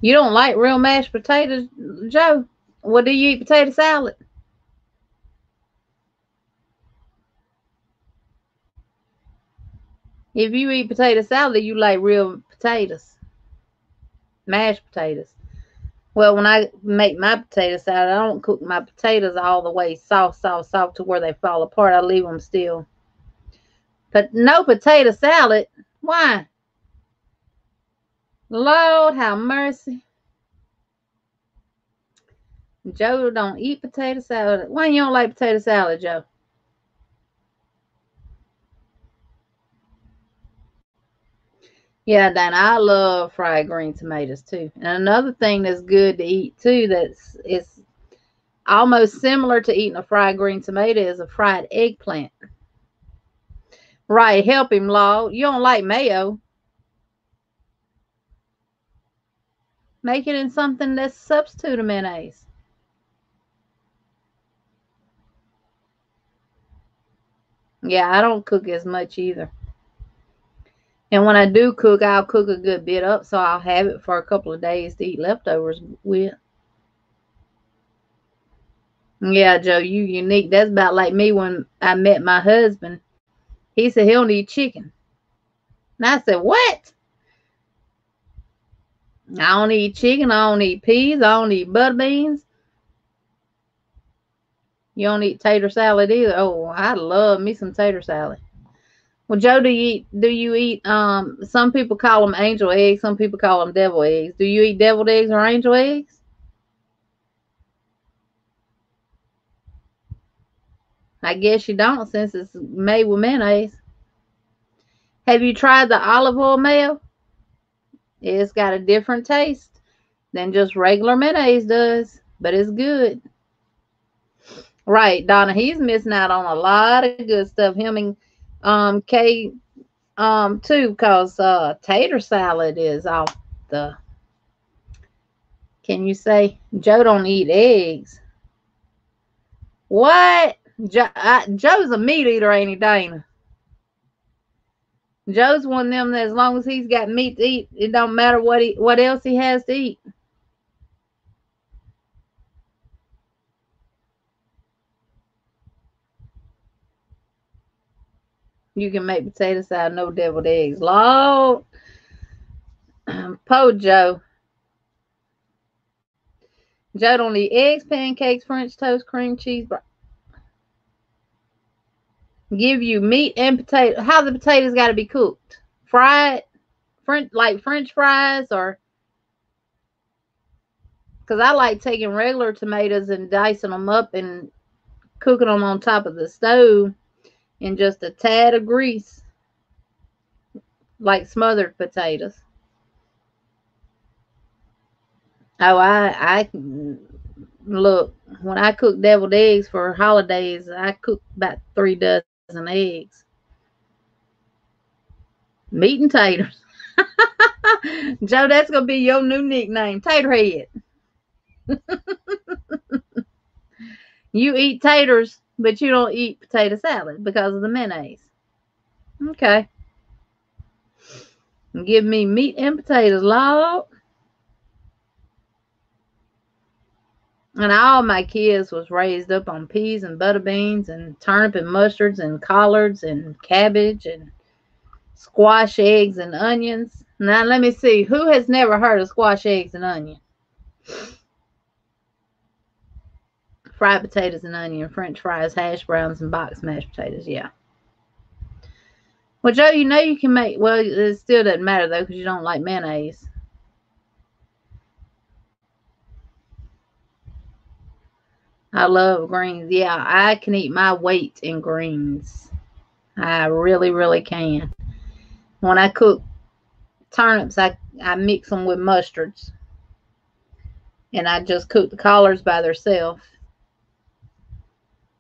You don't like real mashed potatoes, Joe? What do you eat? Potato salad? If you eat potato salad, you like real potatoes, mashed potatoes. Well, when I make my potato salad, I don't cook my potatoes all the way soft to where they fall apart. I leave them still. But no potato salad? Why? Lord have mercy. Joe don't eat potato salad. Why you don't like potato salad, Joe? Yeah, Dana, I love fried green tomatoes too. And another thing that's good to eat too, it's almost similar to eating a fried green tomato, is a fried eggplant. Right, help him, Law. You don't like mayo. Make it in something that's substitute to mayonnaise. Yeah, I don't cook as much either. And when I do cook, I'll cook a good bit up, so I'll have it for a couple of days to eat leftovers with. Yeah, Joe, you unique. That's about like me when I met my husband. He said he don't eat chicken. And I said, what? I don't eat chicken. I don't eat peas. I don't eat butter beans. You don't eat tater salad either. Oh, I love me some tater salad. Well, Joe, do you eat some people call them angel eggs, some people call them devil eggs. Do you eat deviled eggs or angel eggs? I guess you don't since it's made with mayonnaise. Have you tried the olive oil mayo? It's got a different taste than just regular mayonnaise does, but it's good. Right, Donna, he's missing out on a lot of good stuff. Him and Kay too, cause tater salad is off the. Can you say Joe don't eat eggs? What? Joe's a meat eater, ain't he, Dana? Joe's one of them that as long as he's got meat to eat, it don't matter what else he has to eat. You can make potato salad, no deviled eggs. Lord, po Joe. Joe don't eat eggs, pancakes, French toast, cream cheese. Give you meat and potato. How the potatoes got to be cooked? Fried, French fries, or because I like taking regular tomatoes and dicing them up and cooking them on top of the stove in just a tad of grease, like smothered potatoes. Oh, I look, when I cook deviled eggs for holidays, I cook about 3 dozen eggs. Meat and taters. Joe, that's gonna be your new nickname, Taterhead. You eat taters, but you don't eat potato salad because of the mayonnaise. Okay. Give me meat and potatoes, Lord. And all my kids was raised up on peas and butter beans and turnip and mustards and collards and cabbage and squash eggs and onions. Now let me see. Who has never heard of squash eggs and onion? Fried potatoes and onion, French fries, hash browns, and box mashed potatoes. Yeah. Well, Joe, you know you can make. Well, it still doesn't matter though because you don't like mayonnaise. I love greens. Yeah, I can eat my weight in greens. I really, really can. When I cook turnips, I mix them with mustards, and I just cook the collards by themselves.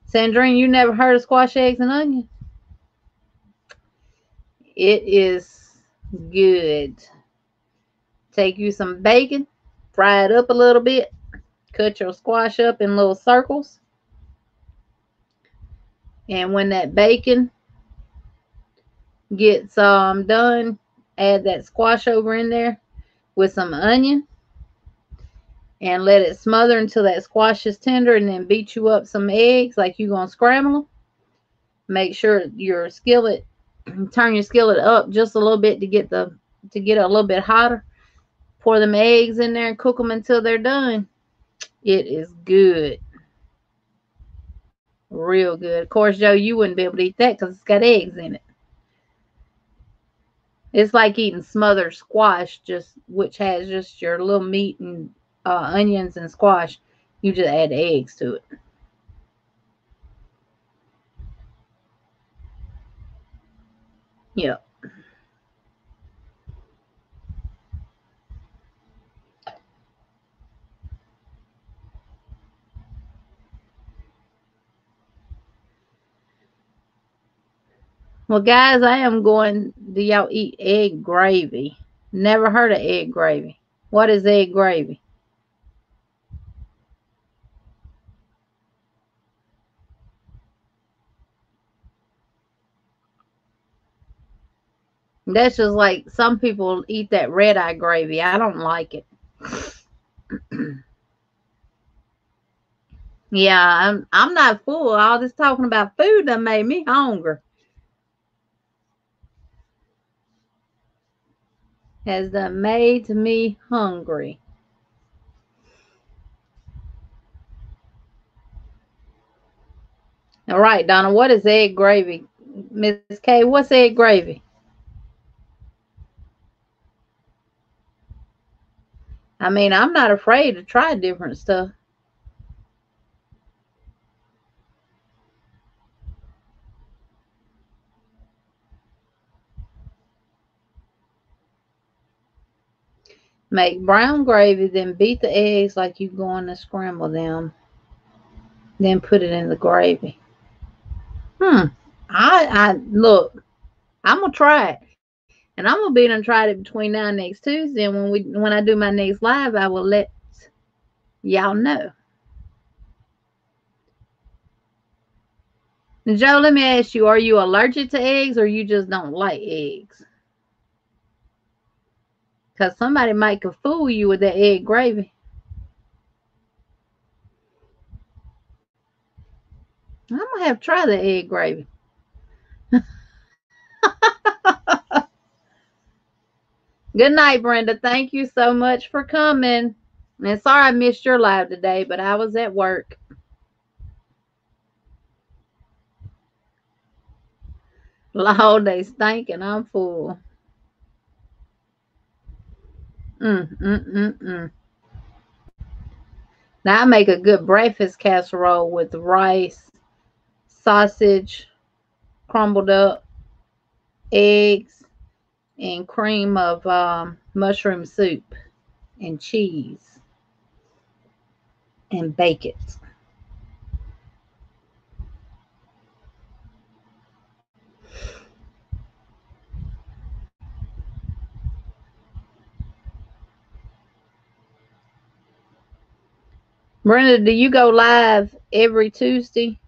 Sandrine, you never heard of squash eggs and onion? It is good. Take you some bacon, fry it up a little bit, cut your squash up in little circles, and when that bacon gets done, add that squash over in there with some onion and let it smother until that squash is tender, and then beat you up some eggs like you're gonna scramble them. Make sure your skillet, turn your skillet up just a little bit to get it a little bit hotter. Pour them eggs in there and cook them until they're done. It is good, real good. Of course, Joe, you wouldn't be able to eat that because it's got eggs in it. It's like eating smothered squash, just which has just your little meat and onions and squash. You just add eggs to it. Yeah. Well, guys, I am going. Do y'all eat egg gravy? Never heard of egg gravy. What is egg gravy? That's just like some people eat that red eye gravy. I don't like it. Yeah, I'm not full. All this talking about food done made me hungry. Has done made me hungry. All right, Donna, what is egg gravy? Miss K, what's egg gravy? I mean, I'm not afraid to try different stuff. Make brown gravy, then beat the eggs like you going to scramble them, then put it in the gravy. Hmm. I look. I'm gonna try it, and I'm gonna be done tried it between now and next Tuesday. And when I do my next live, I will let y'all know. Joe, let me ask you: are you allergic to eggs, or you just don't like eggs? Because somebody might could fool you with that egg gravy. I'm gonna have to try the egg gravy. Good night, Brenda. Thank you so much for coming. And sorry I missed your live today, but I was at work. Lord, they stink and I'm full. Mm, mm, mm, mm. Now I make a good breakfast casserole with rice, sausage, crumbled up, eggs, and cream of mushroom soup and cheese and bake it. Brenda, do you go live every Tuesday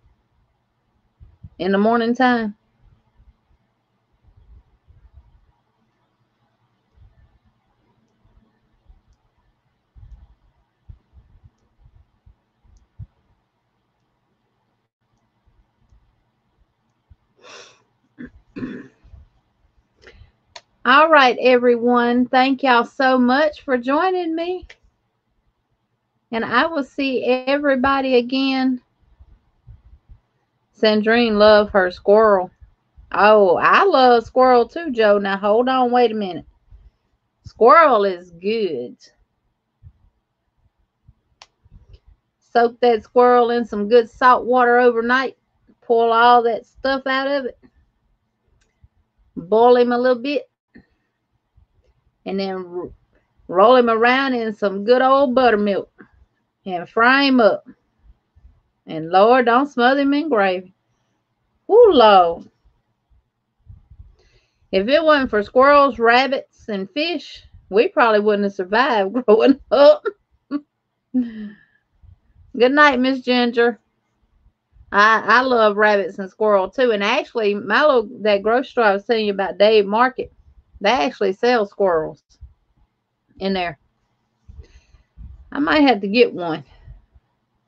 in the morning time? All right, everyone. Thank y'all so much for joining me. And I will see everybody again. Sandrine love her squirrel. Oh, I love squirrel too, Joe. Now hold on, wait a minute. Squirrel is good. Soak that squirrel in some good salt water overnight. Pull all that stuff out of it. Boil him a little bit. And then roll him around in some good old buttermilk. And fry him up. And Lord, don't smother him in gravy. Ooh, Lord. If it wasn't for squirrels, rabbits, and fish, we probably wouldn't have survived growing up. Good night, Miss Ginger. I love rabbits and squirrel too. And actually, my little that grocery store I was telling you about, Dave Market, they actually sell squirrels in there. I might have to get one.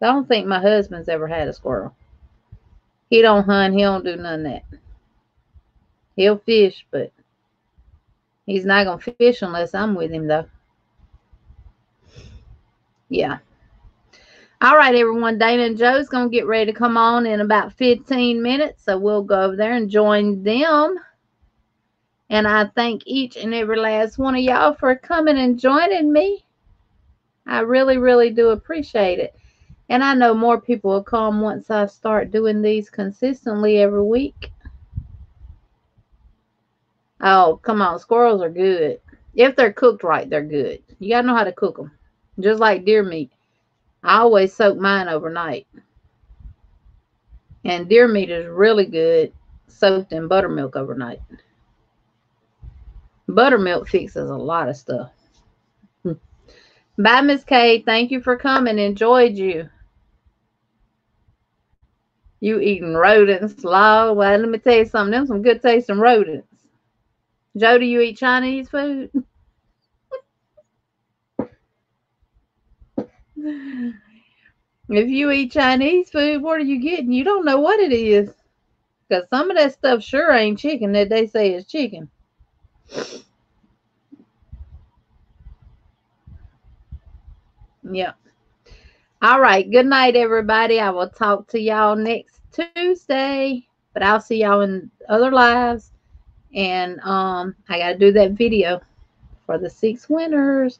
I don't think my husband's ever had a squirrel. He don't hunt. He don't do none of that. He'll fish, but he's not gonna fish unless I'm with him, though. Yeah. All right, everyone. Dana and Joe's going to get ready to come on in about 15 minutes. So we'll go over there and join them. And I thank each and every last one of y'all for coming and joining me. I really, really do appreciate it. And I know more people will come once I start doing these consistently every week. Oh, come on. Squirrels are good. If they're cooked right, they're good. You got to know how to cook them. Just like deer meat. I always soak mine overnight. And deer meat is really good soaked in buttermilk overnight. Buttermilk fixes a lot of stuff. Bye, Miss K. Thank you for coming. Enjoyed you. You eating rodents, Lord. Well, let me tell you something. Them some good tasting rodents. Joe, do you eat Chinese food? If you eat Chinese food, what are you getting? You don't know what it is. Because some of that stuff sure ain't chicken that they say is chicken. Yeah. All right. Good night, everybody. I will talk to y'all next Tuesday. But I'll see y'all in other lives. And I gotta do that video for the 6 winners.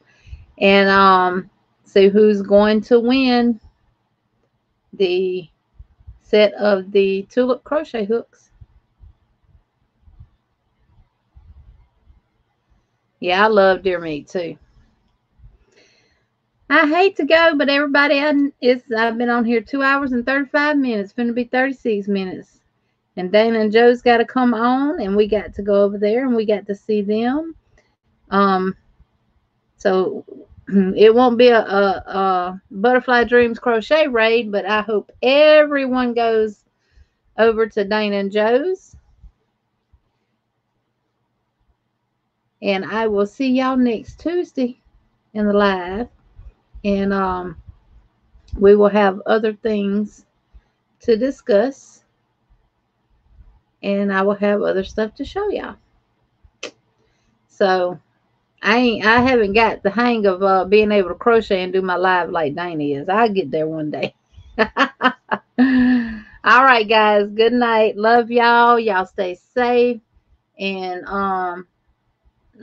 And see who's going to win the set of the tulip crochet hooks. Yeah, I love deer meat too. I hate to go, but everybody, I've been on here 2 hours and 35 minutes. It's going to be 36 minutes. And Dana and Joe's got to come on, and we got to go over there, and we got to see them. So it won't be a Butterfly Dreamz Crochet raid, but I hope everyone goes over to Dana and Joe's. And I will see y'all next Tuesday in the live. And we will have other things to discuss. And I will have other stuff to show y'all. So I haven't got the hang of being able to crochet and do my live like Dana is. I'll get there one day. All right, guys. Good night. Love y'all. Y'all stay safe. And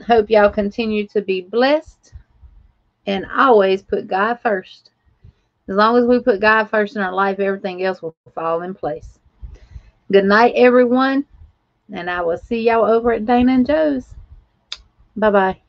hope y'all continue to be blessed. And always put God first. As long as we put God first in our life, everything else will fall in place. Good night, everyone. And I will see y'all over at Dana and Joe's. Bye-bye.